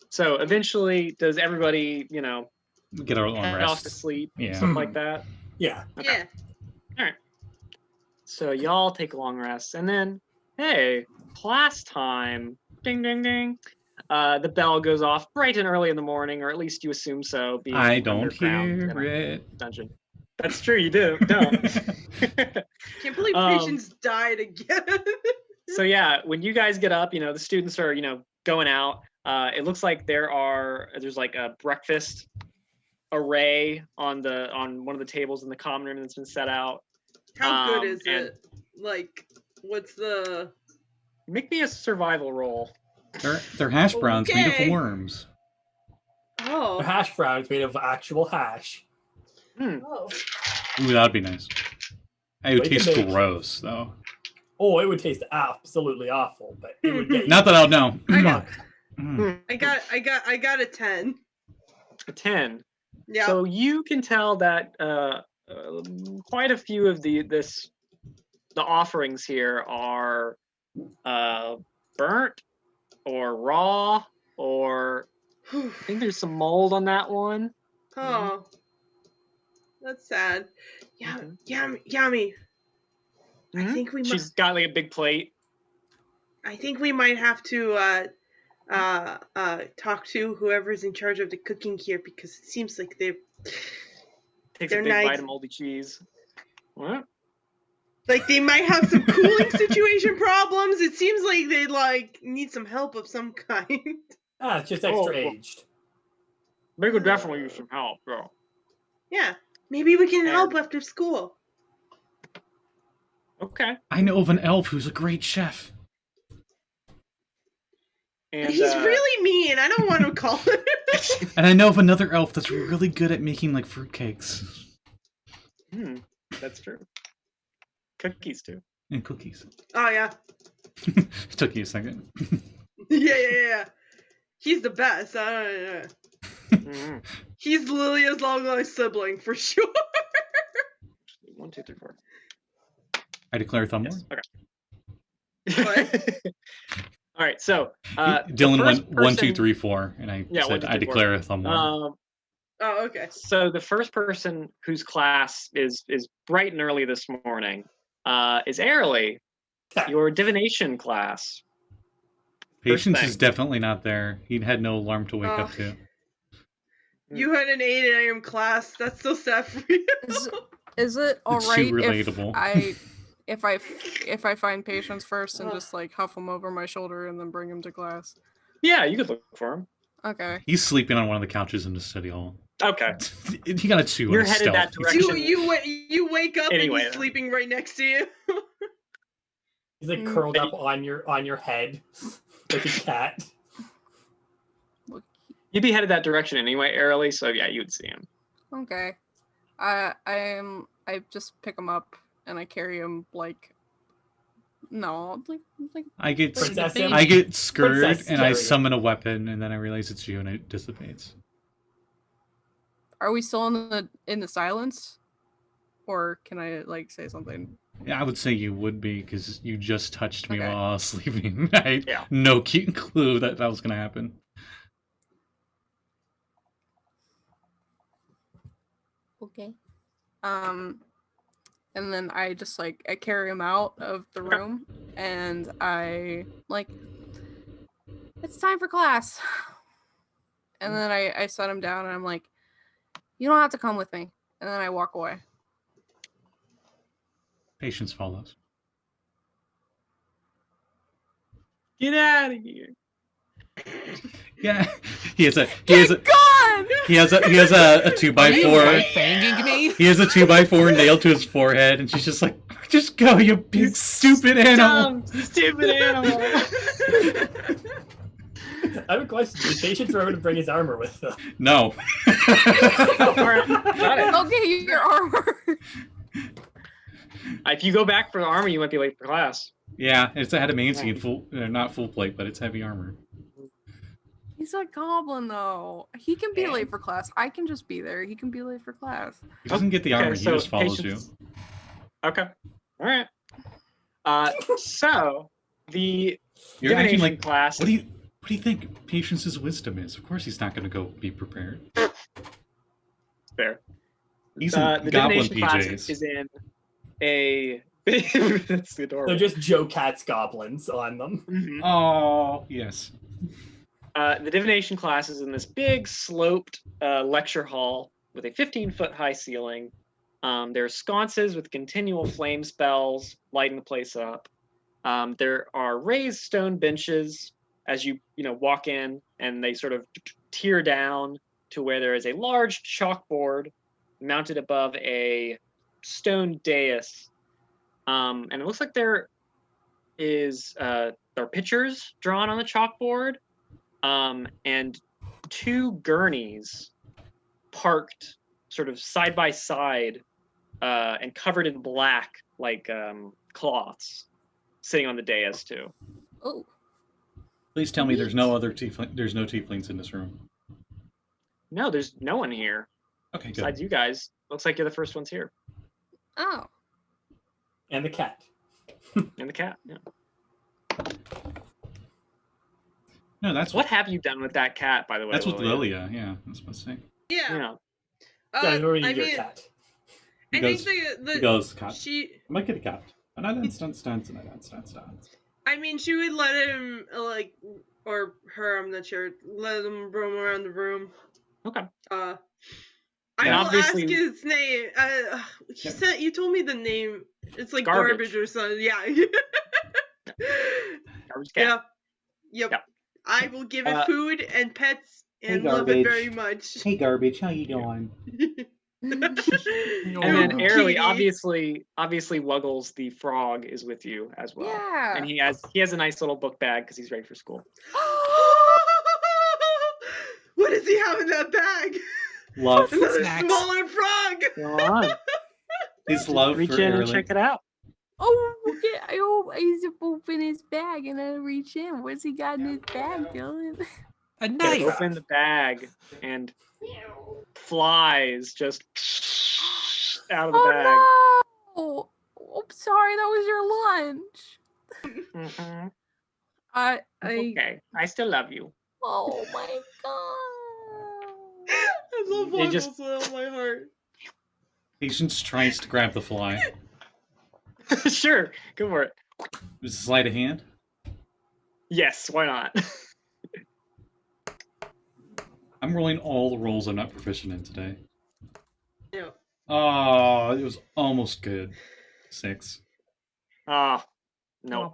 S4: So eventually, does everybody,
S1: Get our own
S4: head
S1: rest.
S4: off to sleep,
S1: Yeah.
S4: stuff like that?
S2: Yeah.
S4: Okay.
S3: Yeah.
S4: All right. So y'all take a long rest, and then, hey, class time! Ding, ding, ding. The bell goes off bright and early in the morning, or at least you assume so. Being
S1: I don't
S4: underground
S1: hear
S4: in a
S1: it.
S4: Dungeon. That's true. You don't.
S3: Can't believe Patience died again.
S4: So yeah, when you guys get up, the students are, going out. It looks like there's like a breakfast array on one of the tables in the common room that's been set out.
S3: How good is it? Like, what's the?
S4: Make me a survival roll.
S1: They're hash browns made
S3: Okay.
S1: of worms.
S3: Oh.
S2: A hash brown is made of actual hash.
S3: Oh.
S1: Ooh, that'd be nice. It would
S2: Wait a
S1: taste
S2: minute.
S1: gross, though.
S2: Oh, it would taste absolutely awful, but it would get
S1: Not that I'll know.
S3: I got a 10.
S4: A 10.
S3: Yeah.
S4: So you can tell that quite a few of the offerings here are burnt or raw, or I think there's some mold on that one.
S3: Oh. That's sad. Yeah, Yami. I think we
S4: She's got like a big plate.
S3: I think we might have to talk to whoever's in charge of the cooking here, because it seems like
S4: Takes
S3: they're
S4: a big
S3: nice.
S4: bite of moldy cheese. What?
S3: Like they might have some cooling situation problems. It seems like they need some help of some kind.
S2: it's just extra aged.
S4: They could definitely use some help, bro.
S3: Yeah, maybe we can help after school.
S4: Okay.
S1: I know of an elf who's a great chef.
S3: And he's really mean. I don't want to call him.
S1: And I know of another elf that's really good at making like fruitcakes.
S4: That's true. Cookies too.
S1: And cookies.
S3: Oh yeah.
S1: It took you a second.
S3: Yeah. He's the best. He's Lilia's long-lost sibling for sure.
S4: 1, 2, 3, 4.
S1: I declare thumb war.
S4: Okay.
S3: What?
S4: All right. So
S1: Dylan went 1, 2, 3, 4, and I
S4: Yeah,
S1: said
S4: 1, 2, 3,
S1: I declare a thumb war.
S3: Oh, okay.
S4: So the first person whose class is bright and early this morning is Airly, your divination class.
S1: Patience is definitely not there. He had no alarm to wake up to.
S3: You had an 8 a.m. class. That's so sad for you.
S7: Is it all
S1: It's
S7: right
S1: too relatable.
S7: if I find Patience first and just like huff him over my shoulder and then bring him to class?
S4: Yeah, you could look for him.
S7: Okay.
S1: He's sleeping on one of the couches in the study hall.
S4: Okay.
S1: He got a 2.
S4: You're
S1: on his
S4: headed that
S1: stealth.
S4: direction.
S3: You wake up
S4: Anyway,
S3: and he's sleeping right next to you.
S2: He's like curled up on your head like a cat.
S4: You'd be headed that direction anyway, Airly. So yeah, you'd see him.
S7: Okay. I just pick him up and I carry him like No, like
S1: I get
S2: Princess
S7: baby.
S2: him?
S1: I get scurred
S2: Princess
S1: and I
S2: carrier.
S1: summon a weapon and then I realize it's you and it dissipates.
S7: Are we still in the silence, or can I like say something?
S1: Yeah, I would say you would be because you just touched me
S7: Okay.
S1: while I was sleeping. I had
S4: Yeah.
S1: no clue that was going to happen.
S7: Okay. And then I just like I carry him out of the room, and I like it's time for class. And then I set him down, and I'm like, you don't have to come with me. And then I walk away.
S1: Patience follows.
S4: Get out of here.
S1: Yeah, he has a
S7: Gone!
S1: he has a 2x4.
S5: Banging me?
S1: He has a 2x4 nailed to his forehead, and she's just like, "Just go, you big stupid animal!"
S4: Dumb, stupid animal.
S2: I have a question. Did Patience remember to bring his armor with them?
S1: No.
S4: Got it.
S7: Okay, your armor.
S4: If you go back for the armor, you might be late for class.
S1: Yeah, it's adamantine, not full plate, but it's heavy armor.
S7: He's a goblin though. He can be late for class. I can just be there. He can be late for class.
S1: He doesn't get the armor;
S4: Okay,
S1: he
S4: so
S1: just follows
S4: Patience- Okay. All right. So the
S1: you. You're acting
S4: divination
S1: like,
S4: class.
S1: what do you think Patience's wisdom is? Of course, he's not going to go be prepared.
S4: Fair.
S1: He's in
S4: The
S1: goblin
S4: divination class
S1: PJs.
S4: is in a. That's adorable.
S2: They're just Joe Cat's goblins on them.
S4: Mhm.
S1: Oh yes.
S4: The divination class is in this big sloped lecture hall with a 15-foot high ceiling. There are sconces with continual flame spells lighting the place up. There are raised stone benches as you walk in, and they sort of tear down to where there is a large chalkboard mounted above a stone dais. And it looks like there are pictures drawn on the chalkboard. And two gurneys parked sort of side by side and covered in black like cloths sitting on the dais too.
S7: Oh.
S1: Please tell me there's no tieflings in this room.
S4: No, there's no one here
S1: Okay, good.
S4: besides you guys. Looks like you're the first ones here.
S7: Oh.
S2: And the cat.
S4: And the cat. Yeah.
S1: No, that's
S4: What have you done with that cat, by the way?
S1: that's with
S4: Lilia?
S1: Lilia. Yeah, I was supposed to say.
S3: Yeah.
S4: Yeah.
S2: Guys, where are you,
S3: I
S2: your
S3: mean,
S2: cat?
S3: I
S1: He
S3: think
S1: He goes, cat.
S3: she.
S1: I might get a cat. And I dance.
S3: I mean, she would let him or her. I'm not sure. Let him roam around the room.
S4: Okay.
S3: I
S4: And
S3: will
S4: obviously-
S3: ask his name. You told me the name. It's like
S4: Garbage.
S3: garbage or something. Yeah.
S4: Garbage cat.
S3: Yeah. Yep.
S4: Yep.
S3: I will give it food and pets and
S1: Hey,
S3: love it
S1: Garbage.
S3: very much.
S1: Hey, garbage, how you doing?
S4: And then
S3: Oh,
S4: Airly,
S3: kitty.
S4: obviously Wuggles the frog is with you as well.
S7: Yeah.
S4: And he has a nice little book bag because he's ready for school.
S3: What does he have in that bag?
S1: Love.
S3: Another
S5: Snacks.
S3: smaller frog.
S4: Go on.
S1: His love
S4: Reach
S1: for
S4: in and
S1: Erlich.
S4: check it out.
S7: Oh, okay. I zip open his bag and I reach in. What's he got in his bag, Dylan?
S5: A
S4: You
S5: knife.
S4: open the bag and flies just out of the bag.
S7: Oh no! Oh, I'm sorry. That was your lunch.
S4: Mhm.
S7: I.
S4: Okay, I still love you.
S7: Oh my god.
S3: I love
S4: They
S3: Wuggles
S4: just-
S3: with all my heart.
S1: Patience tries to grab the fly.
S4: Sure, go for it.
S1: Just sleight of hand.
S4: Yes, why not?
S1: I'm rolling all the rolls I'm not proficient in today.
S3: Yeah.
S1: Oh, it was almost good. 6.
S4: Ah, no.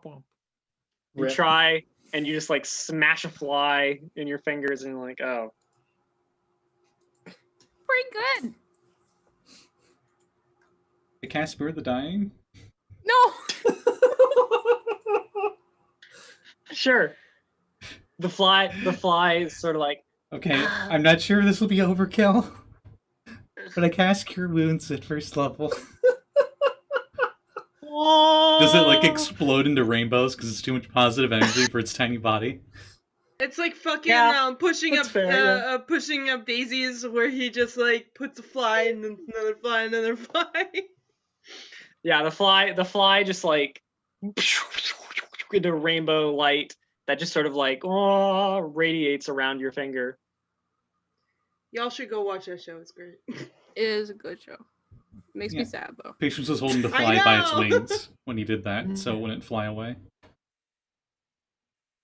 S4: You
S5: Rip.
S4: try and you just like smash a fly in your fingers and you're like, oh.
S7: Pretty good.
S1: The Casper the Dying?
S7: No.
S4: Sure. The fly is sort of like,
S1: Okay, I'm not sure this will be overkill. But I cast Cure Wounds at first level.
S4: oh,
S1: Does it like explode into rainbows because it's too much positive energy for its tiny body?
S3: It's like fucking
S4: Yeah,
S3: pushing
S4: that's
S3: up
S4: fair,
S3: pushing up daisies where he just like puts a fly and then another fly and another fly.
S4: Yeah, the fly just like into rainbow light that just sort of like radiates around your finger.
S3: Y'all should go watch that show. It's great.
S7: It is a good show. Makes
S1: Yeah.
S7: me sad though.
S1: Patience was holding the
S3: I
S1: fly by its
S3: know!
S1: wings when he did that, so it wouldn't fly away.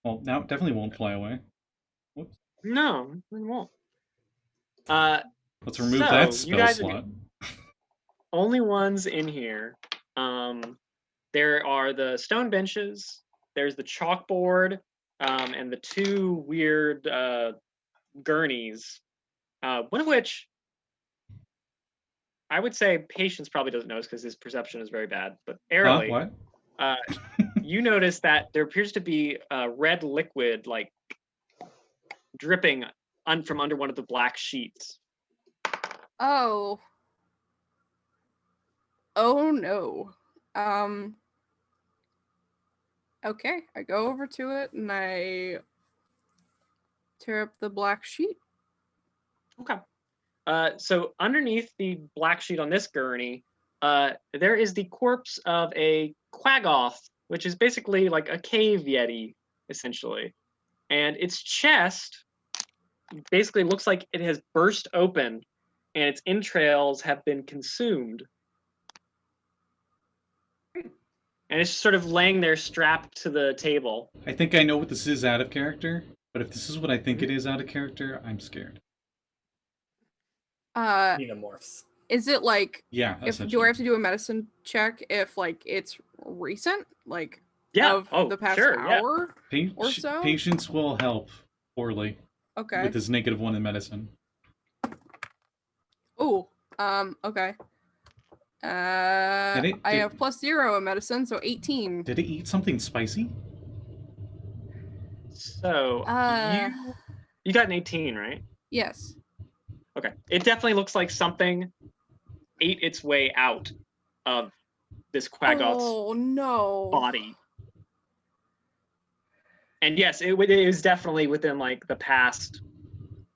S1: Well, now it definitely won't fly away. Whoops.
S4: No, it won't.
S1: Let's remove
S4: So,
S1: that
S4: you
S1: spell
S4: guys are
S1: slot.
S4: only ones in here. There are the stone benches. There's the chalkboard, and the two weird gurneys. One of which I would say Patience probably doesn't notice because his perception is very bad. But Airly,
S1: What?
S4: you notice that there appears to be red liquid like dripping from under one of the black sheets.
S7: Oh. Oh no. Okay, I go over to it and I tear up the black sheet.
S4: Okay. So underneath the black sheet on this gurney, there is the corpse of a quaggoth, which is basically like a cave yeti, essentially. And its chest basically looks like it has burst open and its entrails have been consumed. And it's sort of laying there strapped to the table.
S1: I think I know what this is out of character, but if this is what I think it is out of character, I'm scared.
S2: Xenomorphs.
S7: Is it like
S1: Yeah,
S7: do I have to do a medicine check if like it's recent? Like
S4: Yeah.
S7: of the past
S4: sure, yeah.
S7: hour or so?
S1: Patience will help poorly
S7: Okay.
S1: with his -1 in medicine.
S7: Oh, okay. I have +0 in medicine, so 18.
S1: Did it eat something spicy?
S4: So you got an 18, right?
S7: Yes.
S4: Okay. It definitely looks like something ate its way out of this quaggoth's
S7: no
S4: body. And yes, it is definitely within like the past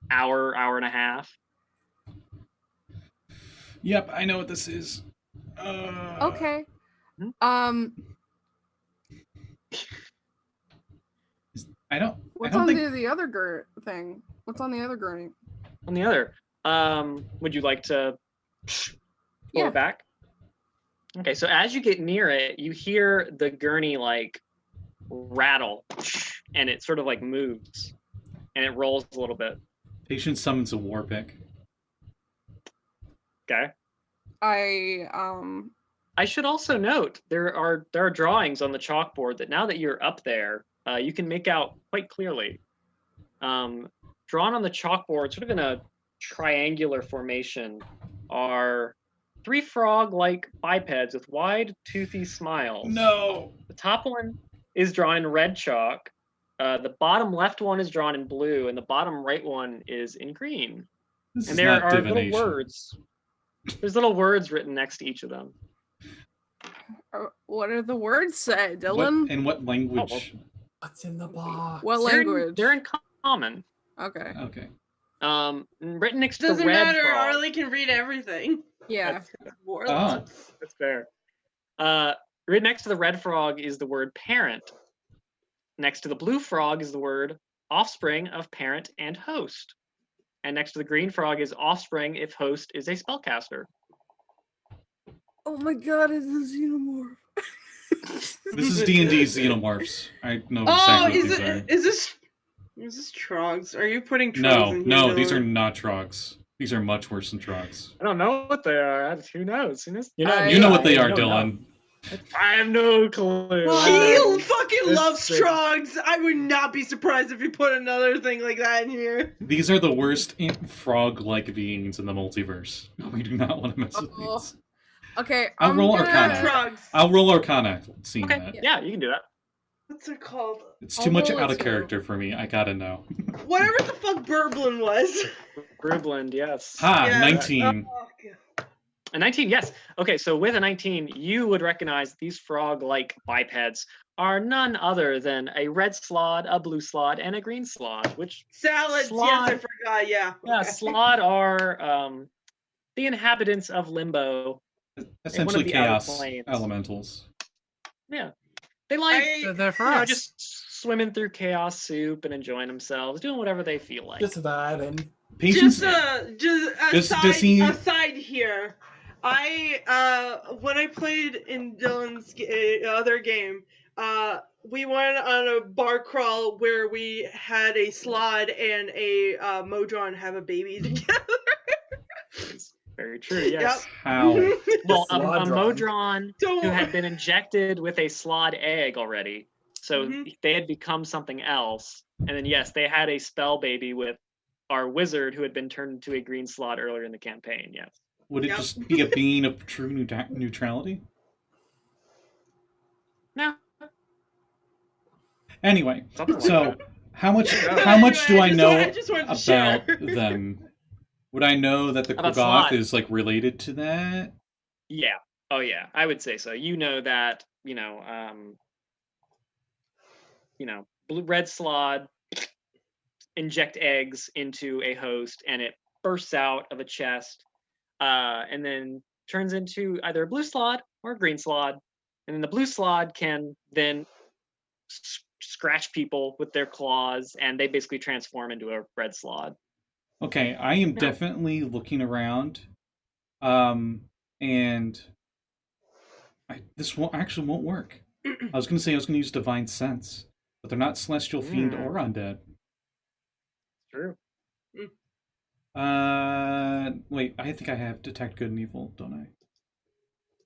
S4: hour and a half.
S1: Yep, I know what this is.
S7: Okay. What's on the other thing? What's on the other gurney?
S4: On the other, would you like to pull it back? Okay, so as you get near it, you hear the gurney like rattle, and it sort of like moves, and it rolls a little bit.
S1: Patience summons a war pick.
S4: Okay.
S7: I
S4: should also note there are drawings on the chalkboard that now that you're up there, you can make out quite clearly. Drawn on the chalkboard, sort of in a triangular formation, are 3 frog-like bipeds with wide, toothy smiles.
S1: No!
S4: The top one is drawn in red chalk. The bottom left one is drawn in blue, and the bottom right one is in green.
S1: This
S4: and
S1: is
S4: there
S1: not
S4: are
S1: divination.
S4: little words. There's little words written next to each of them.
S7: What do the words say, Dylan?
S1: In what language?
S2: What's in the box?
S7: What language?
S4: They're in common.
S7: Okay.
S1: Okay.
S4: Written next to
S3: Doesn't
S4: the red
S3: matter.
S4: frog.
S3: Arlie can read everything.
S7: Yeah.
S3: Warlocks.
S4: That's fair. Right next to the red frog is the word parent. Next to the blue frog is the word offspring of parent and host. And next to the green frog is offspring if host is a spellcaster.
S7: Oh my god, it's a xenomorph.
S1: This is D&D Xenomorphs. I know
S3: Oh,
S1: exactly what these are.
S3: is this trogs? Are you putting trogs in here?
S1: No, these are not trogs. These are much worse than trogs.
S4: I don't know what they are. Who knows?
S1: You know what they are, Dylan.
S4: I have no clue.
S3: He fucking loves trogs. I would not be surprised if he put another thing like that in here.
S1: These are the worst frog-like beings in the multiverse. We do not want to mess with these.
S7: Okay,
S1: I'll roll Arcana.
S3: Trogs.
S1: I'll roll Arcana. Seeing
S4: Okay,
S1: that.
S4: yeah, you can do that.
S3: What's it called?
S1: It's too much out of character for me. I gotta know.
S3: Whatever the fuck Burblin was.
S4: Grubland, yes.
S1: Ha,
S3: Yeah.
S1: 19.
S3: Oh, God.
S4: A 19, yes. Okay, so with a 19, you would recognize these frog-like bipeds are none other than a red slod, a blue slod, and a green slod, which
S3: Salads, yes, I forgot, yeah.
S4: Yeah,
S3: Okay.
S4: slod are the inhabitants of Limbo.
S1: Essentially
S4: the outer
S1: chaos
S4: planes.
S1: elementals.
S4: Yeah. They like
S5: They're for
S4: you know,
S5: us.
S4: just swimming through chaos soup and enjoying themselves, doing whatever they feel like.
S2: Just vibing.
S1: Patience.
S3: Just
S1: does he-
S3: aside here. When I played in Dylan's other game, we went on a bar crawl where we had a slod and a Modron have a baby together.
S4: It's very true, yes.
S1: How?
S4: Well, a
S2: Slodron.
S4: Modron who had been injected with a slod egg already. So they had become something else. And then, yes, they had a spell baby with our wizard who had been turned into a green slot earlier in the campaign, yes.
S1: Would it just be a being of true neutrality?
S4: No.
S1: Anyway,
S4: Something
S1: so
S4: like that.
S1: how much do I know about them? Would I know that the
S4: About
S1: Kogoth
S4: Slot.
S1: is like related to that?
S4: Yeah. Oh yeah, I would say so. You know that, red slod inject eggs into a host and it bursts out of a chest, and then turns into either a blue slod or a green slod. And then the blue slod can then scratch people with their claws, and they basically transform into a red slod.
S1: Okay, I am definitely looking around, and this won't work. I was going to use divine sense, but they're not celestial fiend or undead.
S4: True.
S1: Wait, I think I have detect good and evil, don't I?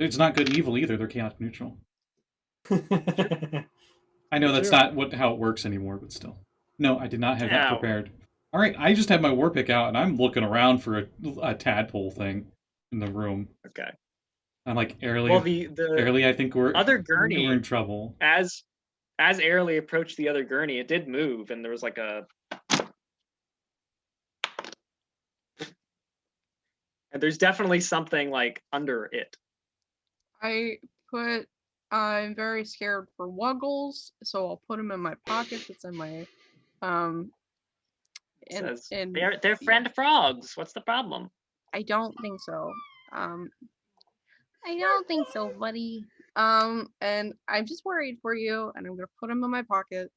S1: It's not good and evil either. They're chaotic neutral. I know that's not how it works anymore, but still. No, I did not have that prepared. All right, I just have my war pick out, and I'm looking around for a tadpole thing in the room.
S4: Okay.
S1: I'm like, Airly,
S4: Airly,
S1: I think we're in trouble.
S4: As Airly approached the other gurney, it did move, and there was like a... And there's definitely something like under it.
S7: I'm very scared for Wuggles, so I'll put him in my pocket. It's in my
S4: they're friend frogs. What's the problem?
S7: I don't think so.
S8: I don't think so, buddy.
S7: And I'm just worried for you, and I'm gonna put him in my pocket,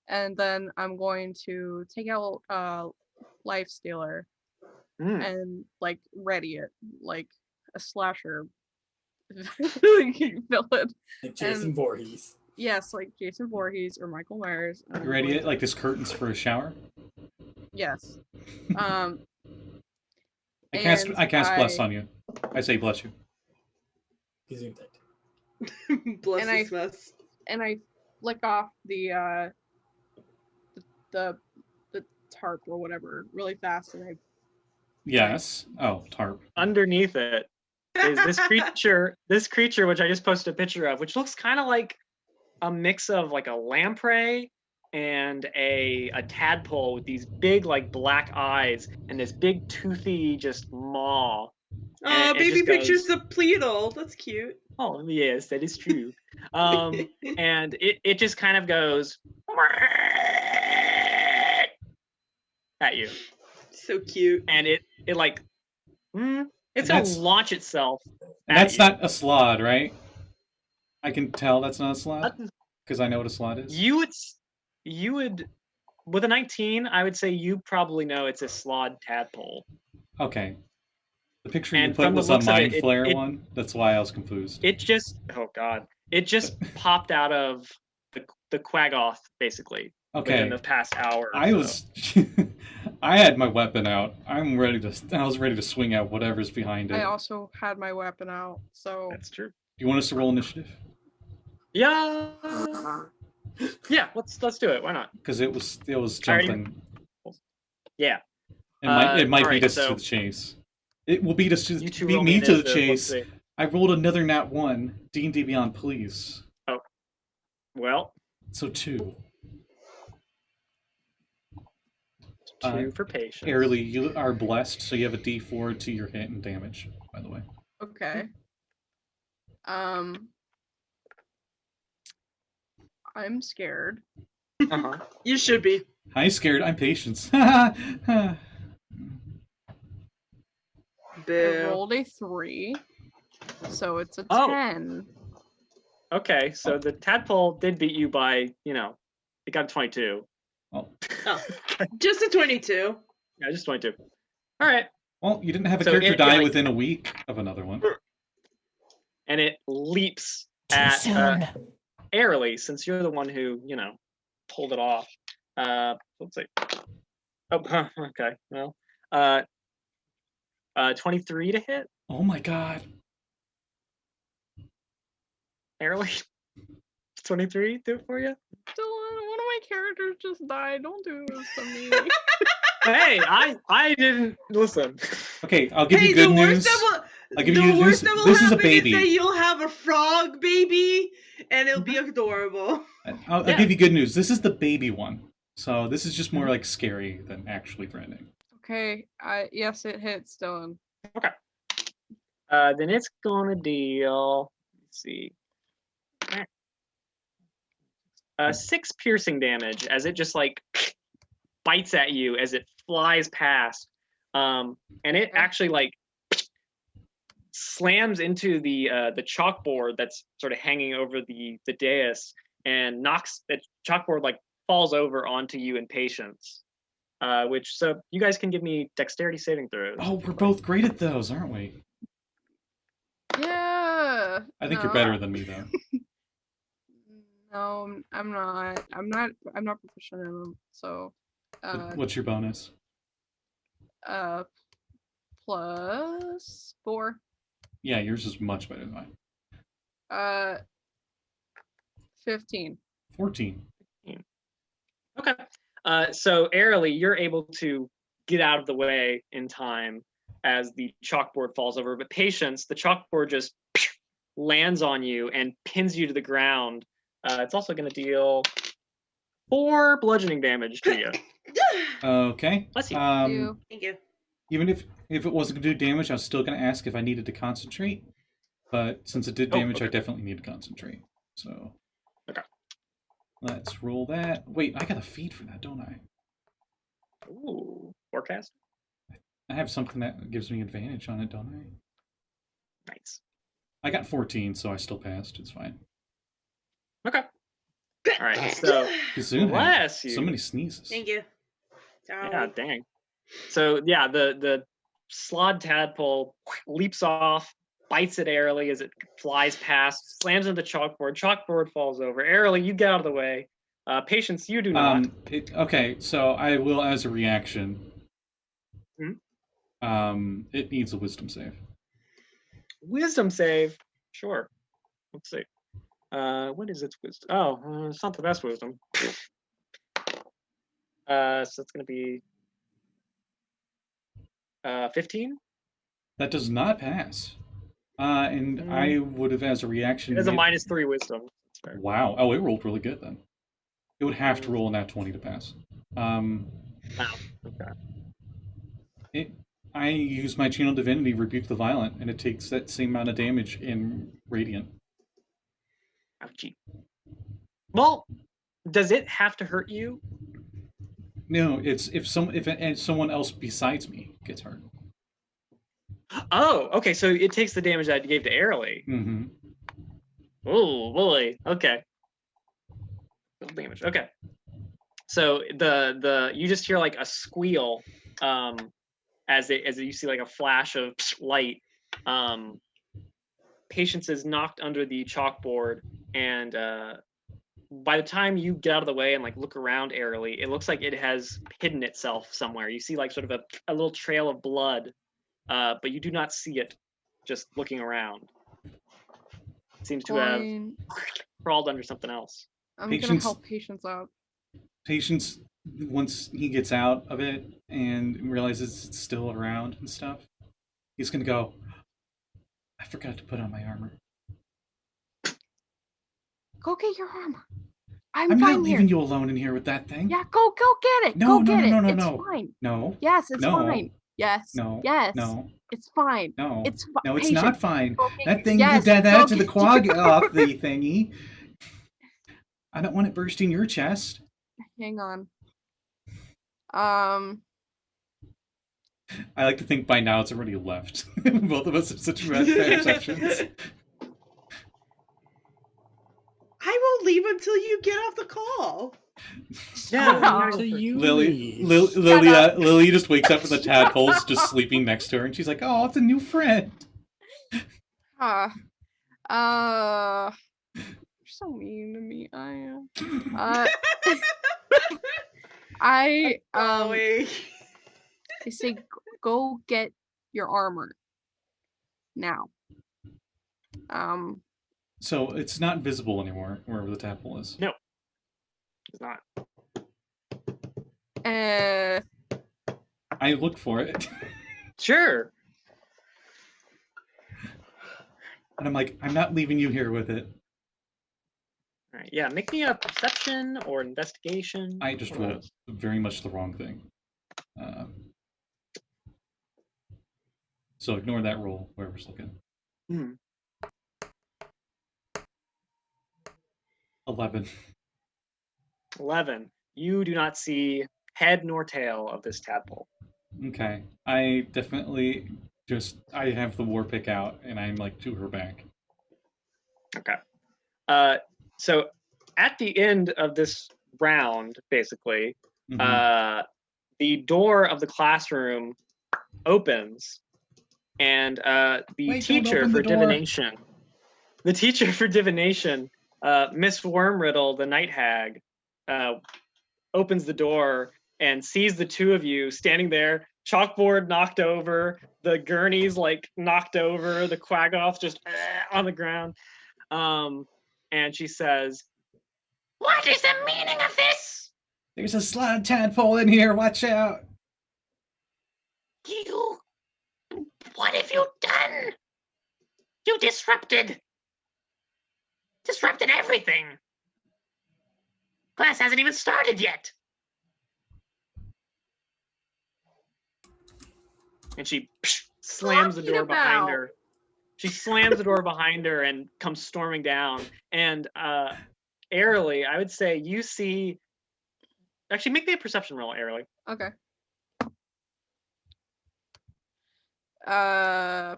S7: and then I'm going to take out Life Stealer and like ready it like a slasher villain.
S2: Like Jason Voorhees.
S7: Yes, like Jason Voorhees or Michael Myers.
S1: You ready it like this curtains for a shower?
S7: Yes.
S1: I cast bless on you. I say bless you.
S3: Bless us.
S7: And I flick off the tarp or whatever really fast, and I...
S1: Yes. Oh, tarp.
S4: Underneath it is this creature, which I just posted a picture of, which looks kind of like a mix of like a lamprey and a tadpole with these big like black eyes and this big toothy just maw.
S3: Oh, baby pictures of Pleadle. That's cute.
S4: Oh yes, that is true. And it just kind of goes at you.
S3: So cute.
S4: And it like it's gonna launch itself.
S1: That's not a slod, right? I can tell that's not a slod because I know what a slod is.
S4: You would with a 19, I would say you probably know it's a slod tadpole.
S1: Okay. The picture you put was a Mind Flare one. That's why I was confused.
S4: It just popped out of the Quaggoth basically.
S1: Okay.
S4: Within the past hour.
S1: I had my weapon out. I was ready to swing at whatever's behind it.
S7: I also had my weapon out, so
S4: that's true.
S1: Do you want us to roll initiative?
S4: Yeah. Yeah, let's do it. Why not?
S1: Because it was jumping.
S4: Yeah.
S1: It might beat us to the chase. It will beat us to beat me to the chase. I rolled another nat 1. D&D Beyond, please.
S4: Oh. Well.
S1: So 2.
S4: 2 for patience.
S1: Airly, you are blessed, so you have a D4 to your hit and damage, by the way.
S7: Okay. I'm scared.
S4: Uh-huh.
S3: You should be.
S1: Hi, scared. I'm Patience.
S7: I
S3: Boo.
S7: rolled a 3, so it's a
S4: Oh.
S7: 10.
S4: Okay, so the tadpole did beat you by, it got a 22.
S1: Oh.
S3: Just a 22.
S4: Yeah, just 22. All right.
S1: Well, you didn't have a
S4: So
S1: character
S4: it,
S1: die
S4: like-
S1: within a week of another one.
S4: And it leaps
S6: Too
S4: at
S6: soon.
S4: Airly, since you're the one who, pulled it off. Let's see. Oh, okay. Well, 23 to hit,
S1: Oh my god.
S4: Airly. 23 do it for you?
S7: Dylan, one of my characters just died. Don't do this to me.
S4: Hey, I didn't listen.
S1: Okay, I'll give
S3: Hey,
S1: you good
S3: the worst
S1: news.
S3: that will,
S1: I'll give
S3: the
S1: you good
S3: worst
S1: news.
S3: that will
S1: This is a
S3: happen
S1: baby.
S3: is that you'll have a frog baby, and it'll be adorable.
S1: I'll
S4: Yeah.
S1: give you good news. This is the baby one. So this is just more like scary than actually threatening.
S7: Okay, yes, it hits, Dylan.
S4: Then it's gonna deal. Let's see. 6 piercing damage as it just like bites at you as it flies past. And it actually like slams into the chalkboard that's sort of hanging over the dais and knocks the chalkboard, like falls over onto you in Patience. So you guys can give me dexterity saving throws.
S1: Oh, we're both great at those, aren't we?
S7: Yeah.
S1: I think you're better than me though.
S7: No, I'm not. I'm not proficient in them. So,
S1: What's your bonus?
S7: +4.
S1: Yeah, yours is much better than mine.
S7: 15.
S1: 14.
S4: Okay. So airily, you're able to get out of the way in time as the chalkboard falls over. But Patience, the chalkboard just lands on you and pins you to the ground. It's also going to deal 4 bludgeoning damage to you.
S1: Okay.
S4: Bless you.
S3: Thank you.
S1: Even if it wasn't going to do damage, I was still going to ask if I needed to concentrate. But since it did damage, I definitely need to concentrate. So.
S4: Okay.
S1: Let's roll that. Wait, I got a feed for that, don't I?
S4: Ooh, forecast.
S1: I have something that gives me advantage on it, don't I?
S4: Nice.
S1: I got 14, so I still passed. It's fine.
S4: Okay. All right. So
S1: Kazun
S4: bless
S1: had
S4: you.
S1: so many sneezes.
S3: Thank you. Sorry.
S4: Yeah, dang. So yeah, the slod tadpole leaps off, bites it airily as it flies past, slams into the chalkboard. Chalkboard falls over. Airily, you get out of the way. Patience, you do not.
S1: Okay, so I will, as a reaction.
S4: Hmm?
S1: It needs a wisdom save.
S4: Wisdom save. Sure. Let's see. What is its wisdom? Oh, it's not the best wisdom. So it's gonna be 15.
S1: That does not pass. And I would have, as a reaction.
S4: It has a -3 wisdom. That's fair.
S1: Wow. Oh, it rolled really good then. It would have to roll a nat 20 to pass.
S4: Wow. Okay.
S1: I use my channel divinity, rebuke the violent, and it takes that same amount of damage in radiant.
S4: Ouchie. Well, does it have to hurt you?
S1: No, it's if someone else besides me gets hurt.
S4: Oh, okay. So it takes the damage that you gave to Airly.
S1: Mm-hmm.
S4: Oh boy. Okay. Full damage. Okay. So the you just hear like a squeal, as you see like a flash of light. Patience is knocked under the chalkboard, and by the time you get out of the way and like look around airily, it looks like it has hidden itself somewhere. You see like sort of a little trail of blood, but you do not see it just looking around. It seems to have crawled under something else.
S7: I'm gonna help Patience out.
S1: Patience, once he gets out of it and realizes it's still around and stuff, he's gonna go, I forgot to put on my armor.
S7: Go get your armor.
S1: I'm
S7: fine
S1: not leaving
S7: here.
S1: you alone in here with that thing.
S7: Yeah, go get it.
S1: No,
S7: go
S1: no,
S7: get
S1: no,
S7: it.
S1: no,
S7: It's
S1: no.
S7: fine.
S1: No.
S7: Yes, it's
S1: No.
S7: fine. Yes.
S1: No.
S7: Yes.
S1: No.
S7: It's fine.
S1: No.
S7: It's
S1: No, it's not fine. That thing
S7: Yes,
S1: did that to the
S7: focus.
S1: quag off the thingy. I don't want it bursting your chest.
S7: Hang on.
S1: I like to think by now it's already left. Both of us have such bad perceptions.
S3: I won't leave until you get off the call.
S4: Yeah.
S2: So you
S1: Lily,
S2: leave.
S1: Lily just wakes up and the tadpole's just sleeping next to her, and she's like, "Oh, it's a new friend."
S7: You're so mean to me. I
S3: Chloe.
S7: I say go get your armor now.
S1: So it's not visible anymore wherever the tadpole is.
S4: No, it's not.
S1: I look for it,
S4: Sure.
S1: and I'm like, "I'm not leaving you here with it."
S4: All right. Yeah. Make me a perception or investigation.
S1: I just rolled very much the wrong thing. So ignore that roll, whoever's looking. 11.
S4: 11. You do not see head nor tail of this tadpole.
S1: Okay. I definitely I have the war pick out, and I'm like to her back.
S4: Okay. So at the end of this round, basically, the door of the classroom opens, and the
S1: Wait,
S4: teacher
S1: don't open
S4: for
S1: the door.
S4: divination, Miss Wormriddle, the night hag, opens the door and sees the two of you standing there, chalkboard knocked over, the gurneys like knocked over, the quaggoths just on the ground. And she says, "What is the meaning of this?
S1: There's a slide tadpole in here. Watch out!"
S4: What have you done? You disrupted everything. Class hasn't even started yet." And she slams the door behind her. She slams the door behind her and comes storming down. And airily, I would say you see. Actually, make me a perception roll, airily.
S7: Okay.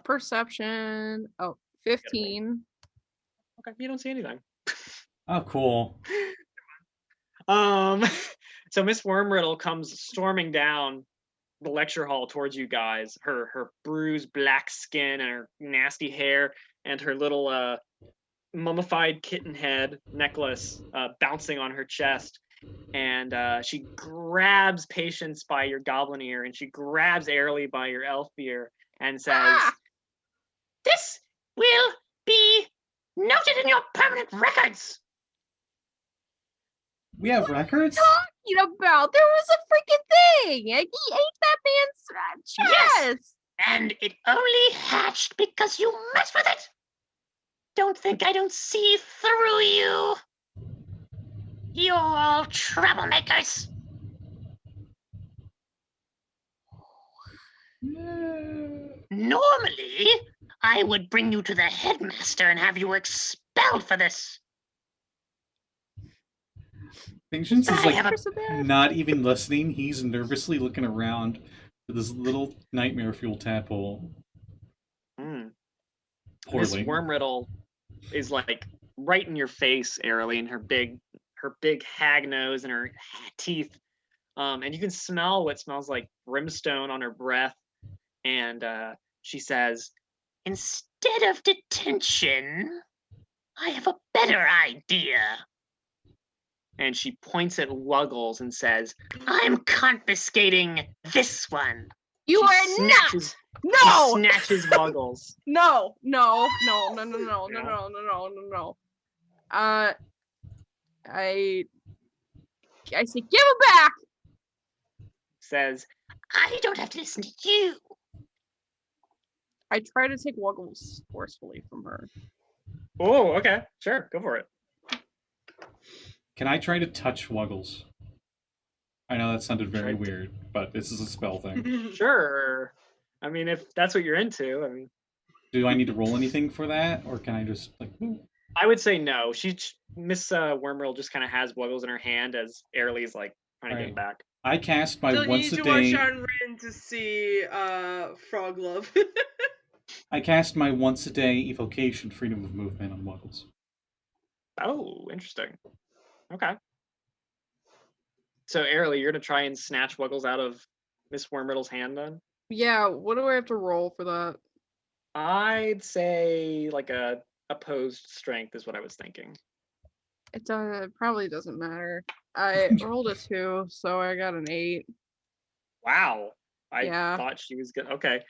S7: Perception. 15.
S4: Okay, you don't see anything.
S1: Oh, cool.
S4: So Miss Wormriddle comes storming down the lecture hall towards you guys. Her bruised black skin and her nasty hair and her little mummified kitten head necklace bouncing on her chest. And she grabs Patience by your goblin ear, and she grabs Airly by your elf ear, and says, "This will be noted in your permanent records."
S1: We have records?
S7: Talking about? There was a freaking thing. He ate that man's chest.
S4: Yes. And it only hatched because you messed with it. Don't think I don't see through you. You're all troublemakers. Normally, I would bring you to the headmaster and have you expelled for this.
S1: Patience is like not even listening. He's nervously looking around for this little nightmare fuel tadpole.
S4: Miss
S1: Poorly.
S4: Wormriddle is like right in your face, Airily, and her big hag nose and her teeth. And you can smell what smells like brimstone on her breath. And she says, "Instead of detention, I have a better idea." And she points at Wuggles and says, "I'm confiscating this one."
S7: You are not. No.
S4: She snatches Wuggles.
S7: No. I say, give him back.
S4: Says, "I don't have to listen to you."
S7: I try to take Wuggles forcefully from her.
S4: Oh, okay. Sure. Go for it.
S1: Can I try to touch Wuggles? I know that sounded very weird, but this is a spell thing.
S4: Sure. I mean, if that's what you're into, I mean.
S1: Do I need to roll anything for that, or can I just like? Woo?
S4: I would say no. Miss Wormriddle just kind of has Wuggles in her hand as Airly's like trying to get him back.
S1: I cast my
S3: Still
S1: once
S3: need
S1: a
S3: to watch
S1: day.
S3: on Rin to see Frog Love.
S1: I cast my once a day evocation, freedom of movement on Wuggles.
S4: Oh, interesting. Okay. So Airly, you're gonna try and snatch Wuggles out of Miss Wormriddle's hand then?
S7: Yeah, what do I have to roll for that?
S4: I'd say like a opposed strength is what I was thinking.
S7: It probably doesn't matter. I rolled a 2, so I got an 8.
S4: Wow. I
S7: Yeah.
S4: thought she was good. Okay.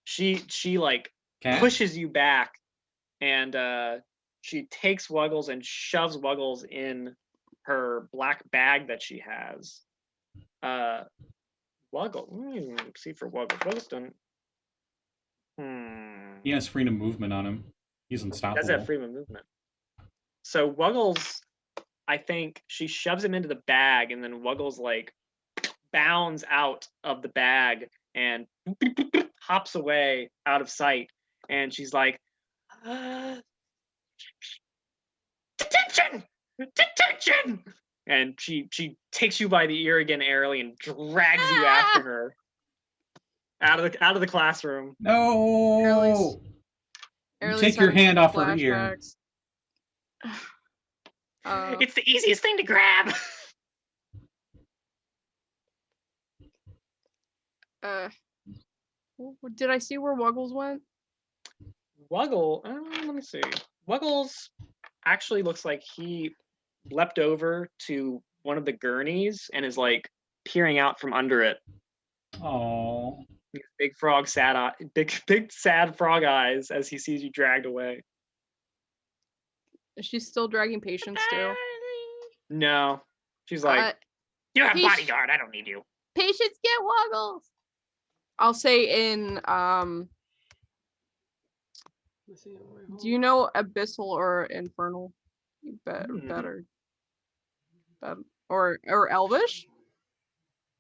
S4: She like
S1: Cat?
S4: pushes you back and she takes Wuggles and shoves Wuggles in her black bag that she has. Wuggle. See for Wuggles. Wuggles don't.
S1: He has freedom of movement on him. He's unstoppable.
S4: Does have freedom of movement. So Wuggles, I think she shoves him into the bag, and then Wuggles like bounds out of the bag and hops away out of sight. And she's like, "Detention! Detention!" And she takes you by the ear again, Airly, and drags you after her out of the classroom.
S1: No. You take your hand off her ear.
S4: It's the easiest thing to grab.
S7: Did I see where Wuggles went?
S4: Wuggle, let me see. Wuggles actually looks like he leapt over to one of the gurneys and is like peering out from under it.
S1: Oh.
S4: Big sad frog eyes as he sees you dragged away.
S7: Is she still dragging Patience too?
S4: No, she's like, you have bodyguard. I don't need you.
S7: Patience, get Wuggles. I'll say in do you know Abyssal or Infernal? Better. Or Elvish?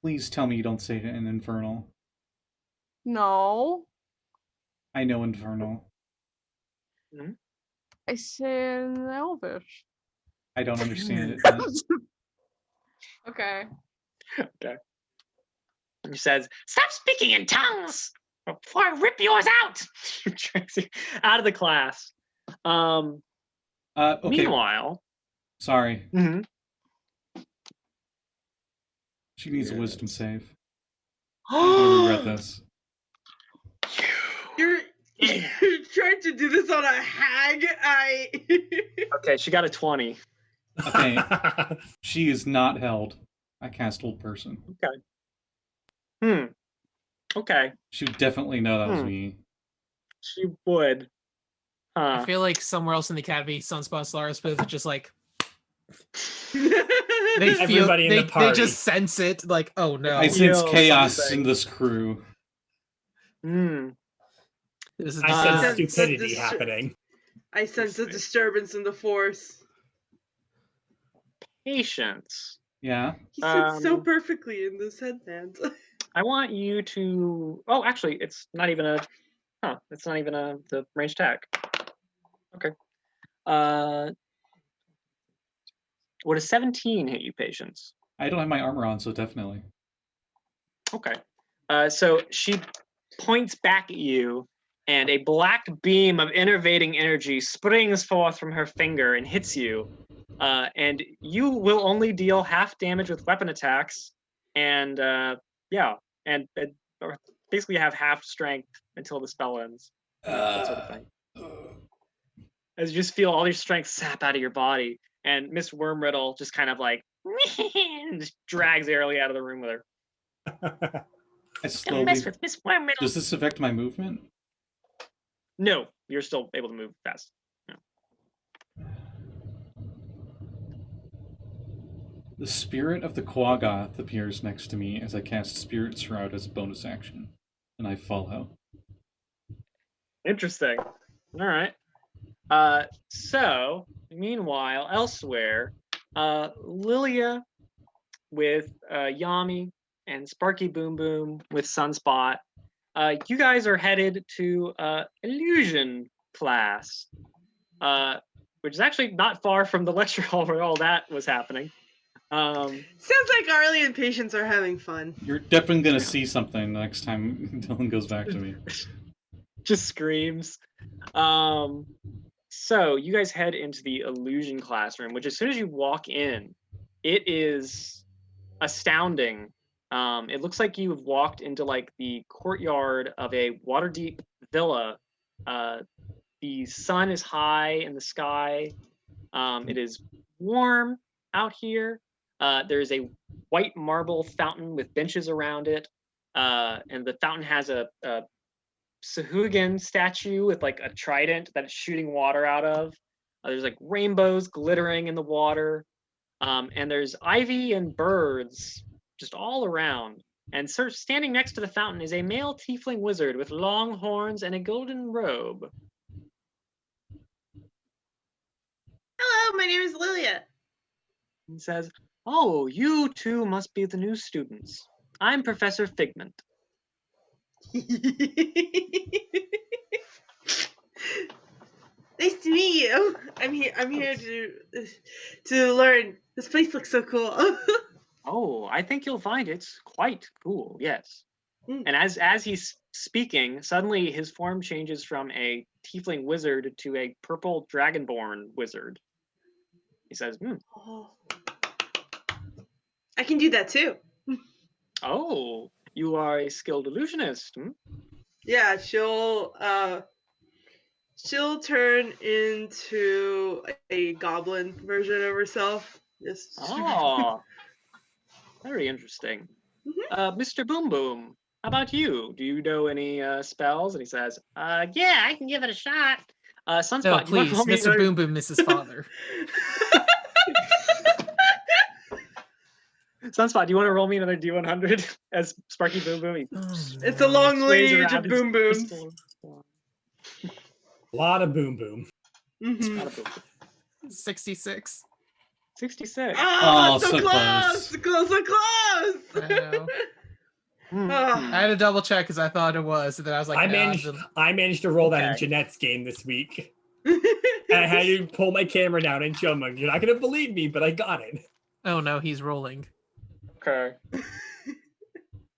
S1: Please tell me you don't say it in Infernal.
S7: No.
S1: I know Infernal.
S7: I say in Elvish.
S1: I don't understand it.
S7: Okay.
S4: Okay. He says, "Stop speaking in tongues before I rip yours out." Out of the class.
S1: Okay.
S4: Meanwhile.
S1: Sorry.
S4: Mm-hmm.
S1: She needs a wisdom save. I'm gonna regret this.
S3: You're trying to do this on a hag?
S4: Okay, she got a 20.
S1: Okay. She is not held. I cast Old Person.
S4: Okay. Okay.
S1: She would definitely know that was me.
S4: She would.
S5: I feel like somewhere else in the academy, Sunspot Solaris Booth is just like
S2: everybody in the party.
S5: They just sense it, like, oh no.
S1: I sense chaos in this crew.
S5: This is
S2: I sense stupidity happening.
S3: I sense a disturbance in the force.
S4: Patience.
S1: Yeah.
S3: He sits so perfectly in this headband.
S4: I want you to. Oh, actually, it's not even a. It's not even the range attack. Okay. Would a 17 hit you, Patience?
S1: I don't have my armor on, so definitely.
S4: Okay. So she points back at you, and a black beam of enervating energy springs forth from her finger and hits you. And you will only deal half damage with weapon attacks, and basically have half strength until the spell ends. That sort of thing. As you just feel all your strength sap out of your body, and Miss Wormriddle just kind of like just drags Airly out of the room with her.
S1: I slowly.
S4: Mess with Miss Wormriddle.
S1: Does this affect my movement?
S4: No, you're still able to move fast. No.
S1: The spirit of the Quaggoth appears next to me as I cast Spirit Shroud as a bonus action, and I follow.
S4: Interesting. All right. So, meanwhile, elsewhere, Lilia with Yami and Sparky Boom Boom with Sunspot. You guys are headed to illusion class, which is actually not far from the lecture hall where all that was happening.
S3: Sounds like Arlie and Patience are having fun.
S1: You're definitely gonna see something next time Dylan goes back to me.
S4: Just screams. So you guys head into the illusion classroom, which as soon as you walk in, it is astounding. It looks like you have walked into like the courtyard of a Waterdeep villa. The sun is high in the sky. It is warm out here. There's a white marble fountain with benches around it, and the fountain has a Sahuagin statue with like a trident that it's shooting water out of. There's like rainbows glittering in the water, and there's ivy and birds just all around. And sort of standing next to the fountain is a male tiefling wizard with long horns and a golden robe.
S3: Hello, my name is Lilia.
S4: He says, "Oh, you two must be the new students. I'm Professor Figment."
S3: Nice to meet you. I'm here to learn. This place looks so cool.
S4: Oh, I think you'll find it's quite cool, yes. And as he's speaking, suddenly his form changes from a tiefling wizard to a purple dragonborn wizard. He says,
S3: Oh. I can do that too.
S4: "Oh, you are a skilled illusionist."
S3: Yeah, she'll turn into a goblin version of herself. Just
S4: Oh, very interesting. Mr. Boom Boom, how about you? Do you know any spells? And he says, "Yeah, I can give it a shot." Sunspot,
S5: No,
S4: do you wanna
S5: please,
S4: roll me
S5: Mr.
S4: another-
S5: Boom Boom, Mrs. Father.
S4: Sunspot, do you want to roll me another D100 as Sparky Boom Boom?
S3: It's a long
S4: Sways
S3: lineage
S4: around
S3: of
S4: his
S3: boom booms.
S4: crystal.
S2: A lot of boom boom.
S3: Mhm.
S4: Not a boom boom.
S5: 66.
S4: 66.
S3: Oh,
S1: Oh,
S3: so
S1: so
S3: close!
S1: close.
S3: So close!
S5: I know.
S3: Ah.
S5: I had to double check because I thought it was, and then I was like,
S2: I
S5: nah,
S2: managed to roll that in
S4: Okay.
S2: Jeanette's game this week. And I had to pull my camera down and show them. You're not gonna believe me, but I got it.
S5: oh no, he's rolling.
S4: Okay.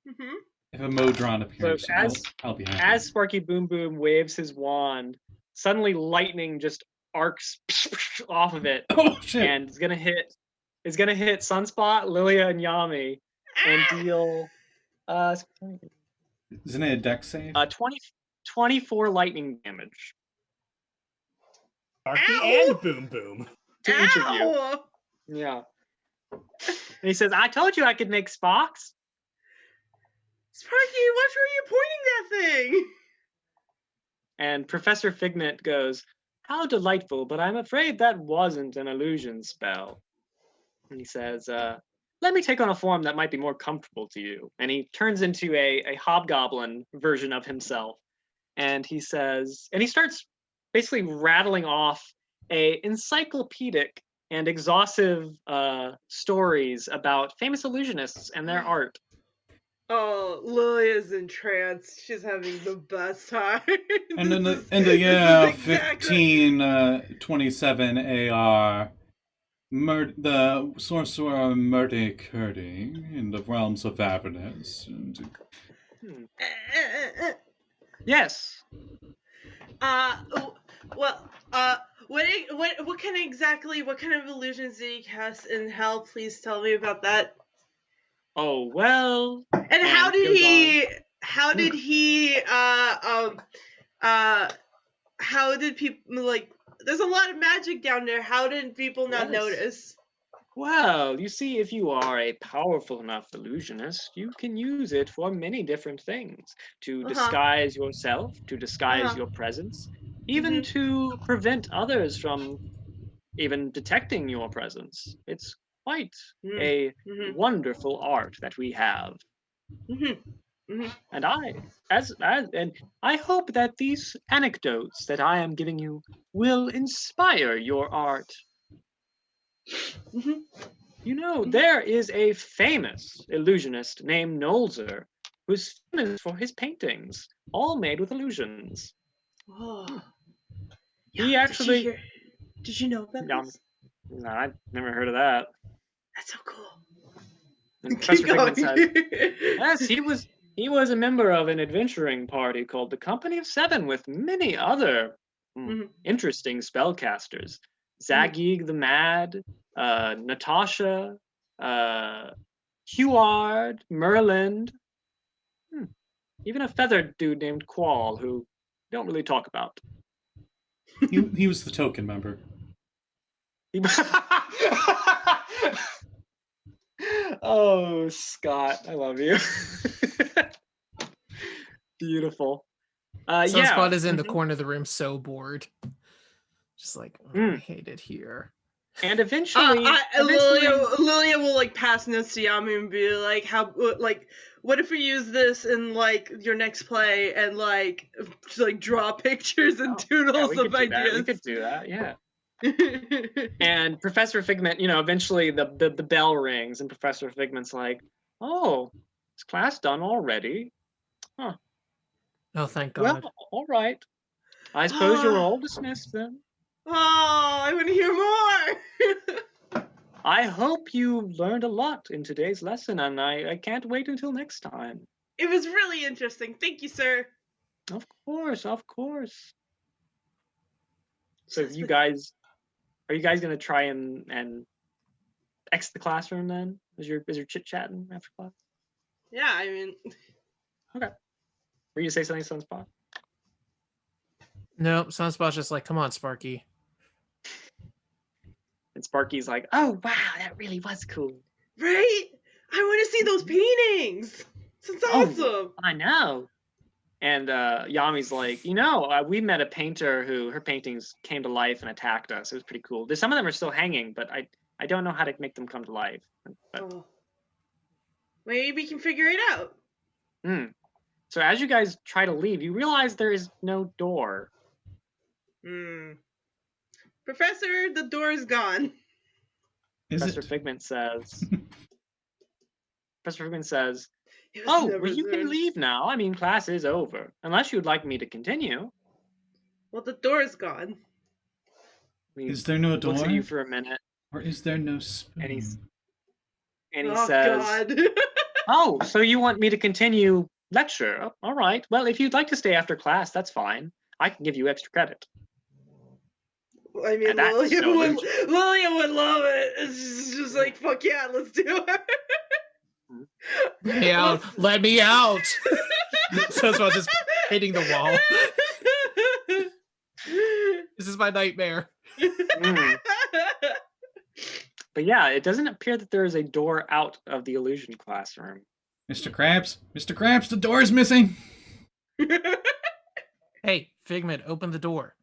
S3: Mhm.
S1: If a Modron appears,
S4: So as-
S1: I'll be happy.
S4: As Sparky Boom Boom waves his wand, suddenly lightning just arcs off of it
S1: Oh shit!
S4: and is gonna hit Sunspot, Lilia, and Yami and deal
S1: Isn't it a deck save?
S4: 24 lightning damage
S2: Sparky
S3: Ow!
S2: and boom boom.
S4: to each of you.
S3: Ow!
S4: Yeah. And he says, "I told you I could make sparks."
S3: Sparky, watch where you're pointing that thing.
S4: And Professor Figment goes, "How delightful, but I'm afraid that wasn't an illusion spell." And he says, "Let me take on a form that might be more comfortable to you." And he turns into a hobgoblin version of himself. And he says, and he starts basically rattling off a encyclopedic and exhaustive stories about famous illusionists and their art.
S3: Oh, Lilia's entranced. She's having the best time.
S1: And in
S3: This
S1: the
S3: is
S1: year
S3: exactly-
S1: 1527 AR, the sorcerer Murdy Curdy in the realms of Avernus.
S4: Yes.
S3: What kind of illusions did he cast in hell? Please tell me about that.
S4: Oh, well.
S3: And how
S4: it goes
S3: how did people, like, there's a lot of magic down there. How did people not
S4: Yes.
S3: notice?
S4: Well, you see, if you are a powerful enough illusionist, you can use it for many different things. To disguise yourself, to disguise your presence, even to prevent others from even detecting your presence. It's quite a wonderful art that we have. And I hope that these anecdotes that I am giving you will inspire your art. You know, there is a famous illusionist named Nolzer who's famous for his paintings, all made with illusions.
S3: Oh.
S4: He
S3: Yeah,
S4: actually...
S3: Did you know about this?
S4: No, I've never heard of that.
S3: That's so cool.
S4: And
S3: Keep
S4: Professor Figment
S3: going.
S4: says, yes, he was a member of an adventuring party called the Company of Seven with many other interesting spellcasters. Zagig the Mad, Natasha, Huard, Merlin, even a feathered dude named Qual, who don't really talk about.
S1: He was the token member.
S4: Oh, Scott, I love you. Beautiful.
S5: Sunspot is in the corner of the room, so bored. Just like, I hate it here.
S4: And eventually,
S3: Lilia will like pass notes to Yami and be like, what if we use this in like your next play and like draw pictures and doodles of ideas?
S4: We could do that, yeah. And Professor Figment, eventually the bell rings and Professor Figment's like, oh, is class done already? Huh.
S5: Oh, thank God.
S4: Well, all right. I suppose you're all dismissed then.
S3: Oh, I want to hear more.
S4: I hope you learned a lot in today's lesson, and I can't wait until next time.
S3: It was really interesting. Thank you, sir.
S4: Of course. So are you guys gonna try and exit the classroom then? Is your chit-chatting after class?
S3: Yeah, I mean...
S4: Okay. Were you to say something, Sunspot?
S5: No, Sunspot's just like, come on, Sparky.
S4: And Sparky's like, oh, wow, that really was cool.
S3: Right? I want to see those paintings. Sounds awesome.
S4: I know. And Yami's like, we met a painter who her paintings came to life and attacked us. It was pretty cool. Some of them are still hanging, but I don't know how to make them come to life. But...
S3: Maybe we can figure it out.
S4: So as you guys try to leave, you realize there is no door.
S3: Professor, the door is gone.
S4: Professor Figment says, oh, well, you can leave now. I mean, class is over. Unless you'd like me to continue.
S3: Well, the door is gone.
S1: Is there no door?
S4: Looks at you for a minute.
S1: Or is there no spoon?
S4: And he says,
S3: God.
S4: oh, so you want me to continue lecture? Oh, all right. Well, if you'd like to stay after class, that's fine. I can give you extra credit.
S3: I mean, Lilia would love it. It's just like, fuck yeah, let's do it.
S5: Let me out. Let me out. Sunspot just hitting the wall. This is my nightmare.
S4: But yeah, it doesn't appear that there is a door out of the illusion classroom.
S1: Mr. Krabs, the door is missing.
S5: Hey, Figment, open the door.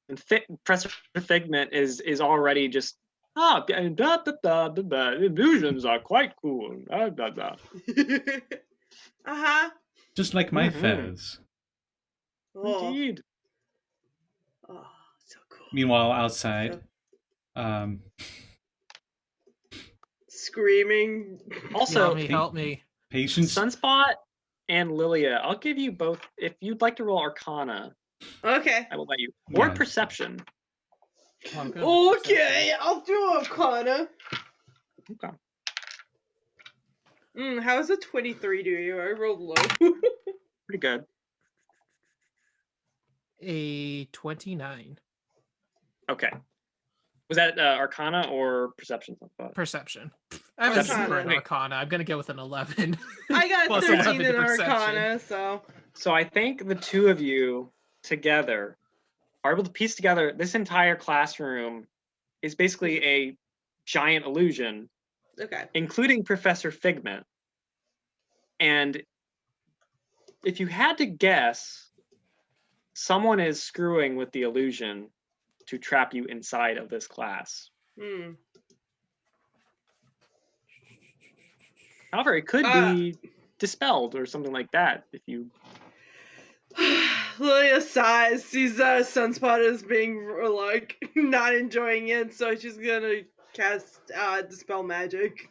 S4: And Professor Figment is already just illusions are quite cool.
S1: Just like my fez.
S4: Indeed.
S3: Oh, so cool.
S1: Meanwhile, outside,
S3: screaming.
S4: Also,
S5: help me.
S1: Patience.
S4: Sunspot and Lilia, I'll give you both. If you'd like to roll Arcana,
S3: okay,
S4: I will let you. Or Perception.
S3: Okay, I'll do Arcana.
S4: Okay.
S3: How's a 23 do you? I rolled low.
S4: Pretty good.
S5: A 29.
S4: Okay. Was that Arcana or Perception?
S5: Perception. I have a 0 in Arcana. I'm gonna go with an 11.
S3: I got 13 in Arcana, so.
S4: So I think the two of you together are able to piece together this entire classroom is basically a giant illusion.
S3: Okay.
S4: Including Professor Figment. And if you had to guess, someone is screwing with the illusion to trap you inside of this class. However, it could be dispelled or something like that if you...
S3: Lilia sighs, sees Sunspot as being like not enjoying it, so she's gonna cast dispel magic.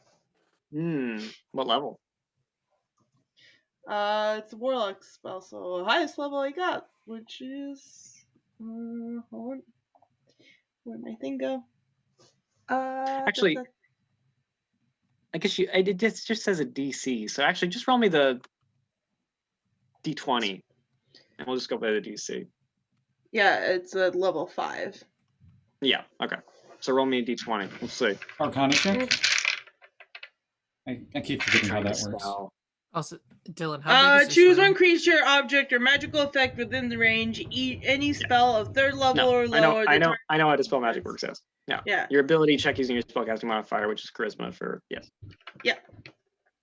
S4: What level?
S3: It's a warlock spell, so highest level I got, which is hold on. Where'd my thing go?
S4: Actually, I guess it just says a DC. So actually, just roll me the D20, and we'll just go by the DC.
S3: Yeah, it's a level 5.
S4: Yeah. Okay. So roll me a D20. We'll see.
S1: Arcana check. I keep forgetting how that works.
S5: Also, Dylan, how big is
S3: Choose
S5: this room?
S3: one creature, object, or magical effect within the range. Any spell of 3rd level
S4: No,
S3: or lower.
S4: I know how dispel magic works. Yes. Yeah. Your ability check using your spellcasting modifier, which is charisma for yes.
S3: Yeah.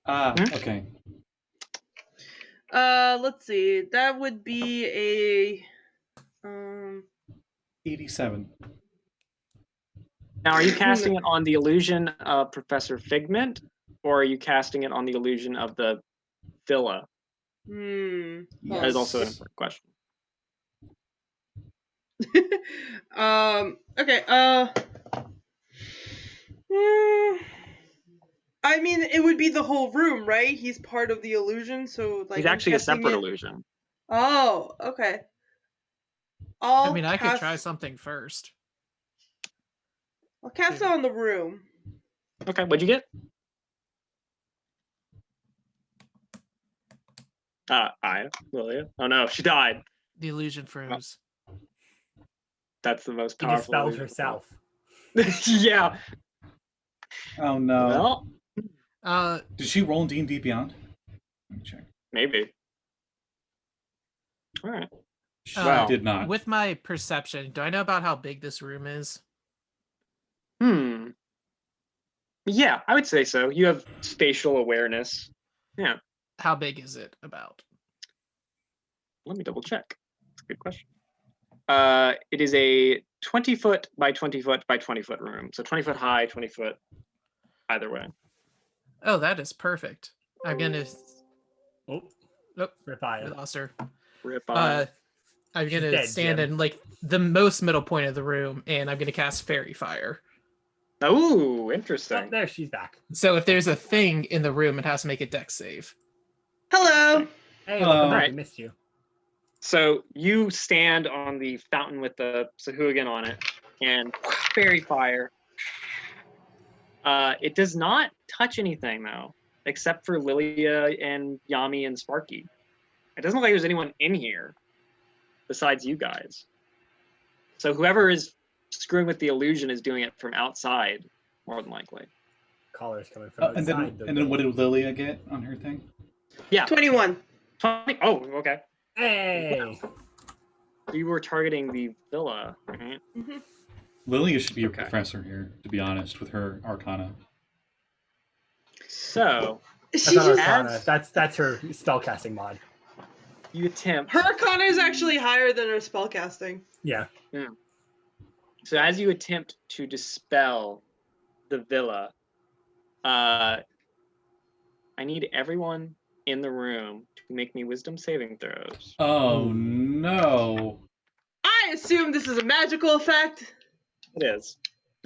S1: Okay.
S3: Let's see. That would be a
S1: 87.
S4: Now, are you casting it on the illusion of Professor Figment, or are you casting it on the illusion of the villa? That is also an important question.
S3: Okay. I mean, it would be the whole room, right? He's part of the illusion, so like.
S4: He's actually a separate illusion.
S3: Oh, okay.
S5: I could try something first.
S3: I'll cast it on the room.
S4: Okay, what'd you get? Lilia. Oh no, she died.
S5: The illusion froze.
S4: That's the most
S2: She
S4: powerful.
S2: dispelled herself.
S4: Yeah.
S1: Oh no.
S5: Well,
S1: did she roll in D&D Beyond? Let me check.
S4: Maybe. All right.
S1: She did not.
S5: With my perception, do I know about how big this room is?
S4: Yeah, I would say so. You have spatial awareness. Yeah.
S5: How big is it about?
S4: Let me double check. That's a good question. It is a 20 foot by 20 foot by 20 foot room. So 20 foot high, 20 foot either way.
S5: Oh, that is perfect. I'm gonna.
S2: Rip Aya.
S5: We lost her.
S4: Rip Aya.
S5: I'm gonna stand in like the most middle point of the room, and I'm gonna cast Fairy Fire.
S4: Oh, interesting.
S2: Oh, there, she's back.
S5: So if there's a thing in the room, it has to make a dex save.
S3: Hello.
S2: Hey, welcome back. I missed you.
S4: So you stand on the fountain with the Sahuagin on it, and Fairy Fire. It does not touch anything though, except for Lilia and Yami and Sparky. It doesn't look like there's anyone in here besides you guys. So whoever is screwing with the illusion is doing it from outside, more than likely.
S2: Caller's coming from outside.
S1: And then what did Lilia get on her thing?
S4: Yeah.
S3: 21.
S4: 20. Oh, okay.
S2: Hey.
S4: You were targeting the villa, right?
S3: Mm-hmm.
S1: Lilia should be a professor here, to be honest, with her Arcana.
S4: So
S3: That's
S2: her spellcasting mod.
S4: You attempt.
S3: Her Arcana is actually higher than her spellcasting.
S2: Yeah.
S4: So as you attempt to dispel the villa, I need everyone in the room to make me wisdom saving throws.
S1: Oh no.
S3: I assume this is a magical effect.
S4: It is.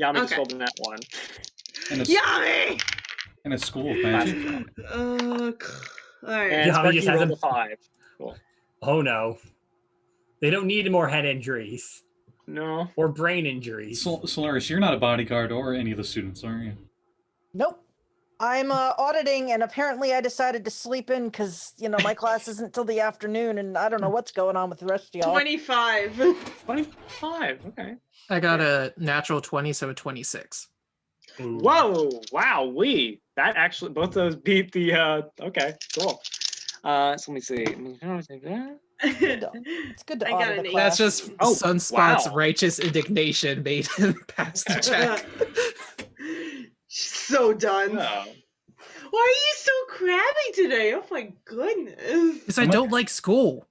S4: Yami just rolled in that one.
S3: Yami!
S1: In a school of magic.
S3: Alright.
S4: And
S2: Yami just has
S4: rolled a 5. Cool.
S2: Oh no. They don't need more head injuries.
S4: No.
S2: Or brain injuries.
S1: Solaris, you're not a bodyguard or any of the students, are you?
S6: Nope. I'm auditing, and apparently I decided to sleep in because, my class isn't till the afternoon, and I don't know what's going on with the rest of y'all.
S3: 25.
S4: 25, okay.
S5: I got a natural 20, so a 26.
S2: Ooh.
S4: Whoa! Wow, that actually, both those beat the, okay, cool. So let me see.
S6: It's good to
S3: I got
S6: audit
S3: an
S6: a
S3: 8.
S6: class.
S5: That's just Sunspot's righteous indignation made him pass the check.
S3: So done.
S4: Oh.
S3: Why are you so crabby today? Oh my goodness.
S5: Because I don't like school.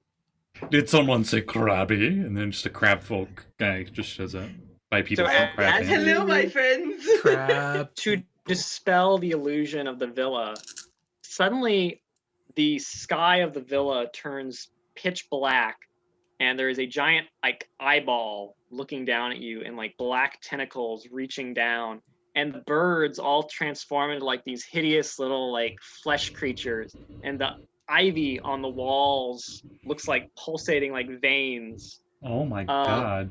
S1: Did someone say crabby? And then just a crab folk guy just shows up. By people
S4: So
S1: from crab.
S3: Hello, my friends.
S5: Crap.
S4: To dispel the illusion of the villa, suddenly the sky of the villa turns pitch black, and there is a giant eyeball looking down at you, and black tentacles reaching down, and the birds all transform into like these hideous little like flesh creatures, and the ivy on the walls looks like pulsating like veins.
S1: Oh my god.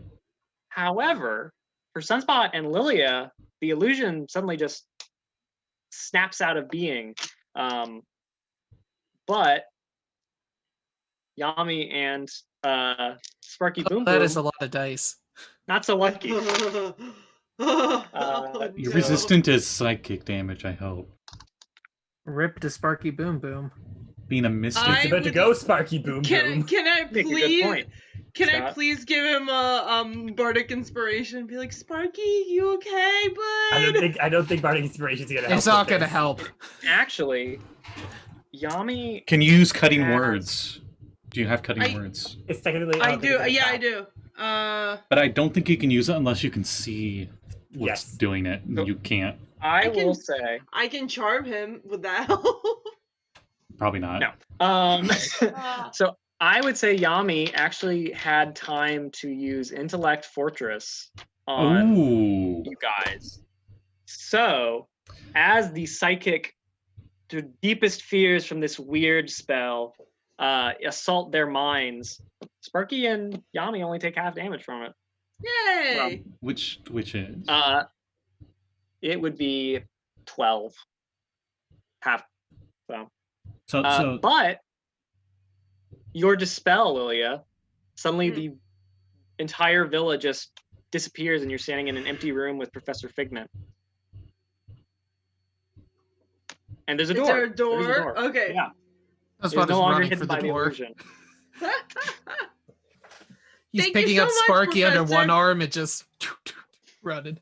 S4: However, for Sunspot and Lilia, the illusion suddenly just snaps out of being. But Yami and Sparky Boom
S5: That
S4: Boom,
S5: is a lot of dice.
S4: not so lucky.
S1: You're resistant to psychic damage, I hope.
S5: Rip to Sparky Boom Boom.
S1: Being a mystic.
S2: It's about to go, Sparky Boom Boom.
S3: Can I
S4: Make a good
S3: please?
S4: point,
S3: Can I
S4: Scott.
S3: please give him a bardic inspiration? Be like, Sparky, you okay, bud?
S2: I don't think bardic inspiration's gonna help.
S5: It's not
S2: with
S5: gonna
S2: this.
S5: help.
S4: Actually, Yami.
S1: Can you use cutting
S4: Yes.
S1: words? Do you have cutting words?
S2: It's technically.
S3: I
S2: don't think
S3: do.
S2: it's an
S3: Yeah, I
S2: attack.
S3: do.
S1: But I don't think you can use it unless you can see what's
S2: Yes.
S1: doing it. And you can't.
S4: I
S3: I can-
S4: will say
S3: I can charm him. Would that help?
S1: Probably not.
S4: no. So I would say Yami actually had time to use Intellect Fortress on
S1: Ooh.
S4: you guys. So, as the psychic, the deepest fears from this weird spell assault their minds, Sparky and Yami only take half damage from it.
S3: Yay!
S1: Which is?
S4: It would be 12. Half.
S1: So
S4: But your dispel, Lilia, suddenly the entire villa just disappears and you're standing in an empty room with Professor Figment. And there's a
S3: Is
S4: door.
S3: there a door?
S4: There's a door.
S3: Okay.
S4: Yeah.
S5: That's
S4: It's
S5: about
S4: no
S5: as
S4: longer
S5: running
S4: hidden
S5: for the
S4: by the
S5: door.
S4: illusion.
S5: He's
S3: Thank you
S5: picking
S3: so
S5: up
S3: much,
S5: Sparky under
S3: Professor.
S5: one arm and just running.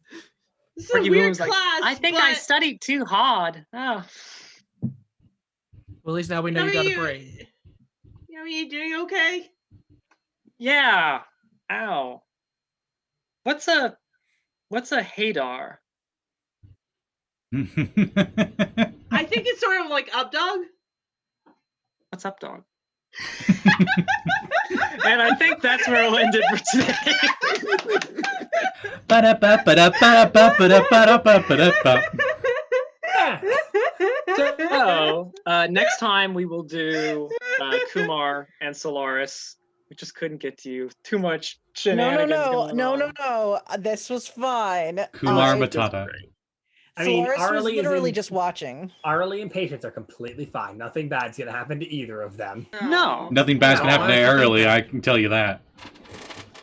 S3: This is a
S4: Sparky
S3: weird
S4: Boom's like,
S3: class.
S4: I think
S3: but
S4: I studied too hard. Oh.
S5: Well, at least now we know you got a brain.
S3: You know, you doing okay?
S4: Yeah. Ow. What's a Hadar?
S3: I think it's sort of like up dog.
S4: What's up, dog? And I think that's where we'll end it for today. So, next time we will do Kumar and Solaris. We just couldn't get to you. Too much
S6: No,
S4: shenanigans going on.
S6: no. This was fine.
S1: Kumar
S6: I-
S1: Matata.
S2: I mean,
S6: Solaris was
S2: Arlie is
S6: literally
S2: in-
S6: just watching.
S2: Arlie and Patience are completely fine. Nothing bad's gonna happen to either of them.
S4: No.
S1: Nothing bad's gonna
S5: No,
S1: happen to
S5: I think
S1: Early,
S5: that-
S1: I can tell you that.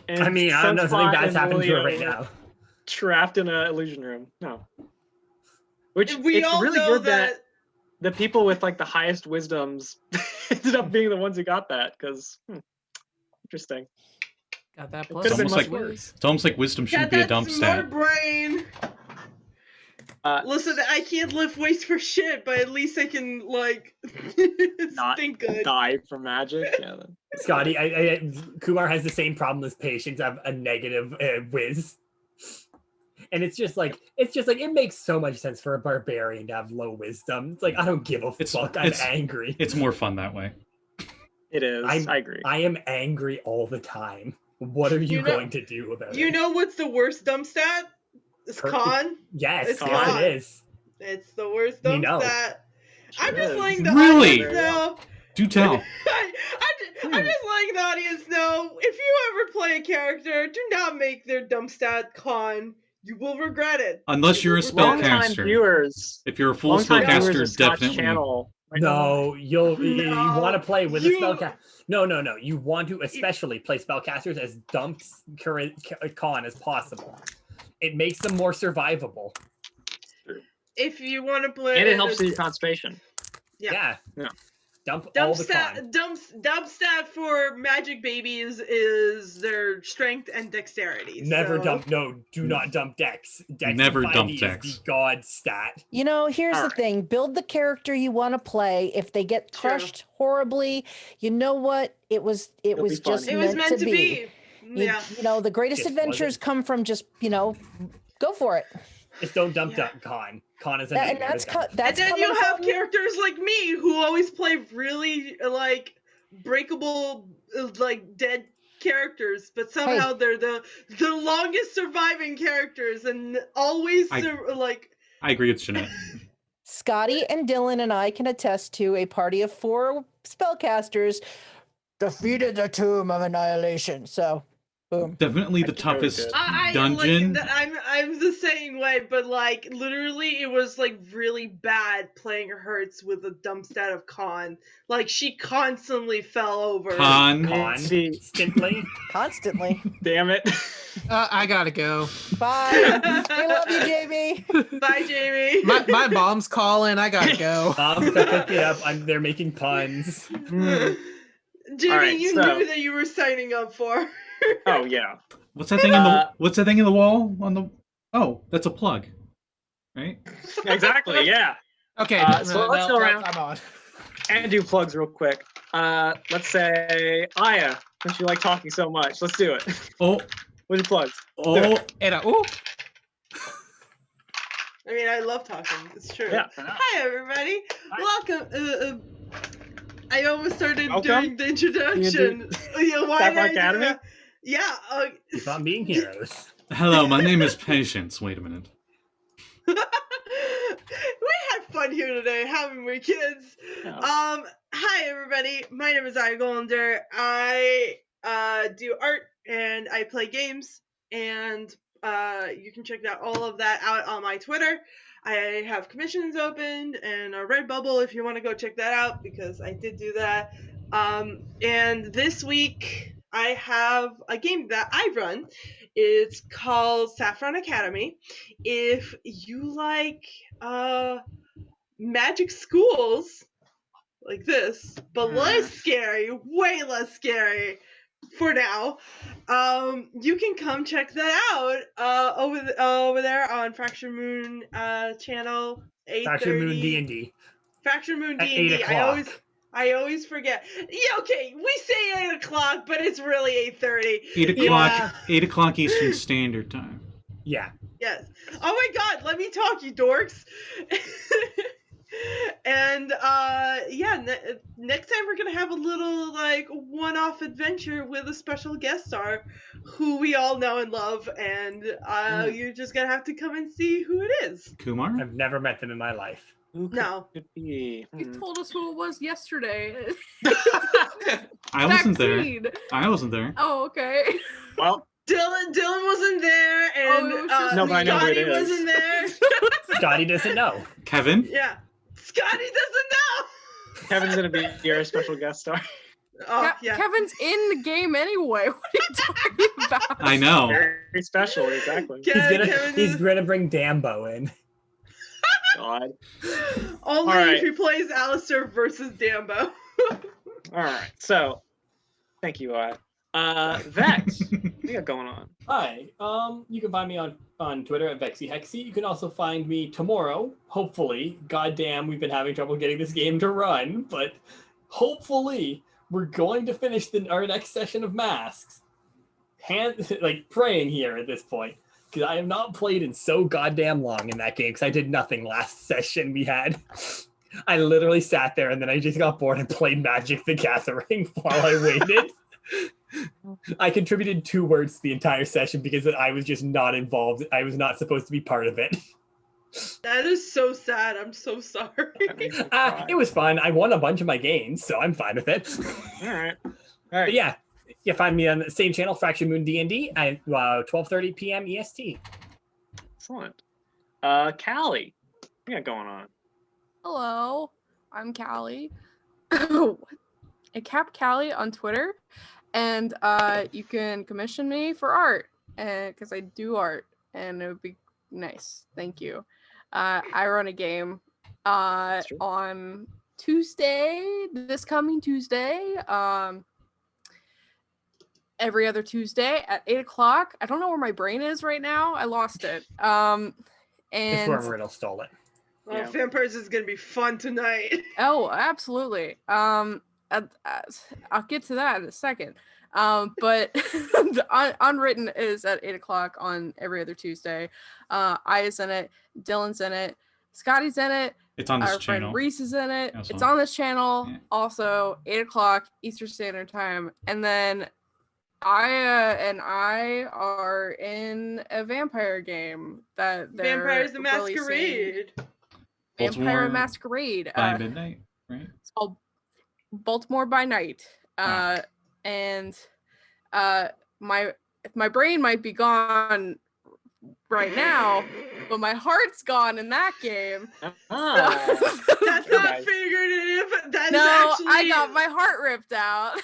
S4: And
S2: I mean, I don't know if something
S4: Sunspot
S2: bad's
S4: and
S2: happening to her
S4: Lilia
S2: right now.
S4: Trapped in an illusion room. No. Which
S3: We
S4: it's
S3: all
S4: really
S3: know
S4: good that the people with like the highest wisdoms ended up being the ones who got that, because interesting.
S5: Got that
S4: Could've
S5: plus
S1: It's
S4: been
S1: almost
S4: much
S1: like
S4: worse.
S1: it's almost like wisdom shouldn't be a dump
S3: smart
S1: stat.
S3: brain. Listen, I can't lift weights for shit, but at least I can like
S4: Not
S3: think good.
S4: Die from magic. Yeah.
S2: Scotty, Kumar has the same problem as Patience of a negative whiz. And it's just like it makes so much sense for a barbarian to have low wisdom. It's like I don't give a fuck. I'm angry.
S1: It's more fun that way.
S4: It is.
S2: I
S4: agree.
S2: I am angry all the time. What are you,
S3: You know-
S2: going to do about
S3: You
S2: it?
S3: know what's the worst dump stat? It's
S2: Per-
S3: con.
S2: Yes,
S3: it's
S2: yes,
S3: con.
S2: it is.
S3: It's the worst
S2: We
S3: dump
S2: know.
S3: stat. I'm
S4: Sure
S3: just
S4: is.
S3: letting the
S1: Really?
S3: audience know.
S1: Do tell.
S3: I'm just letting the audience know. If you ever play a character, do not make their dump stat con. You will regret it.
S1: Unless you're a
S4: Longtime
S1: spellcaster.
S4: viewers.
S1: If you're a full
S4: Longtime viewers
S1: spellcaster,
S4: of Scott's
S1: definitely.
S4: channel. might know
S2: No, you want to play with a
S3: you-
S2: spellcaster. No. You want to especially play spellcasters as dumped current con as possible. It makes them more survivable.
S3: If you want to play,
S4: And it helps with your concentration.
S3: Yeah.
S2: Yeah. Dump all
S3: Dump
S2: the
S3: stat,
S2: con.
S3: dump stat for magic babies is their strength and dexterity.
S2: Never
S3: so-
S2: dump. No, do not dump dex. Dex
S1: Never
S2: in 5e
S1: dump
S2: is
S1: dex.
S2: the god stat.
S6: You know, here's the
S4: Alright.
S6: thing: build the character you want to play. If they get
S3: True.
S6: crushed horribly, you know what? It was
S4: It'll be
S6: just
S4: fun.
S3: It was meant to be.
S6: You,
S3: Yeah.
S6: you know, the greatest
S2: Just
S6: adventures
S2: wasn't.
S6: come from just go for it.
S2: Just don't dump
S3: Yeah.
S2: con. Con is a
S6: And
S2: nightmare
S6: that's
S2: to dump.
S6: that's
S3: And then
S6: coming
S3: you have
S6: from-
S3: characters like me who always play really like breakable, like dead characters, but somehow they're the longest surviving characters, and always like.
S1: I agree with Jeanette.
S6: Scotty and Dylan and I can attest to a party of 4 spellcasters defeated the Tomb of Annihilation. So, boom.
S1: Definitely the toughest dungeon.
S3: I'm the same way, but like literally, it was like really bad playing Hertz with a dump stat of Con. Like she constantly fell over.
S2: Constantly.
S6: Constantly.
S4: Damn it.
S5: I gotta go.
S6: Bye. I love you, Jamie.
S3: Bye, Jamie.
S5: My mom's calling. I gotta go.
S2: Mom's picking up. They're making puns.
S3: Jamie, you knew that you were signing up for.
S4: Oh yeah.
S1: What's that thing in the What's that thing in the wall on the? Oh, that's a plug, right?
S4: Exactly. Yeah.
S5: Okay.
S4: So let's go around.
S5: I'm on.
S4: And do plugs real quick. Let's say Aya, since you like talking so much. Let's do it.
S1: Oh.
S4: What's your plugs?
S1: Oh.
S5: And
S3: I mean, I love talking. It's true.
S4: Yeah.
S3: Hi, everybody.
S4: Hi.
S3: Welcome. I almost started doing the introduction.
S4: Sapphire Academy?
S3: Yeah.
S2: Keep on being heroes.
S1: Hello, my name is Patience. Wait a minute.
S3: We had fun here today, haven't we, kids?
S4: Yeah.
S3: Hi, everybody. My name is Aya Golander. I do art and I play games, and you can check all of that out on my Twitter. I have commissions opened and a Redbubble if you want to go check that out, because I did do that. And this week I have a game that I run. It's called Saffron Academy. If you like magic schools like this, but less scary, way less scary for now, you can come check that out over there on Fraction Moon channel 8:30.
S2: Fraction Moon D&D.
S3: Fraction Moon
S2: At
S3: D&D.
S2: 8 o'clock.
S3: I always forget. Yeah, okay, we say 8 o'clock, but it's really 8:30.
S1: 8 o'clock. Yeah. 8 o'clock Eastern Standard Time.
S2: Yeah.
S3: Yes. Oh my God, let me talk, you dorks. And next time we're gonna have a little like one-off adventure with a special guest star who we all know and love, and you're just gonna have to come and see who it is.
S1: Kumar?
S2: I've never met them in my life.
S3: No.
S4: Could be.
S7: You told us who it was yesterday.
S1: I wasn't there. I wasn't there.
S7: Oh, okay.
S4: Well,
S3: Dylan wasn't there, and Scotty wasn't there.
S2: Scotty doesn't know.
S1: Kevin?
S3: Yeah. Scotty doesn't know.
S4: Kevin's gonna be your special guest star.
S3: Oh, yeah.
S7: Kevin's in the game anyway. What are you talking about?
S1: I know.
S4: Very special, exactly.
S2: He's gonna bring Dambo in.
S4: God.
S3: Only if he plays Alistair versus Dambo.
S4: All right. So, thank you, Vex. What do you got going on?
S9: Hi. You can find me on Twitter at VexyHexy. You can also find me tomorrow, hopefully. Goddamn, we've been having trouble getting this game to run, but hopefully we're going to finish our next session of Masks. Praying here at this point, because I have not played in so goddamn long in that game, because I did nothing last session we had. I literally sat there and then I just got bored and played Magic the Gathering while I waited. I contributed 2 words to the entire session because I was just not involved. I was not supposed to be part of it.
S3: That is so sad. I'm so sorry.
S9: It was fun. I won a bunch of my games, so I'm fine with it.
S4: All right.
S9: But yeah, you find me on the same channel, Fraction Moon D&D, at 12:30 p.m. EST.
S4: Excellent. Callie, what you got going on?
S7: Hello, I'm Callie. Cap Callie on Twitter, and you can commission me for art, because I do art, and it would be nice. Thank you. I run a game on Tuesday, this coming Tuesday, every other Tuesday at 8 o'clock. I don't know where my brain is right now. I lost it. And
S2: this where Riddle stole it.
S3: Oh, yeah. Vampires is gonna be fun tonight.
S7: Oh, absolutely. I'll get to that in a second. But the Unwritten is at 8 o'clock on every other Tuesday. Aya's in it, Dylan's in it, Scotty's in it.
S1: It's on this
S7: our
S1: channel.
S7: Friend Reese is in it.
S1: Also.
S7: It's on this channel.
S1: Yeah.
S7: Also, 8 o'clock Eastern Standard Time. And then I are in a vampire game that they're
S3: Vampires the
S7: releasing.
S3: Masquerade.
S7: Vampire
S1: Baltimore
S7: Masquerade.
S1: by midnight, right?
S7: It's called Baltimore by Night. And my brain might be gone right now, but my heart's gone in that game.
S3: That's not figurative. That is actually...
S7: I got my heart ripped out.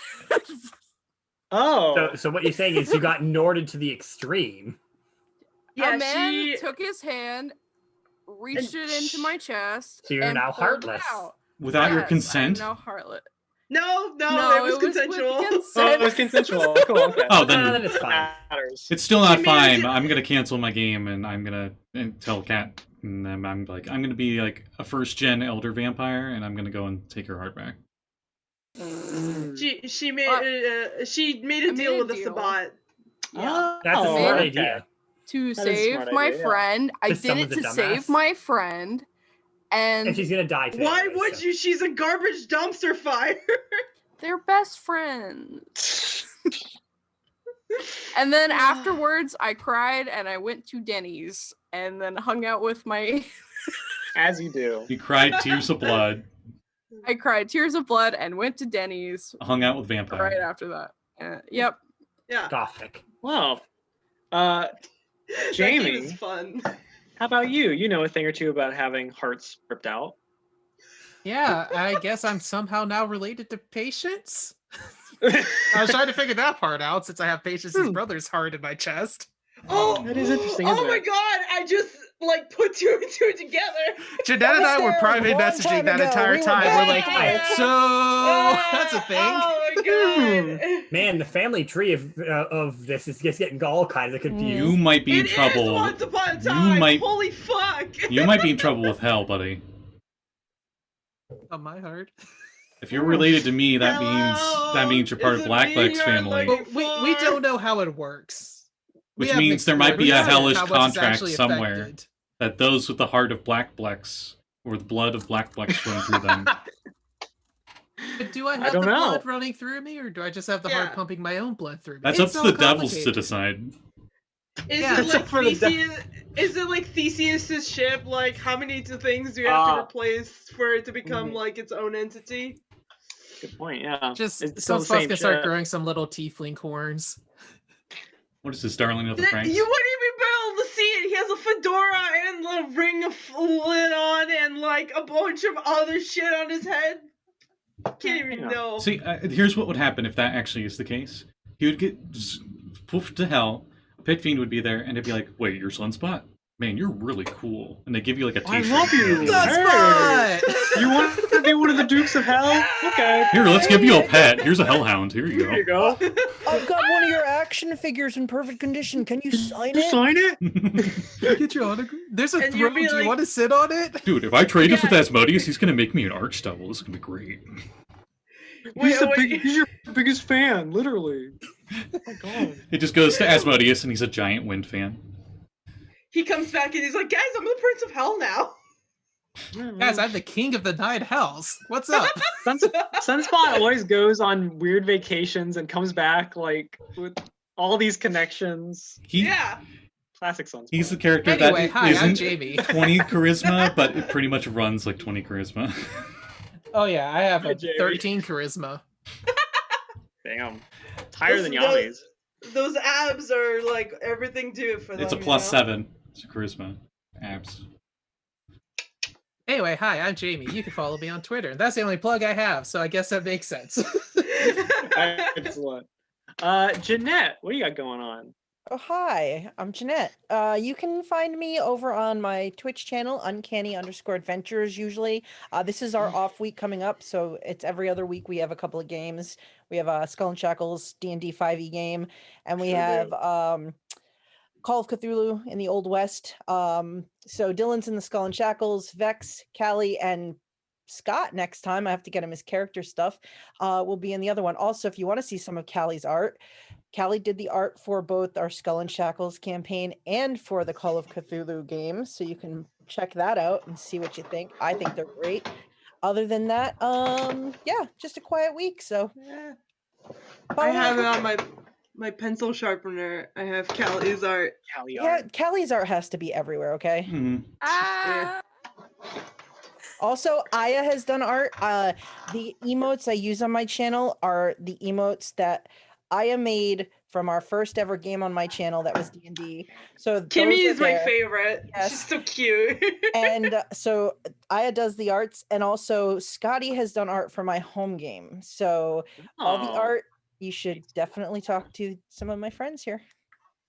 S9: So what you're saying is you got Norded to the extreme.
S3: Yeah,
S7: a man took his hand, reached it into my chest.
S9: So you're
S7: and
S9: now
S7: pulled it
S9: heartless.
S7: out.
S1: Without your
S7: Yes,
S1: consent?
S7: I'm now heartless.
S3: No,
S7: No,
S3: it was
S7: with
S3: consensual.
S7: consent.
S4: Oh, it was consensual. Cool. Okay.
S1: Oh, then
S9: Then it's fine.
S4: Matters.
S1: it's still not
S3: She made
S1: fine.
S3: it-
S1: I'm gonna cancel my game, and I'm gonna tell Kat, and then I'm gonna be like a first-gen elder vampire, and I'm gonna go and take her heart back.
S3: She made a deal with the Sabat.
S7: Yeah.
S9: That's a
S4: Oh,
S9: smart
S4: okay.
S9: idea.
S7: To
S4: That is a
S7: save
S4: smart
S7: my
S4: idea, yeah.
S7: friend. I
S9: Just
S7: did
S9: someone's
S7: it
S9: a
S7: to
S9: dumbass.
S7: save my friend.
S9: And
S7: And
S9: she's gonna die today.
S3: Why
S9: anyway,
S3: would
S9: so.
S3: you? She's a garbage dumpster fire.
S7: they're best friends. And then afterwards, I cried and I went to Denny's and then hung out with my.
S4: As you do.
S1: You cried tears of blood,
S7: I cried tears of blood and went to Denny's
S1: hung out with vampire.
S7: right after that. Yep.
S3: Yeah.
S9: Gothic.
S4: Well,
S3: That game
S4: Jamie,
S3: is fun.
S4: how about you? You know a thing or two about having hearts ripped out.
S5: Yeah, I guess I'm somehow now related to Patience. I was trying to figure that part out since I have Patience's brother's heart in my chest.
S3: Oh,
S4: That is interesting,
S3: Oh
S4: isn't
S3: my
S4: it?
S3: god! I just put two and two together.
S5: Jeanette and I were
S6: there a
S5: private
S6: long
S5: messaging
S6: time
S5: that
S6: ago.
S5: entire
S6: We were
S5: time. We're like,
S3: back.
S5: so that's a thing.
S3: Oh my god!
S9: Man, the family tree of this is just getting all kinds of confused.
S1: You might be in
S3: It is
S1: trouble.
S3: Once Upon a Time.
S1: might-
S3: Holy fuck!
S1: You might be in trouble with hell, buddy.
S5: On my heart.
S1: If you're related to me, that means you're part
S3: Is
S1: of
S3: it
S1: Black
S3: me
S1: Black's
S3: you're
S1: family,
S3: looking
S5: But we
S3: for?
S5: don't know how it works. We
S1: which
S5: haven't
S1: means there might
S5: explored
S1: be a
S5: yet
S1: hellish
S5: how much it's
S1: contract
S5: actually
S1: somewhere
S5: affected.
S1: that those with the heart of Black Blacks or the blood of Black Blacks flowing through them.
S5: But do I have
S4: don't
S5: the
S4: know.
S5: blood running through me, or do I just have the heart
S3: Yeah.
S5: pumping my own blood through me?
S1: That's
S5: It's
S1: up to
S5: so
S1: the devils to
S5: complicated.
S1: decide.
S3: Is
S5: Yeah,
S3: it
S4: except
S3: like
S4: for the
S3: Theseus? Is it like Theseus's ship? Like, how many things do you have to replace for it to become like its own entity?
S4: Good point. Yeah.
S5: Just
S4: It's still the
S5: Sunspot's
S4: same
S5: gonna start
S4: shit.
S5: growing some little tiefling horns.
S1: What is this, Darling of the
S3: You
S1: Franks?
S3: wouldn't even be able to see it. He has a fedora and a ring of lid on, and like a bunch of other shit on his head. Can't even
S4: Yeah.
S3: know.
S1: See, here's what would happen if that actually is the case. He would get poofed to hell. A pit fiend would be there, and it'd be like, "Wait, you're Sunspot? Man, you're really cool." And they give you like a
S4: I
S1: T-shirt.
S4: love you.
S5: Sunspot!
S4: Hey, you want to be one of the Dukes of Hell? Okay.
S1: Here, let's give you a pet. Here's a hellhound. Here you
S4: Here you
S1: go.
S4: go.
S6: I've got one of your action figures in perfect condition. Can you sign
S4: You
S6: it?
S4: sign it?
S5: Get your autograph. There's a
S3: And you'd
S5: throne.
S3: be
S5: Do you
S3: like-
S5: want to sit on it?
S1: Dude, if I trade this with
S3: Yeah.
S1: Asmodeus, he's gonna make me an archdevil. This is gonna be great.
S4: He's your biggest fan, literally. Oh my god.
S1: It just goes to Asmodeus, and he's a giant wind fan.
S3: He comes back and he's like, "Guys, I'm the Prince of Hell now."
S5: Guys, I'm the king of the nine hells. What's up?
S4: Sunspot always goes on weird vacations and comes back like with all these connections.
S3: Yeah.
S4: Classic Sunspot.
S1: He's the character
S5: Anyway,
S1: that
S5: hi, I'm
S1: isn't
S5: Jamie.
S1: 20 charisma, but it pretty much runs like 20 charisma.
S5: Oh yeah, I have
S4: Hi,
S5: a
S4: Jamie.
S5: 13 charisma.
S4: Damn. It's higher than
S3: Those-
S4: Yami's.
S3: Those abs are like everything to it for them.
S1: It's a +7. It's a charisma. Abs.
S5: Anyway, hi, I'm Jamie. You can follow me on Twitter. That's the only plug I have, so I guess that makes sense.
S4: Excellent. Jeanette, what do you got going on?
S6: Oh, hi, I'm Jeanette. You can find me over on my Twitch channel, Uncanny_Adventures, usually. This is our off week coming up, so it's every other week we have a couple of games. We have a Skull and Shackles D&D 5e game, and we
S4: Sure
S6: have
S4: do.
S6: Call of Cthulhu in the Old West. So Dylan's in the Skull and Shackles, Vex, Callie, and Scott next time. I have to get him his character stuff. Will be in the other one. Also, if you want to see some of Callie's art, Callie did the art for both our Skull and Shackles campaign and for the Call of Cthulhu game, so you can check that out and see what you think. I think they're great. Other than that, yeah, just a quiet week. So
S3: Yeah.
S6: follow
S3: I
S6: me
S3: have
S6: on
S3: it on my pencil sharpener. I have Callie's art.
S4: Callie
S6: Yeah, Callie's art has to be everywhere, okay?
S1: Mhm.
S7: Ah.
S6: Also, Aya has done art. The emotes I use on my channel are the emotes that Aya made from our first ever game on my channel that was D&D. So
S3: Kimmy
S6: those
S3: is
S6: are
S3: my
S6: there.
S3: favorite.
S6: Yes.
S3: She's so cute.
S6: And so Aya does the arts, and also Scotty has done art for my home game. So all the
S4: Oh.
S6: art, you should definitely talk to some of my friends here.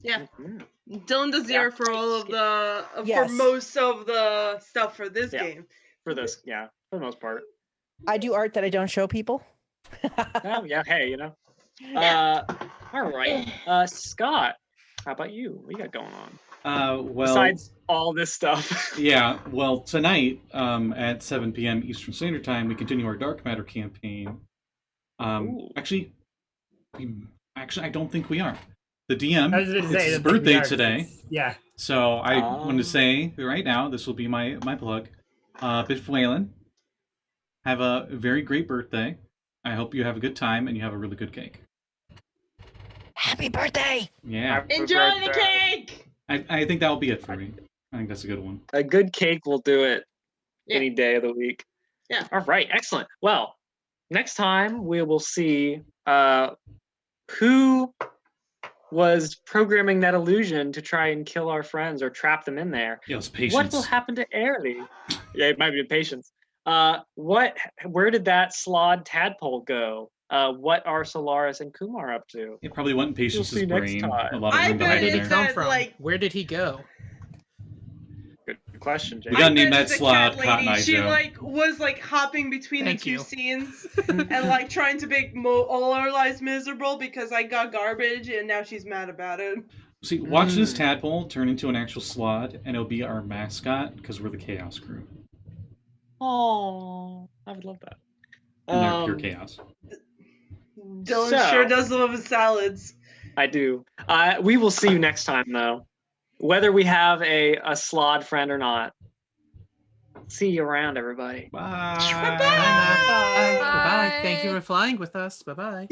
S3: Yeah.
S4: Mhm.
S3: Dylan does the art for all of the for
S6: Yes.
S3: most of the stuff for this
S4: Yeah.
S3: game.
S4: For this, yeah, for the most part.
S6: I do art that I don't show people.
S4: Oh, yeah, hey, you know. All right. Scott, how about you? What you got going on?
S1: Well,
S4: Besides all this stuff.
S1: yeah. Well, tonight at 7 p.m. Eastern Standard Time, we continue our Dark Matter campaign.
S4: Ooh.
S1: Actually, I don't think we are. The DM,
S2: I was going to
S1: it's
S2: say
S1: his
S2: that we
S1: birthday
S2: are,
S1: today.
S2: Yeah.
S1: So I wanted to say right now, this will be my plug. Bit Whalen, have a very great birthday. I hope you have a good time and you have a really good cake.
S6: Happy birthday!
S1: Yeah.
S3: Enjoy the cake.
S1: I think that will be it for me. I think that's a good one.
S4: A good cake will do it
S3: Yeah.
S4: any day of the week.
S3: Yeah.
S4: All right, excellent. Well, next time we will see who was programming that illusion to try and kill our friends or trap them in there.
S1: Yeah, it was patience.
S4: What will happen to Airly? Yeah, it might be patience. Where did that slod tadpole go? What are Solaris and Kumar up to?
S1: It probably went in
S4: We'll
S1: Patience's
S4: see next
S1: brain.
S4: time.
S1: A lot of
S3: I
S1: room
S3: bet
S5: Where
S1: behind
S5: did he
S1: there.
S5: come
S3: that,
S5: from?
S3: like-
S5: Where did he go?
S4: Good question, Jay.
S1: We gotta
S3: I
S1: name
S3: bet
S1: that
S3: it's a
S1: slot
S3: cat
S1: Cotton
S3: lady.
S1: Eye
S3: She
S1: Joe.
S3: was hopping between
S5: Thank
S3: the two
S5: you.
S3: scenes and trying to make all our lives miserable because I got garbage and now she's mad about it.
S1: See, watch this tadpole turn into an actual slot, and it'll be our mascot because we're the Chaos Crew,
S4: Oh, I would love that.
S1: and they're pure chaos.
S3: Dylan sure does love his salads.
S4: I do. We will see you next time, though. Whether we have a slod friend or not. See you around, everybody.
S1: Bye.
S5: Bye now. Bye. Bye. Thank you for flying with us. Bye bye.